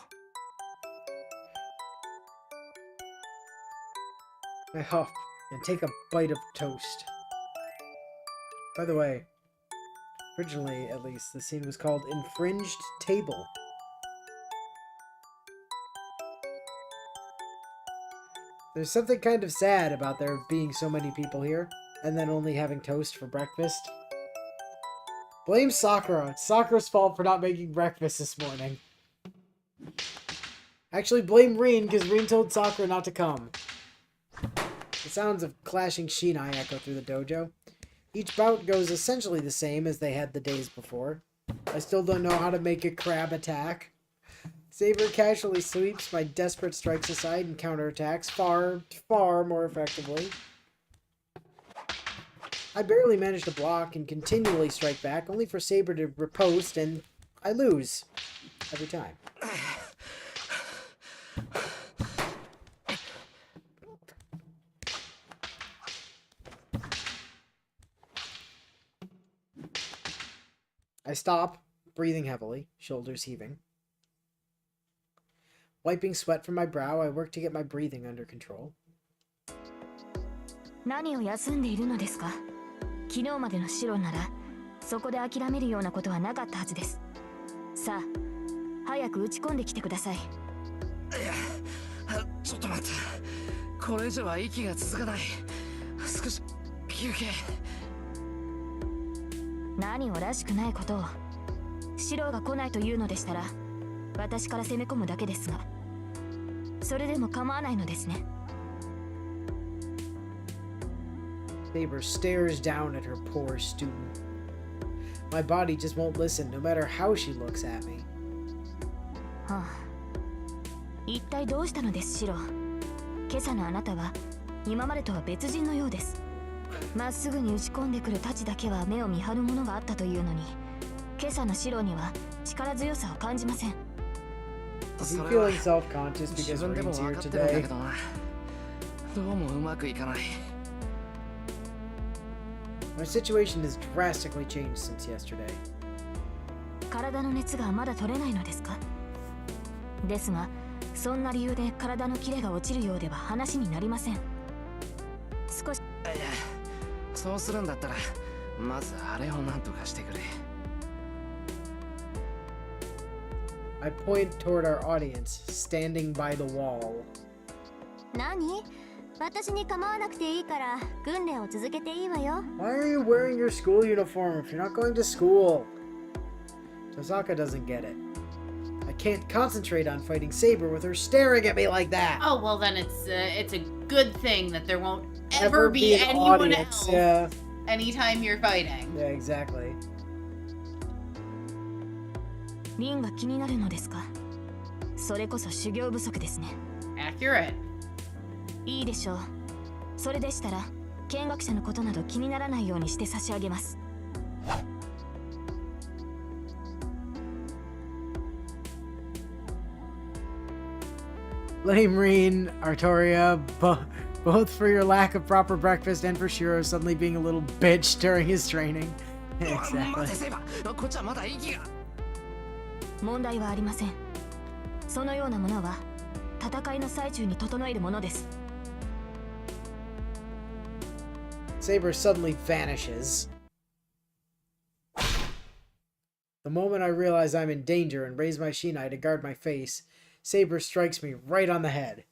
I huff and take a bite of toast. By the way, originally, at least, the scene was called Infringed Table. There's something kind of sad about there being so many people here, and then only having toast for breakfast. Blame Sakura. It's Sakura's fault for not making breakfast this morning. Actually, blame Rin, because Rin told Sakura not to come. The sounds of clashing Shinai echo through the dojo. Each bout goes essentially the same as they had the days before. I still don't know how to make a crab attack. Saber casually sweeps my desperate strikes aside and counterattacks far, far more effectively. I barely manage to block and continually strike back, only for Saber to riposte, and I lose. Every time. I stop, breathing heavily, shoulders heaving. Wiping sweat from my brow, I work to get my breathing under control. 何を休んでいるのですか。昨日までのシロならそこで諦めるようなことはなかったはずです。さあ、早く打ち込んできてください。いや、ちょっと待って。これ以上は息が続かない。少し休憩。何をらしくないことを。シロが来ないというのでしたら、私から攻め込むだけですが、それでも構わないのですね。Saber stares down at her poor student. My body just won't listen, no matter how she looks at me. はあ、一体どうしたのですシロ。今朝のあなたは今までとは別人のようです。まっすぐに打ち込んでくる太刀だけは目を見張るものがあったというのに、今朝のシロには力強さを感じません。 Is he それは feeling self-conscious 自 because 分でも Rain's 分 here かってるんだ today? けどな。どうもうまくいかない。 My situation has drastically changed since yesterday. 体の熱がまだ取れないのですか？ですが、そんな理由で体のキレが落ちるようでは話になりません。少し。いや、そうするんだったらまずあれをなんとかしてくれ。 I point toward our audience, standing by the wall. 何？私に構わなくていいから訓練を続けていいわよ。 Why are you wearing your school uniform if you're not going to school? Tosaka doesn't get it. I can't concentrate on fighting Saber with her staring at me like that. Oh, well then it's a good thing that there won't ever be an anyone audience. else Yeah. anytime you're fighting. Yeah, exactly. リンが気になるのですか？それこそ修行不足ですね。 Accurate. いいでしょう。それでしたら見学者のことなど気にならないようにして差し上げます。 Blame Reen, Artoria, both for your lack of proper breakfast and for Shiro suddenly being a little bitch during his training. 待 Exactly. てせば、こっちはまだ息が。問題はありません。そのようなものは戦いの最中に整えるものです。 Saber suddenly vanishes. The moment I realize I'm in danger and raise my shinai to guard my face, Saber strikes me right on the head.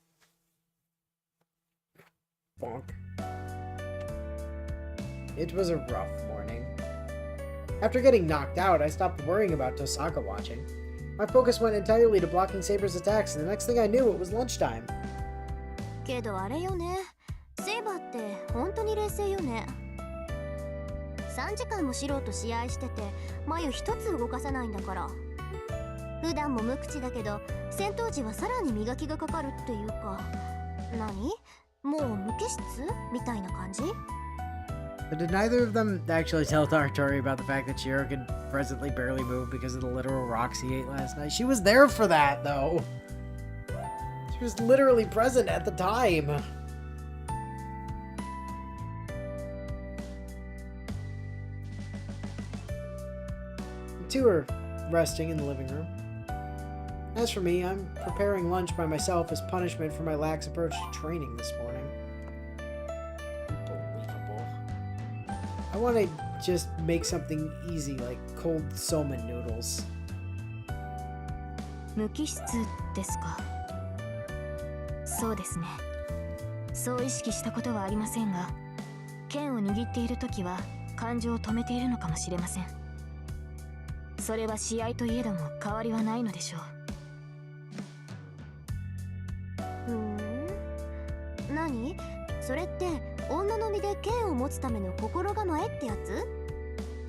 Bonk. It was a rough morning. After getting knocked out, I stopped worrying about Tosaka watching. My focus went entirely to blocking Saber's attacks, and the next thing I knew, it was lunchtime. けどあれよね。セイバーって本当に冷静よね。3時間もシローと試合してて眉一つ動かさないんだから。普段も無口だけど戦闘時はさらに磨きがかかるっていうか、何？もう無機質みたいな感じ？ But did neither of them actually tell Artori about the fact that Shiro could presently barely move because of the literal rocks he ate last night? She was there for that, though. She was literally present at the time. The two are resting in the living room. As for me, I'm preparing lunch by myself as punishment for my lax approach to training this morning. Unbelievable. I want to just make something easy like cold somen noodles. 無機質ですか。そうですね。そう意識したことはありませんが、剣を握っているときは感情を止めているのかもしれません。それは試合といえども変わりはないのでしょう。何？それって女の身で剣を持つための心構えってやつ？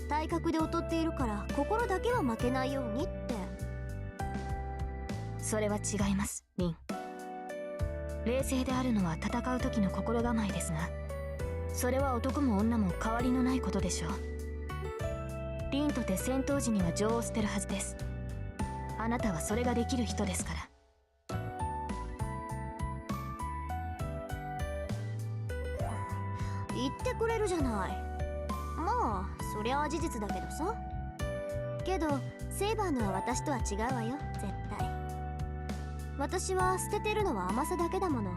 体格で劣っているから心だけは負けないようにって。それは違います、リン。冷静であるのは戦う時の心構えですが、それは男も女も変わりのないことでしょう。リンとて戦闘時には情を捨てるはずです。あなたはそれができる人ですから。言ってくれるじゃない。まあそりゃあ事実だけどさ。けどセイバーのは私とは違うわよ、絶対。私は捨ててるのは甘さだけだもの。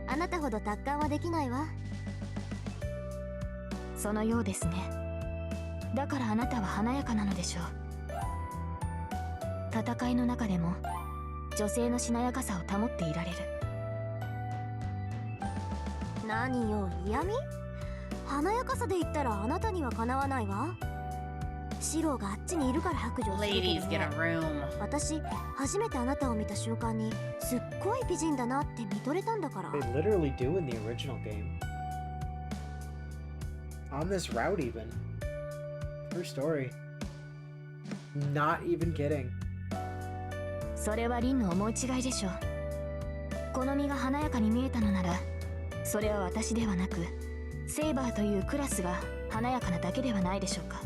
あなたほど達観はできないわ。そのようですね。だからあなたは華やかなのでしょう。戦いの中でも女性のしなやかさを保っていられる。何よ、嫌味？華やかさで言ったらあなたにはかなわないわ。シローがあっちにいるから白状してるけ Ladies ど get ね。 a room. 私初めてあなたを見た瞬間にすっごい美人だなって見とれたんだから。 They literally do in the original game. On this route, even. True story. Not even kidding. それはリンの思い違いでしょう。この身が華やかに見えたのなら、それは私ではなくセイバーというクラスが華やかなだけではないでしょうか。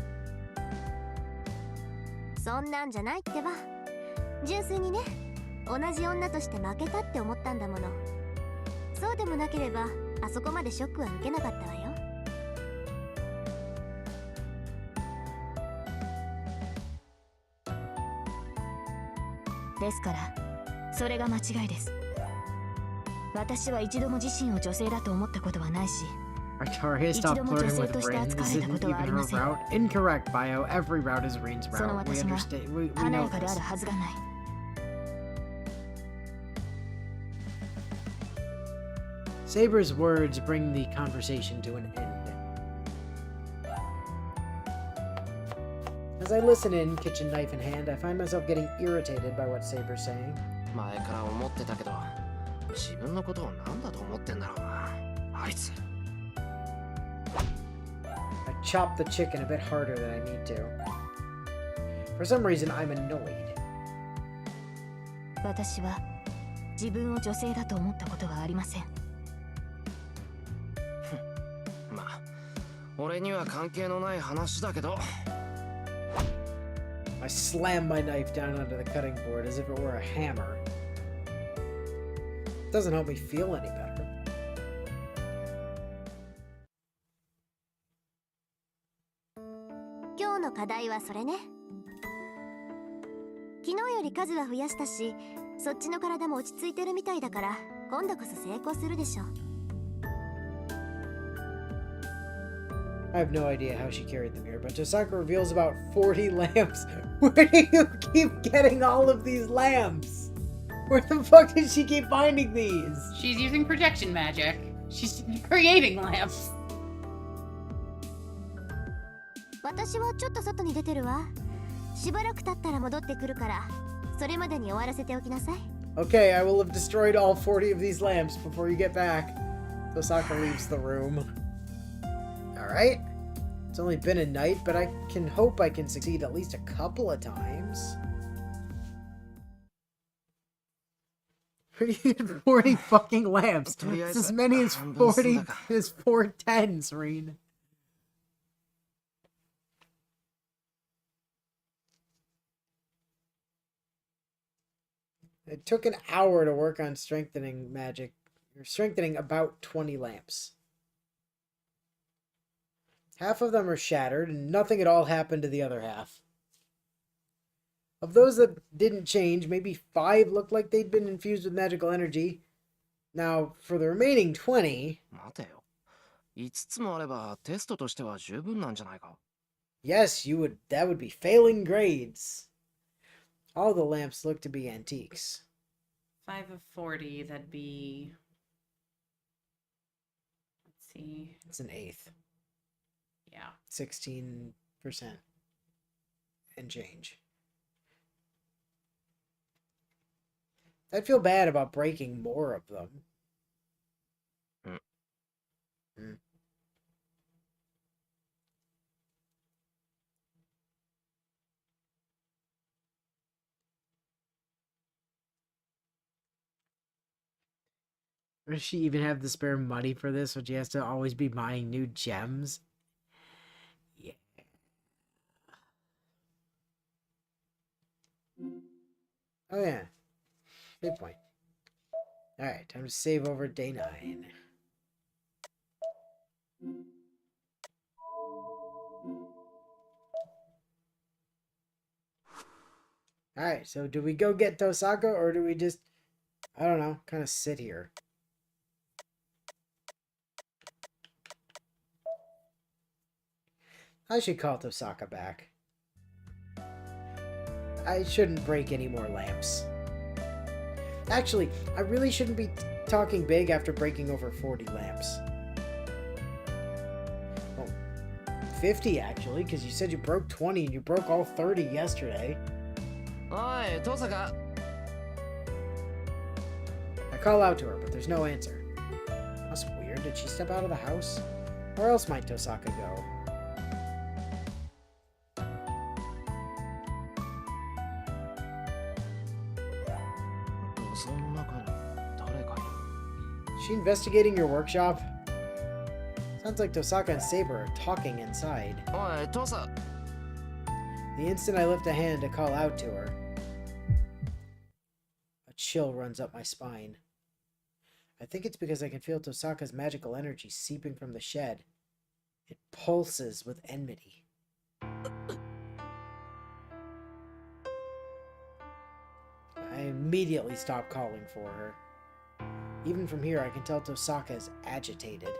そんなんじゃないってば。純粋にね、同じ女として負けたって思ったんだもの。そうでもなければあそこまでショックは受けなかったわよ。ですからそれが間違いです。私は一度も自身を女性だと思ったことはないし、 Artaria, stop flirting with Rin. This isn't even her route. Incorrect, Bio. Every route is Rin's その route. We 私が understand. We 華 know やかであ this. るはずがない。Saber's words bring the conversation to an end. As I listen in, kitchen knife in hand, I find myself getting irritated by what Saber's saying. 前から思ってたけど、自分のことを何だと思ってんだろうな、あいつ。I chop the chicken a bit harder than I need to. For some reason, I'm annoyed. 私は自分を女性だと思ったことはありません。まあ、俺には関係のない話だけど。I slam my knife down onto the cutting board as if it were a hammer. It doesn't help me feel any better. Today's 今日の課題はそれね。昨日より数は増やしたし、そっちの体も落ち着いてるみたいだから、今度こそ成功するでしょ。I have no idea how she carried them here, but Tosaka reveals about 40 lamps. Where do you keep getting all of these lamps? Where the fuck did she keep finding these? She's using projection magic. She's creating lamps. 私はちょっと外に出てるわ。しばらく経ったら戻ってくるから、それまでに終わらせておきなさい。Okay, I will have destroyed all 40 of these lamps before you get back. Tosaka leaves the room. Alright. It's only been a night, but I can hope I can succeed at least a couple of times. You need 40 fucking lamps. It's as many as 40 as 410s, Reen. It took an hour to work on strengthening magic. Or strengthening about 20 lamps. Half of them are shattered, and nothing at all happened to the other half. Of those that didn't change, maybe 5 looked like they'd been infused with magical energy. Now, for the remaining 20... 待てよ。5つもあればテストとしては十分なんじゃないか。Yes, that would be failing grades. All the lamps look to be antiques. 5 of 40, that'd be... Let's see. It's an eighth. Yeah. 16% and change. I'd feel bad about breaking more of them. Does she even have the spare money for this, when she has to always be buying new gems? Yeah. Oh yeah. Good point. Alright, time to save over day 9. Alright, so do we go get Tosaka, or do we just, I don't know, kind of sit here? I should call Tosaka back. I shouldn't break any more lamps. Actually, I really shouldn't be talking big after breaking over 40 lamps. Well, 50 actually, because you said you broke 20 and you broke all 30 yesterday. おい、トサカ。 I call out to her, but there's no answer. That's weird. Did she step out of the house? Where else might Tosaka go? she investigating your workshop? Sounds like Tosaka and Saber are talking inside. おい、父さん。 The instant I lift a hand to call out to her, a chill runs up my spine. I think it's because I can feel Tosaka's magical energy seeping from the shed. It pulses with enmity. I immediately stop calling for her. Even from here, I can tell Tosaka is agitated.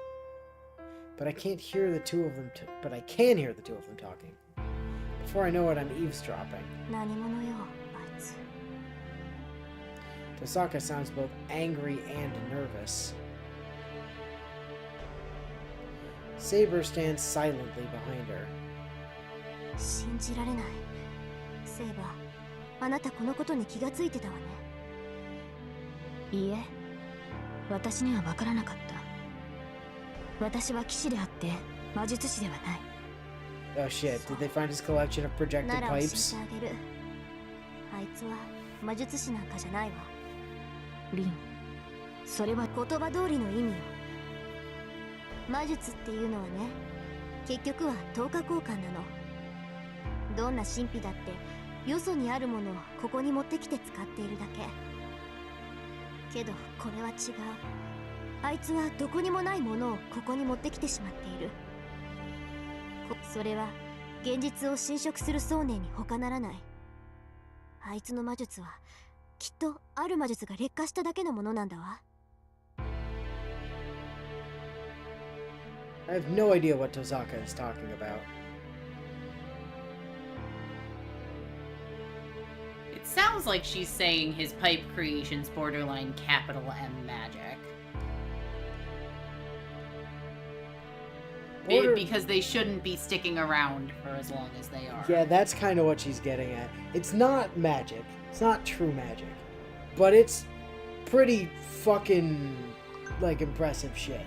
But I can't hear the two of them. But I can hear the two of them talking. Before I know it, I'm eavesdropping. 何者よ、あいつ。 Tosaka sounds both angry and nervous. Saber stands silently behind her. 信じられない。セイバー、あなたこのことに気がついてたわね。いいえ、私には分からなかった。私は騎士であって魔術師ではない。 Oh shit, did they find his collection of projected なら教 pipes? えてあげる。あいつは魔術師なんかじゃないわ。リン、それは言葉通りの意味よ。魔術っていうのはね、結局は等価交換なの。どんな神秘だってよそにあるものをここに持ってきて使っているだけ。けどこれは違う。あいつはどこにもないものをここに持ってきてしまっている。それは現実を侵食する想念に他ならない。あいつの魔術はきっとある魔術が劣化しただけのものなんだわ。 I have no idea what Tosaka is talking about. It sounds like she's saying his pipe creation's borderline capital M magic. Because they shouldn't be sticking around for as long as they are. Yeah, that's kind of what she's getting at. It's not magic. It's not true magic. But it's pretty fucking, like, impressive shit.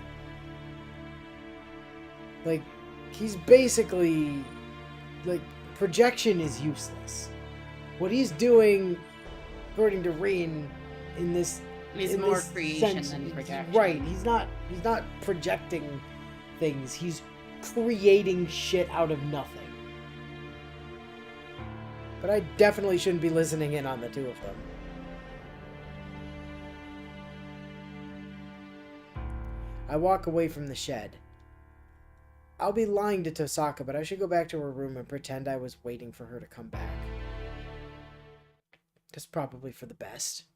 Like, he's basically, like, projection is useless. What he's doing, according to Reen, in this Is in more this creation sense, than projection. Right. He's not projecting things. He's creating shit out of nothing. But I definitely shouldn't be listening in on the two of them. I walk away from the shed. I'll be lying to Tosaka, but I should go back to her room and pretend I was waiting for her to come back. That's probably for the best.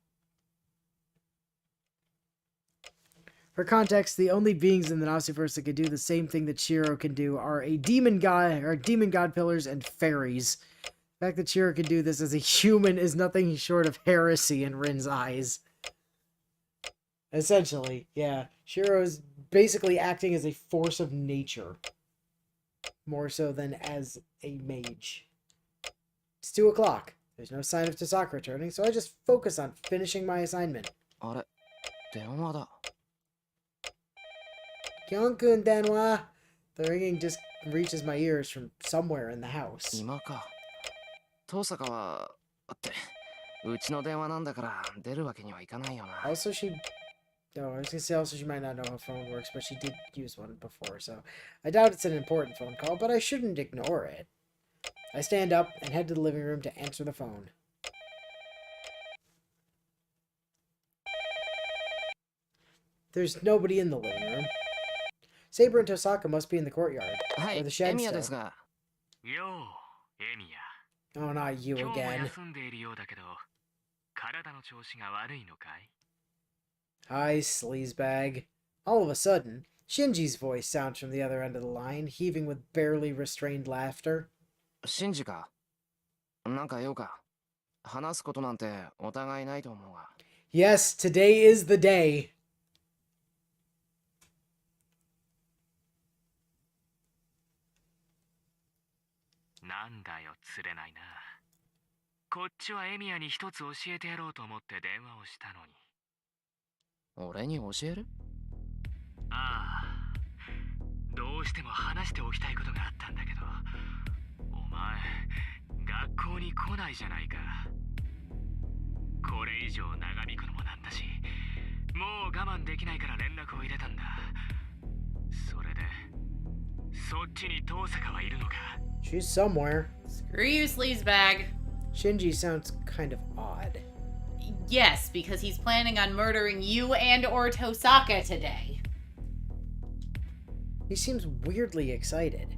For context, the only beings in the Nasuverse that can do the same thing that Shiro can do are a demon god, or demon god pillars, and fairies. The fact that Shiro can do this as a human is nothing short of heresy in Rin's eyes. Essentially, yeah. Shiro is basically acting as a force of nature. More so than as a mage. It's 2 o'clock. There's no sign of Tosaka returning, so I just focus on finishing my assignment. あれ、電話だ。 Kyonkun Danwa! The ringing just reaches my ears from somewhere in the house. 今か。父さかは、って、うちの電話なんだから出るわけにはいかないよな。Also, no, I was gonna say also she might not know how phone works, but she did use one before, so I doubt it's an important phone call, but I shouldn't ignore it. I stand up and head to the living room to answer the phone. There's nobody in the living room. Saber and Tosaka must be in the courtyard, は or い、 the エ shed ミヤです still. が。よう、エミヤ。 Oh, not you 今日も again. 休んでいるようだけど、体の調子が悪いのかい？ Hi, sleazebag. All of a sudden, Shinji's voice sounds from the other end of the line, heaving with barely restrained laughter. シンジか。なんか用か。話すことなんてお互いないと思うが。 Yes, today is the day. なんだよ、釣れないな。こっちはエミヤに一つ教えてやろうと思って電話をしたのに。俺に教える？ああ、どうしても話しておきたいことがあったんだけど、お前、学校に来ないじゃないか。これ以上長引くのもなんだし、もう我慢できないから連絡を入れたんだ。それでそっちに遠坂はいるのか？ She's somewhere. Screw you, sleazebag. Shinji sounds kind of odd. Yes, because he's planning on murdering you and or Tosaka today. He seems weirdly excited.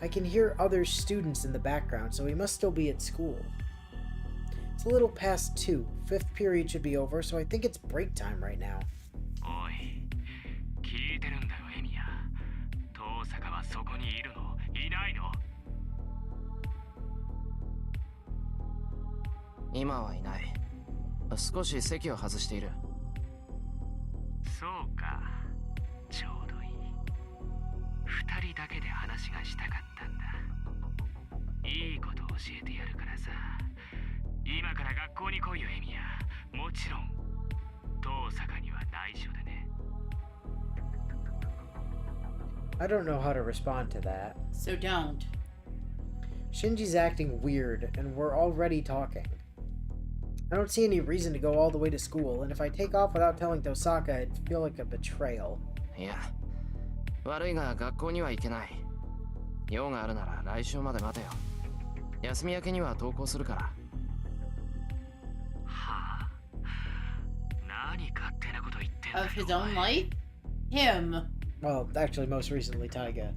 I can hear other students in the background, so he must still be at school. It's a little past 2. 5th period should be over, so I think it's break time right now. おい、聞いてるんだよエミヤ。遠坂はそこにいるの？いないの？今はいない。少し席を外している。そうか、ちょうどいい。二人だけで話がしたかったんだ。いいこと教えてやるからさ。今から学校に来いよエミヤ。もちろん遠坂には内緒でね。I don't know how to respond to that. So don't. Shinji's acting weird, and we're already talking. I don't see any reason to go all the way to school, and if I take off without telling Tosaka, it'd feel like a betrayal. いや、悪いが学校には行けない。用があるなら来週まで待てよ。休み明けには登校するから。はあ、何勝手なこと言ってんだよ。 Of his own life? Him. Well, actually, most recently, Taiga.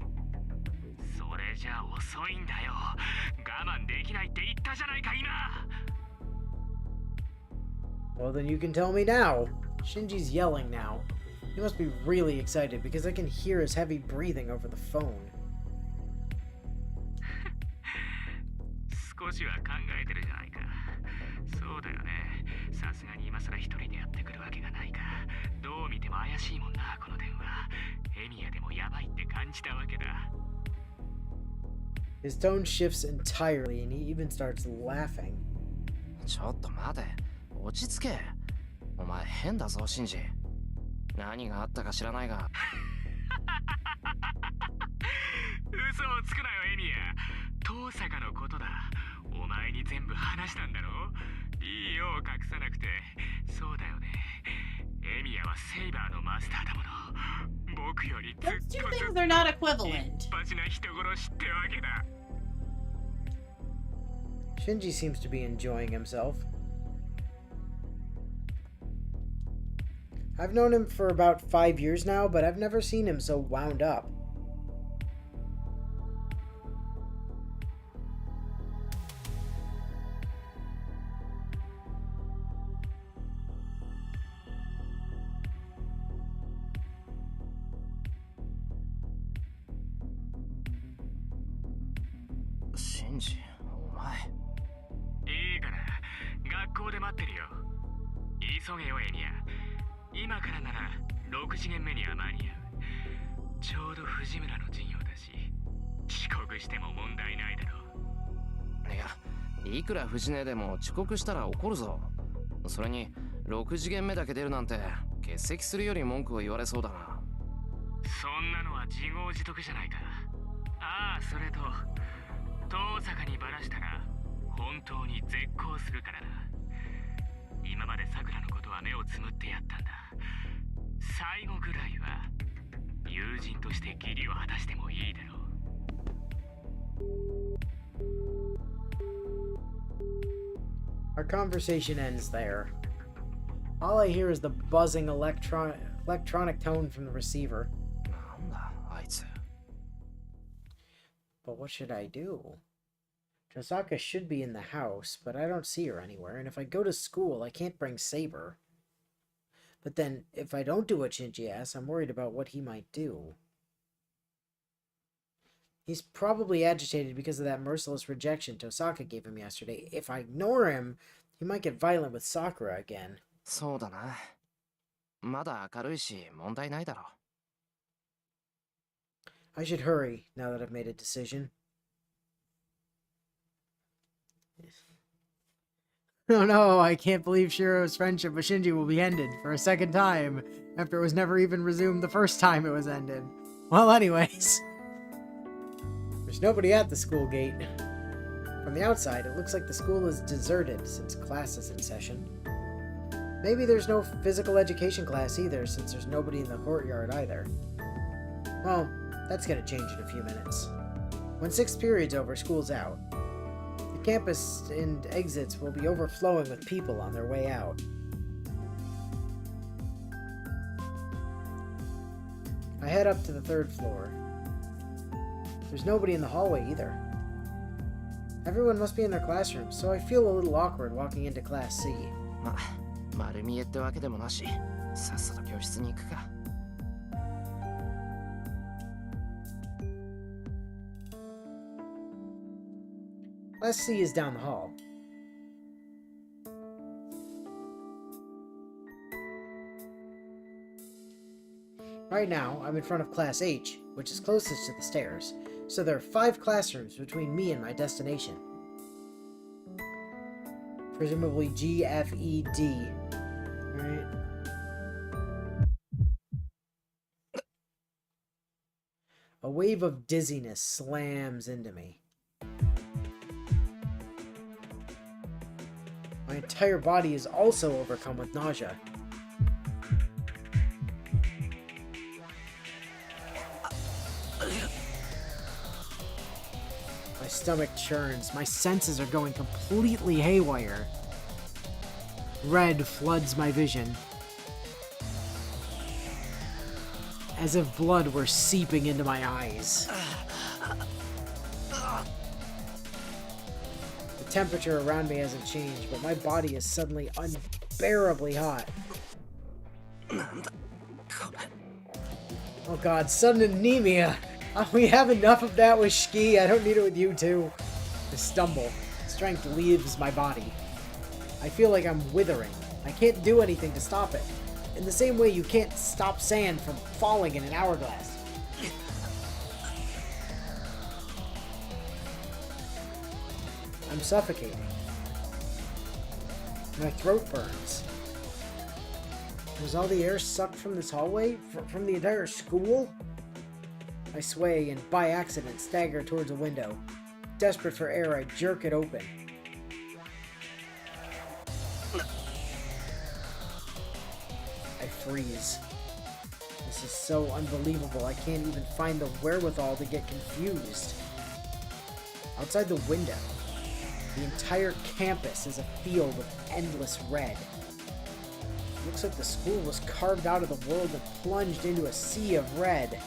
それじゃ遅いんだよ。我慢できないって言ったじゃないか今。Well, then you can tell me now. Shinji's yelling now. He must be really excited because I can hear his heavy breathing over the phone. 少しは考えてるじゃないか。そうだよね。さすがに今更一人でやってくるわけがないか。どう見ても怪しいもんな、この電話。エミヤでもやばいって感じたわけだ。His tone shifts entirely and he even starts laughing. ちょっと待て。落ち着け。お前変だぞ、シンジ。何があったか知らないが。嘘をつくなよ、エミヤ。遠坂のことだ。お前に全部話したんだろ？いいよ、隠さなくて。そうだよね。エミヤはセイバーのマスターだもの。僕よりずっ Those と two ずっ things と are not 一 equivalent. 発な人殺しってわけだ。Shinji seems to be enjoying himself. I've known him for about 5 years now, but I've never seen him so wound up. Shinji, お前。いいから、学校で待ってるよ。急げよ、エミヤ。今からなら6次元目には間に合う。ちょうど藤村の授業だし、遅刻しても問題ないだろう。いや、いくら藤根でも遅刻したら怒るぞ。それに6次元目だけ出るなんて欠席するより文句を言われそうだな。そんなのは自業自得じゃないか。ああ、それと遠坂にバラしたら本当に絶交するからな。今まで桜のことは目をつむってやったんだ。最後ぐらいは友人として義理を果たしてもいいだろう。Our conversation ends there. All I hear is the buzzing electronic tone from the receiver. なんだあいつ。But what should I do? Tosaka should be in the house, but I don't see her anywhere, and if I go to school, I can't bring Saber. But then, if I don't do what Shinji asks, I'm worried about what he might do. He's probably agitated because of that merciless rejection Tosaka gave him yesterday. If I ignore him, he might get violent with Sakura again. そうだな。まだ明るいし問題ないだろ I should hurry, now that I've made a decision. Oh no, I can't believe Shiro's friendship with Shinji will be ended for a second time, after it was never even resumed the first time it was ended. Well, anyways. There's nobody at the school gate. From the outside, it looks like the school is deserted since class is in session. Maybe there's no physical education class either, since there's nobody in the courtyard either. Well, that's gonna change in a few minutes. When 6th period's over, school's out. The campus and exits will be overflowing with people on their way out. I head up to the 3rd floor. There's nobody in the hallway either. Everyone must be in their classrooms, so I feel a little awkward walking into Class C. 丸見えってわけでもなし、さっさと教室に行くか。Class C is down the hall. Right now, I'm in front of Class H, which is closest to the stairs, so there are 5 classrooms between me and my destination. Presumably G, F, E, D. Alright. A wave of dizziness slams into me. My entire body is also overcome with nausea. My stomach churns. My senses are going completely haywire. Red floods my vision, as if blood were seeping into my eyes. The temperature around me hasn't changed, but my body is suddenly unbearably hot. Oh god, sudden anemia! We have enough of that with Shki, I don't need it with you too. I stumble. Strength leaves my body. I feel like I'm withering. I can't do anything to stop it. In the same way you can't stop sand from falling in an hourglass. I'm suffocating. My throat burns. Was all the air sucked from this hallway? From the entire school? I sway and, by accident, stagger towards a window. Desperate for air, I jerk it open. I freeze. This is so unbelievable, I can't even find the wherewithal to get confused. Outside the window, the entire campus is a field of endless red. It looks like the school was carved out of the world and plunged into a sea of red.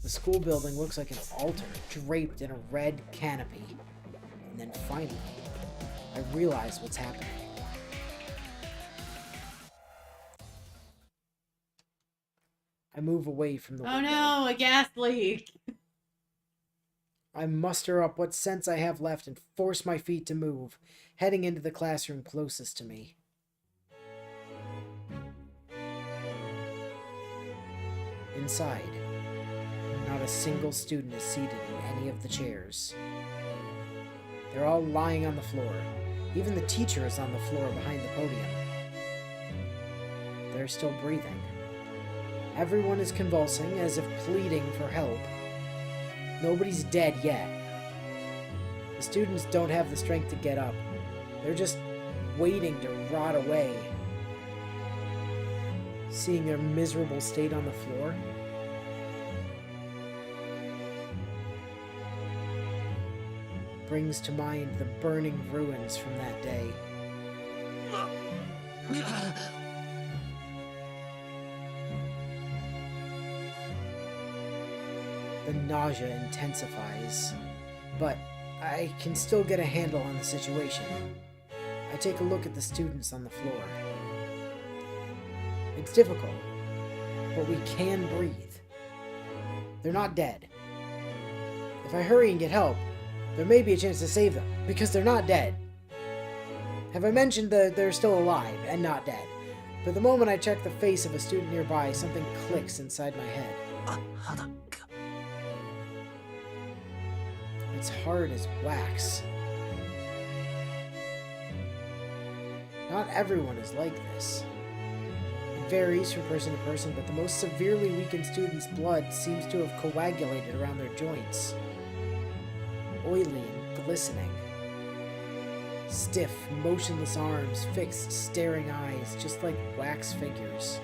The school building looks like an altar draped in a red canopy. And then finally, I realize what's happening. I move away from the window. Oh no, a gas leak! I muster up what sense I have left and force my feet to move, heading into the classroom closest to me. Inside, not a single student is seated in any of the chairs. They're all lying on the floor. Even the teacher is on the floor behind the podium. They're still breathing. Everyone is convulsing as if pleading for help. Nobody's dead yet. The students don't have the strength to get up. They're just waiting to rot away. Seeing their miserable state on the floor, brings to mind the burning ruins from that day. The nausea intensifies, but I can still get a handle on the situation. I take a look at the students on the floor. It's difficult, but we can breathe. They're not dead. If I hurry and get help, there may be a chance to save them, because they're not dead. Have I mentioned that they're still alive and not dead? But the moment I check the face of a student nearby, something clicks inside my head. It's hard as wax. Not everyone is like this. It varies from person to person, but the most severely weakened student's blood seems to have coagulated around their joints. oily and glistening. Stiff, motionless arms, fixed, staring eyes, just like wax figures.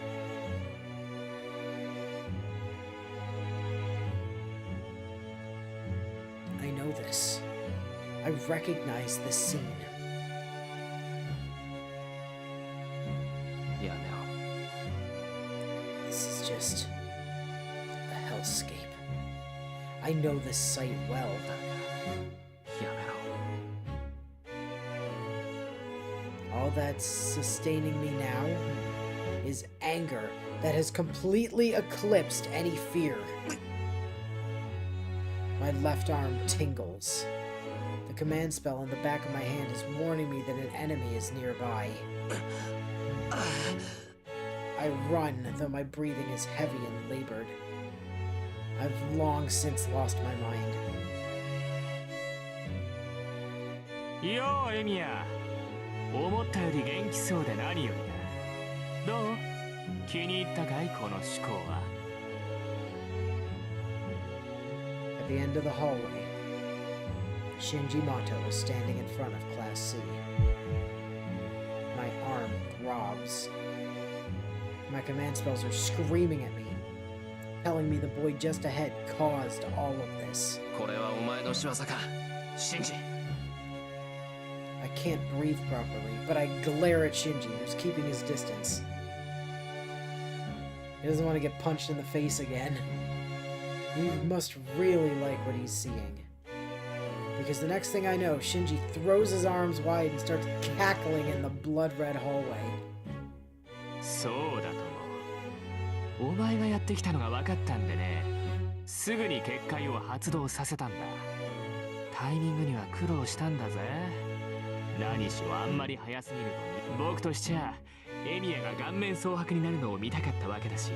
I know this. I recognize this scene. やめろ。 This is just a hellscape. I know this sight well. やめろ。 All that's sustaining me now is anger that has completely eclipsed any fear. My left arm tingles. The command spell on the back of my hand is warning me that an enemy is nearby. I run, though my breathing is heavy and labored. I've long since lost my mind. ようエミヤ、思ったより元気そうで何よりだ。どう？気に入ったかいこの趣向は。 At the end of the hallway, Shinji Mato is standing in front of Class C. My arm throbs. My command spells are screaming at me, telling me the boy just ahead caused all of this. これはお前の仕業か、シンジ。 I can't breathe properly, but I glare at Shinji, who's keeping his distance. He doesn't want to get punched in the face again. He must really like what he's seeing. Because the next thing I know, Shinji throws his arms wide and starts cackling in the blood-red hallway. そうだとも。お前がやってきたのが分かったんでね。すぐに結界を発動させたんだ。タイミングには苦労したんだぜ。何しろあんまり早すぎるのに僕としちゃエミヤが顔面蒼白になるのを見たかったわけだし、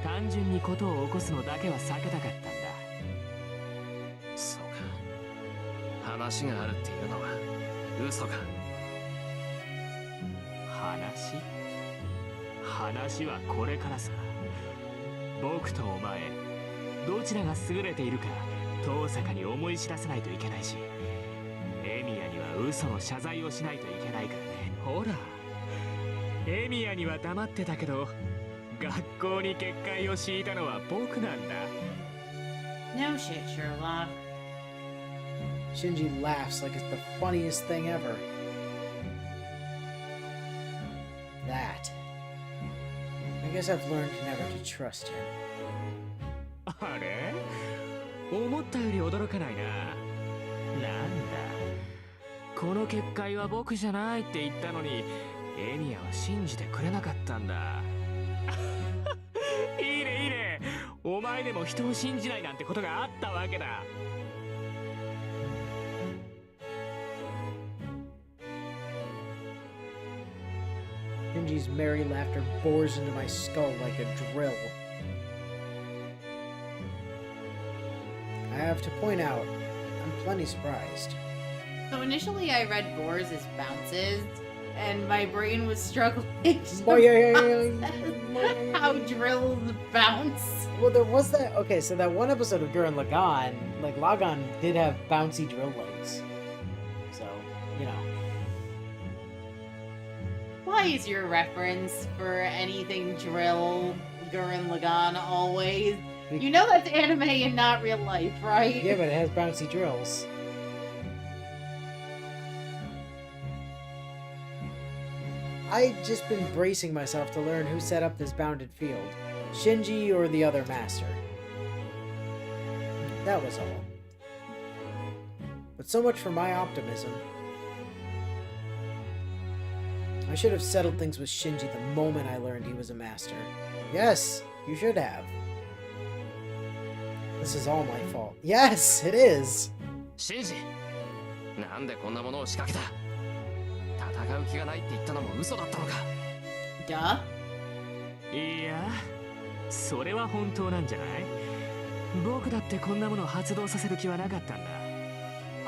単純に事を起こすのだけは避けたかったんだ。そうか。話があるっていうのは嘘か。話はこれからさ。僕とお前どちらが優れているか遠坂に思い知らせないといけないし、エミヤには嘘の謝罪をしないといけないからね。ほら、エミヤには黙ってたけど学校に結界を敷いたのは僕なんだ。 No shit, Sherlock. Shinji laughs like it's the funniest thing ever. That. I guess I've learned never to trust him. あれ？思ったより驚かないな。なんだ。この結界は僕じゃないって言ったのに、エミヤは信じてくれなかったんだ。いいねいいね。お前でも人を信じないなんてことがあったわけだ。Shinji's merry laughter bores into my skull like a drill. I have to point out, I'm plenty surprised. So initially I read bores as bounces, and my brain was struggling to process how drills bounce. Well, there was that. Okay, so that one episode of Gurren Lagann, like Lagann did have bouncy drill legs. So, you know. Why is your reference for anything drill Gurren Lagann always? You know that's anime and not real life, right? Yeah, but it has bouncy drills. I've just been bracing myself to learn who set up this bounded field. Shinji or the other master. That was all. But so much for my optimism. I should have settled things with Shinji the moment I learned he was a master. Yes, you should have. This is all my fault. Yes, it is! シンジ、なんでこんなものを仕掛けた？戦う気がないって言ったのも嘘だったのか？ Duh. いや、それは本当なんじゃない？僕だってこんなものを発動させる気はなかったんだ。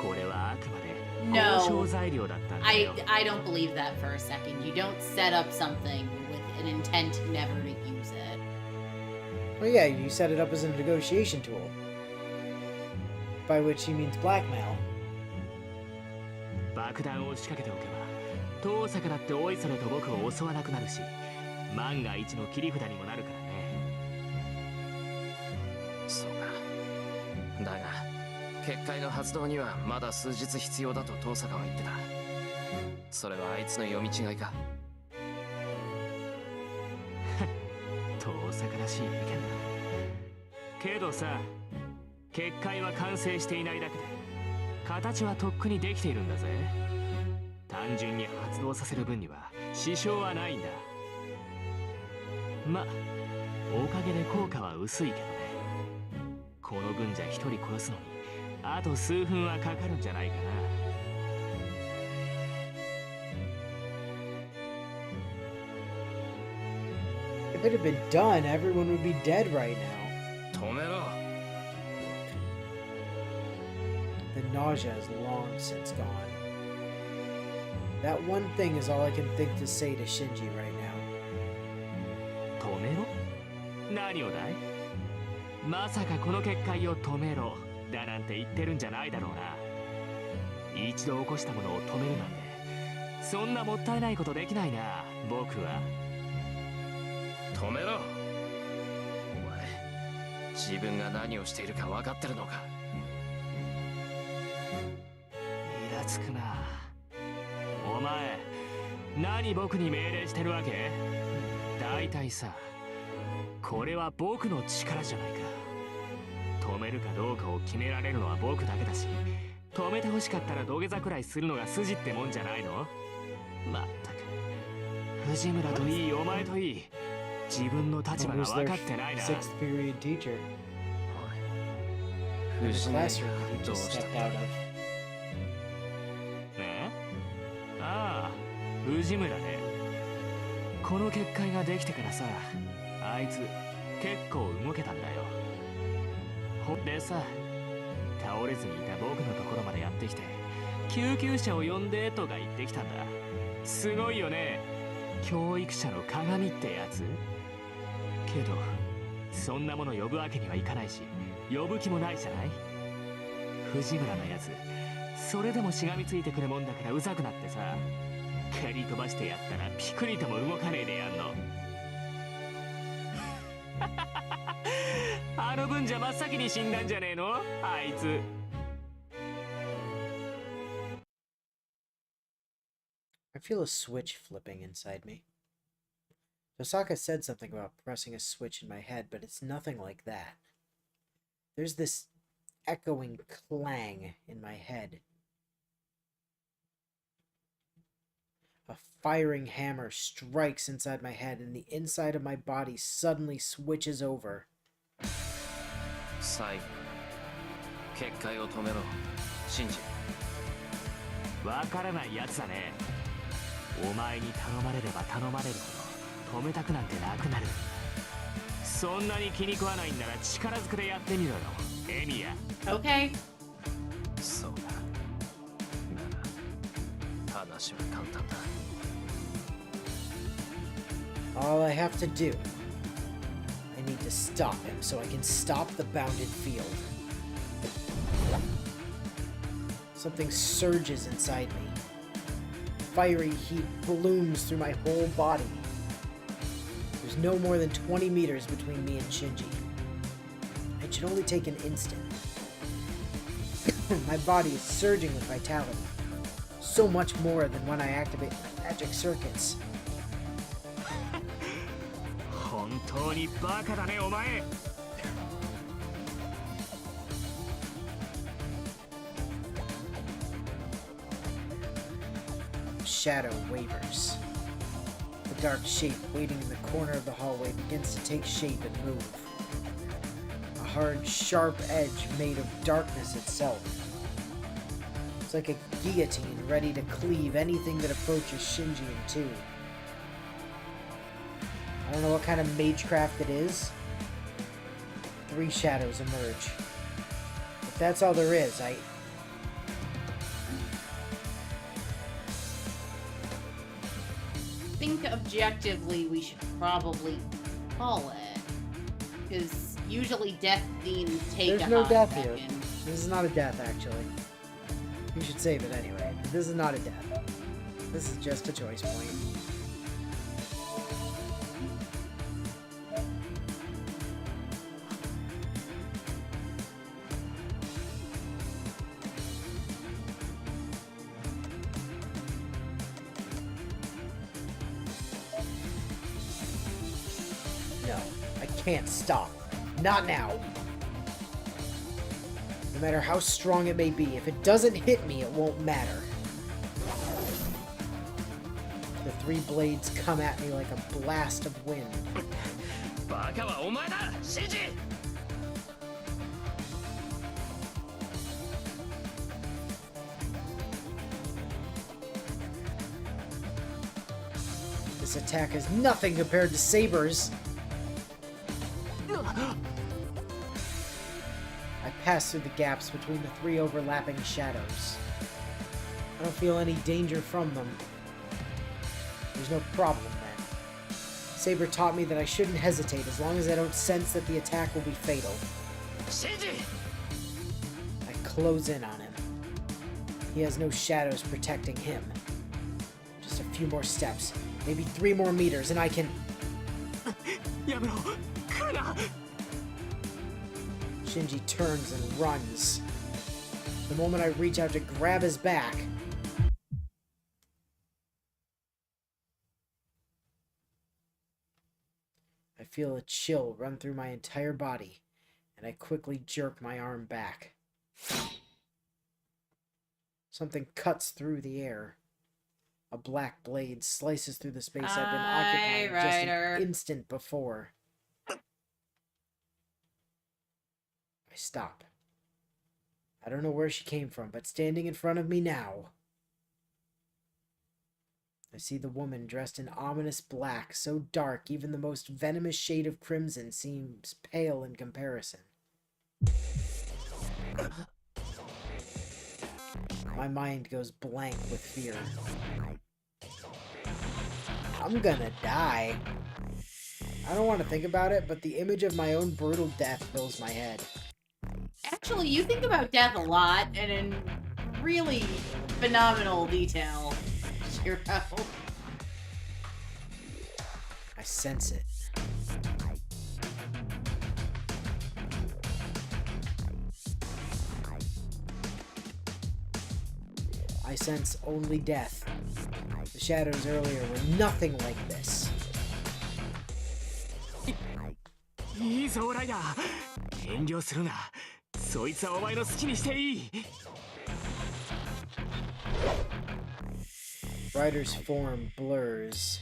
これはあくまで交渉材料だったんだよ。I don't believe that for a second. You don't set up something with an intent never to use it. Well, yeah, you set it up as a negotiation tool. by which he means blackmail. 爆弾を仕掛けておけば遠坂だっておいそれと僕を襲わなくなるし、万が一の切り札にもなるからね。そうか。だが結界の発動にはまだ数日必要だと遠坂は言ってた。それはあいつの読み違いか。遠坂らしい意見だ。けどさ、結界は完成していないだけで形はとっくにできているんだぜ。単純に発動させる分には支障はないんだ。ま、おかげで効果は薄いけどね。この分じゃ一人殺すのにあと数分はかかるんじゃないかな。If it had been done, everyone would be dead right now. 止めろ。 The nausea is long since gone. That one thing is all I can think to say to Shinji right now. 止めろ？何をだい？まさかこの結界を止めろだなんて言ってるんじゃないだろうな。一度起こしたものを止めるなんてそんなもったいないことできないな、僕は。止めろ。お前、自分が何をしているか分かってるのか。イラつくな。お前、何僕に命令してるわけ？大体さ、これは僕の力じゃないか。止めるかどうかを決められるのは僕だけだし、止めて欲しかったら土下座くらいするのが筋ってもんじゃないの？まったく、藤村といいお前といい、自分の立場が Who's 分 their かってないな。 sixth period teacher? おい、 In the 藤野 classroom he どう just した？ stepped out of. ね？ああ、藤村ね。この結界ができてからさ、あいつ結構動けたんだよ。でさ、倒れずにいた僕のところまでやってきて、救急車を呼んでとか言ってきたんだ。すごいよね、教育者の鏡ってやつ。けどそんなもの呼ぶわけにはいかないし、呼ぶ気もないじゃない。藤村のやつ、それでもしがみついてくるもんだからうざくなってさ、蹴り飛ばしてやったらピクリとも動かねえでやんの。あの分じゃ真っ先に死んだんじゃねえの、あいつ。I feel a switch flipping inside me. Osaka said something about pressing a switch in my head, but it's nothing like that. There's this echoing clang in my head. A firing hammer strikes inside my head, and the inside of my body suddenly switches over. 最後、結界を止めろ、シンジ。わからないやつだね。お前に頼まれれば頼まれるほど止めたくなんてなくなる。そんなに気に食わないんなら力ずくでやってみろよ、エミヤ。 Okay. そうだ。だが、話は簡単だ。All I have to do, I need to stop him so I can stop the bounded field. Something surges inside me. Fiery heat blooms through my whole body. There's no more than 20 meters between me and Shinji. It should only take an instant. My body is surging with vitality. So much more than when I activate my magic circuits. 本当にバカだね、お前。Shadow wavers. The dark shape waiting in the corner of the hallway begins to take shape and move. A hard, sharp edge made of darkness itself. It's like a guillotine ready to cleave anything that approaches Shinji in two. I don't know what kind of magecraft it is. 3 shadows emerge. If that's all there is, I think objectively we should probably call it. Because usually death fiends take There's a no hot death here. second. This is not a death, actually. You should save it anyway. This is not a death. This is just a choice point. No, I can't stop. Not now. No matter how strong it may be, if it doesn't hit me, it won't matter. The three blades come at me like a blast of wind. バカはお前だシンジ This attack is nothing compared to Saber's. I pass through the gaps between the three overlapping shadows. I don't feel any danger from them. There's no problem then. Saber taught me that I shouldn't hesitate as long as I don't sense that the attack will be fatal. シンジ I close in on him. He has no shadows protecting him. Just a few more steps, maybe 3 more meters, and I can... やめろ来るな Shinji turns and runs. The moment I reach out to grab his back... I feel a chill run through my entire body, and I quickly jerk my arm back. Something cuts through the air. A black blade slices through the space I've been occupying just an instant before. I stop. I don't know where she came from, but standing in front of me now, I see the woman dressed in ominous black, so dark even the most venomous shade of crimson seems pale in comparison. My mind goes blank with fear. I'm gonna die. I don't want to think about it, but the image of my own brutal death fills my head. Actually, you think about death a lot, and in really phenomenal detail, Shiro. I sense it. I sense only death. The shadows earlier were nothing like this. いいぞライダー遠慮するなそいつはお前の好きにしていい Ryder's form blurs.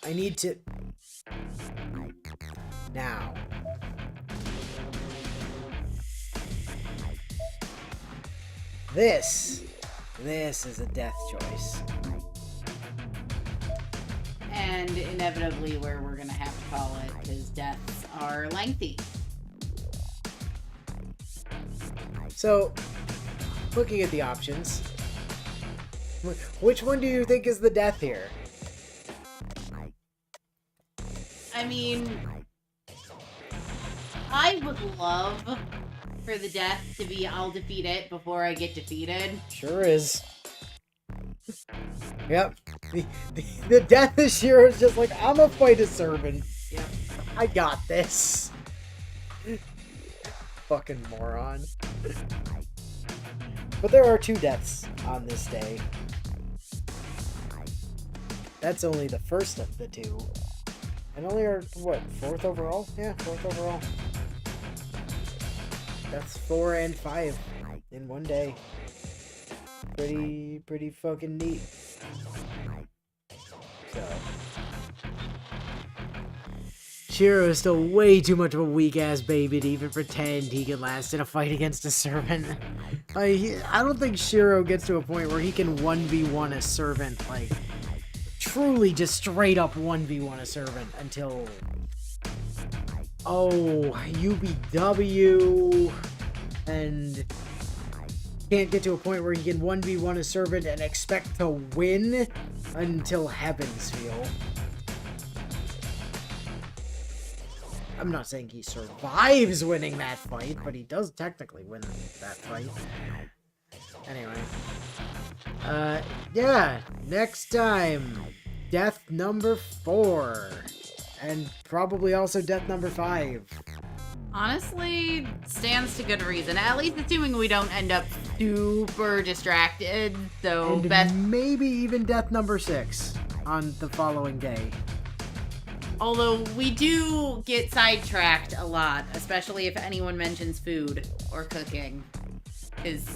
I need to... Now. This is a death choice. And inevitably where we're gonna have to call it, because deaths are lengthy. So, looking at the options, which one do you think is the death here? I mean, I would love for the death to be I'll defeat it before I get defeated. Sure is. Yep. The death this year is just like, I'm gonna fight a servant. Yep. I got this. Fucking moron. But there are 2 deaths on this day. That's only the first of the 2. And only are, what, 4th overall? Yeah, 4th overall. That's 4 and 5 in one day. Pretty fucking neat. So. Shiro is still way too much of a weak-ass baby to even pretend he can last in a fight against a servant. I don't think Shiro gets to a point where he can 1v1 a servant, like, truly just straight up 1v1 a servant until... Oh, UBW, and can't get to a point where he can 1v1 a servant and expect to win until Heavensfeel. I'm not saying he survives winning that fight, but he does technically win that fight. Anyway. Yeah, next time, death number 4. And probably also death number 5. Honestly, stands to good reason. At least assuming we don't end up super distracted. So And best. maybe even death number 6 on the following day. Although we do get sidetracked a lot, especially if anyone mentions food or cooking, because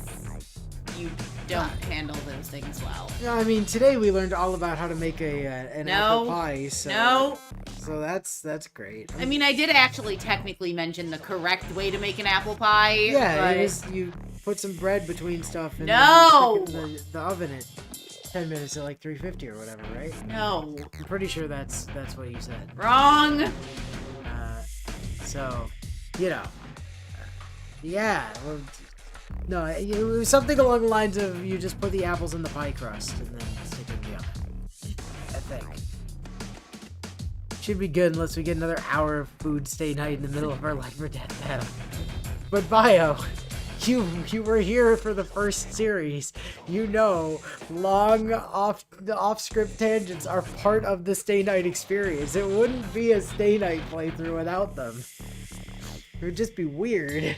you don't handle those things well. Yeah, I mean, today we learned all about how to make an apple pie. So, So that's great. I mean, I did actually technically mention the correct way to make an apple pie. Yeah, but... it was you put some bread between stuff and No! then you stick it in the oven at 10 minutes at like 350 or whatever, right? No. I'm pretty sure that's what you said. Wrong. So, you know, yeah. Well, no, it was something along the lines of you just put the apples in the pie crust and then stick it in the oven. I think. Should be good unless we get another hour of food stay night in the middle of our life or death battle. But Bio, you were here for the first series. You know, long off-script tangents are part of the stay night experience. It wouldn't be a stay night playthrough without them. It would just be weird.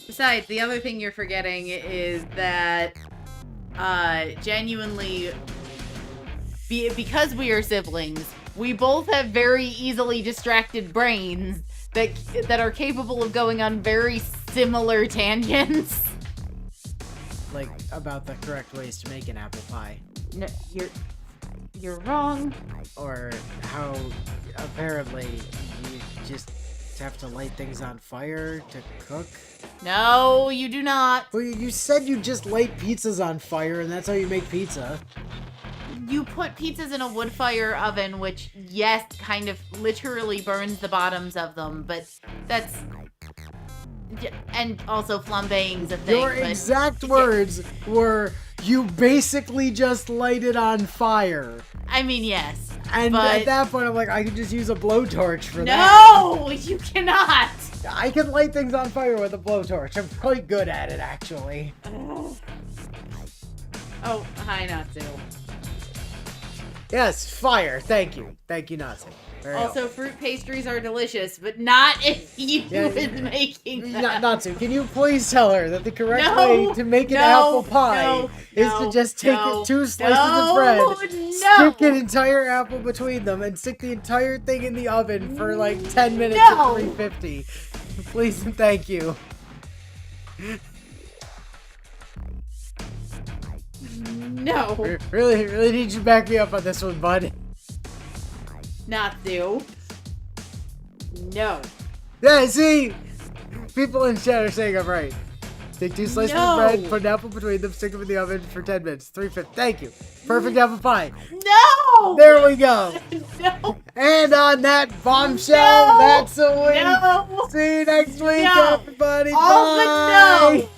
Besides, the other thing you're forgetting is that, genuinely, because we are siblings, we both have very easily distracted brains that are capable of going on very similar tangents. Like, about the correct ways to make an apple pie. No, you're wrong. Or how, apparently, you just have to light things on fire to cook. No, you do not. Well, you said you just light pizzas on fire and that's how you make pizza. You put pizzas in a wood fire oven, which, yes, kind of literally burns the bottoms of them, but that's... And also flambeing's a thing. Your exact words were, you basically just light it on fire. I mean, yes. And but... at that point, I'm like, I could just use a blowtorch for that. No, you cannot. I can light things on fire with a blowtorch. I'm quite good at it, actually. Oh, hi, Natsu. Yes, fire. Thank you. Thank you, Natsu. Very Also, helpful. fruit pastries are delicious, but not if you is making them. Natsu, can you please tell her that the correct way to make an apple pie is to just take 2 slices of bread, stick an entire apple between them, and stick the entire thing in the oven for like 10 minutes at 350. Please and thank you. No. Really need you to back me up on this one, bud. Natsu. No. Yeah, see? People in chat are saying I'm right. Take 2 slices of bread, put an apple between them, stick them in the oven for 10 minutes. 350. Thank you. Perfect apple pie. No! There we go. No. And on that bombshell, that's a win. No. See you next week, No. everybody. All Bye. but no.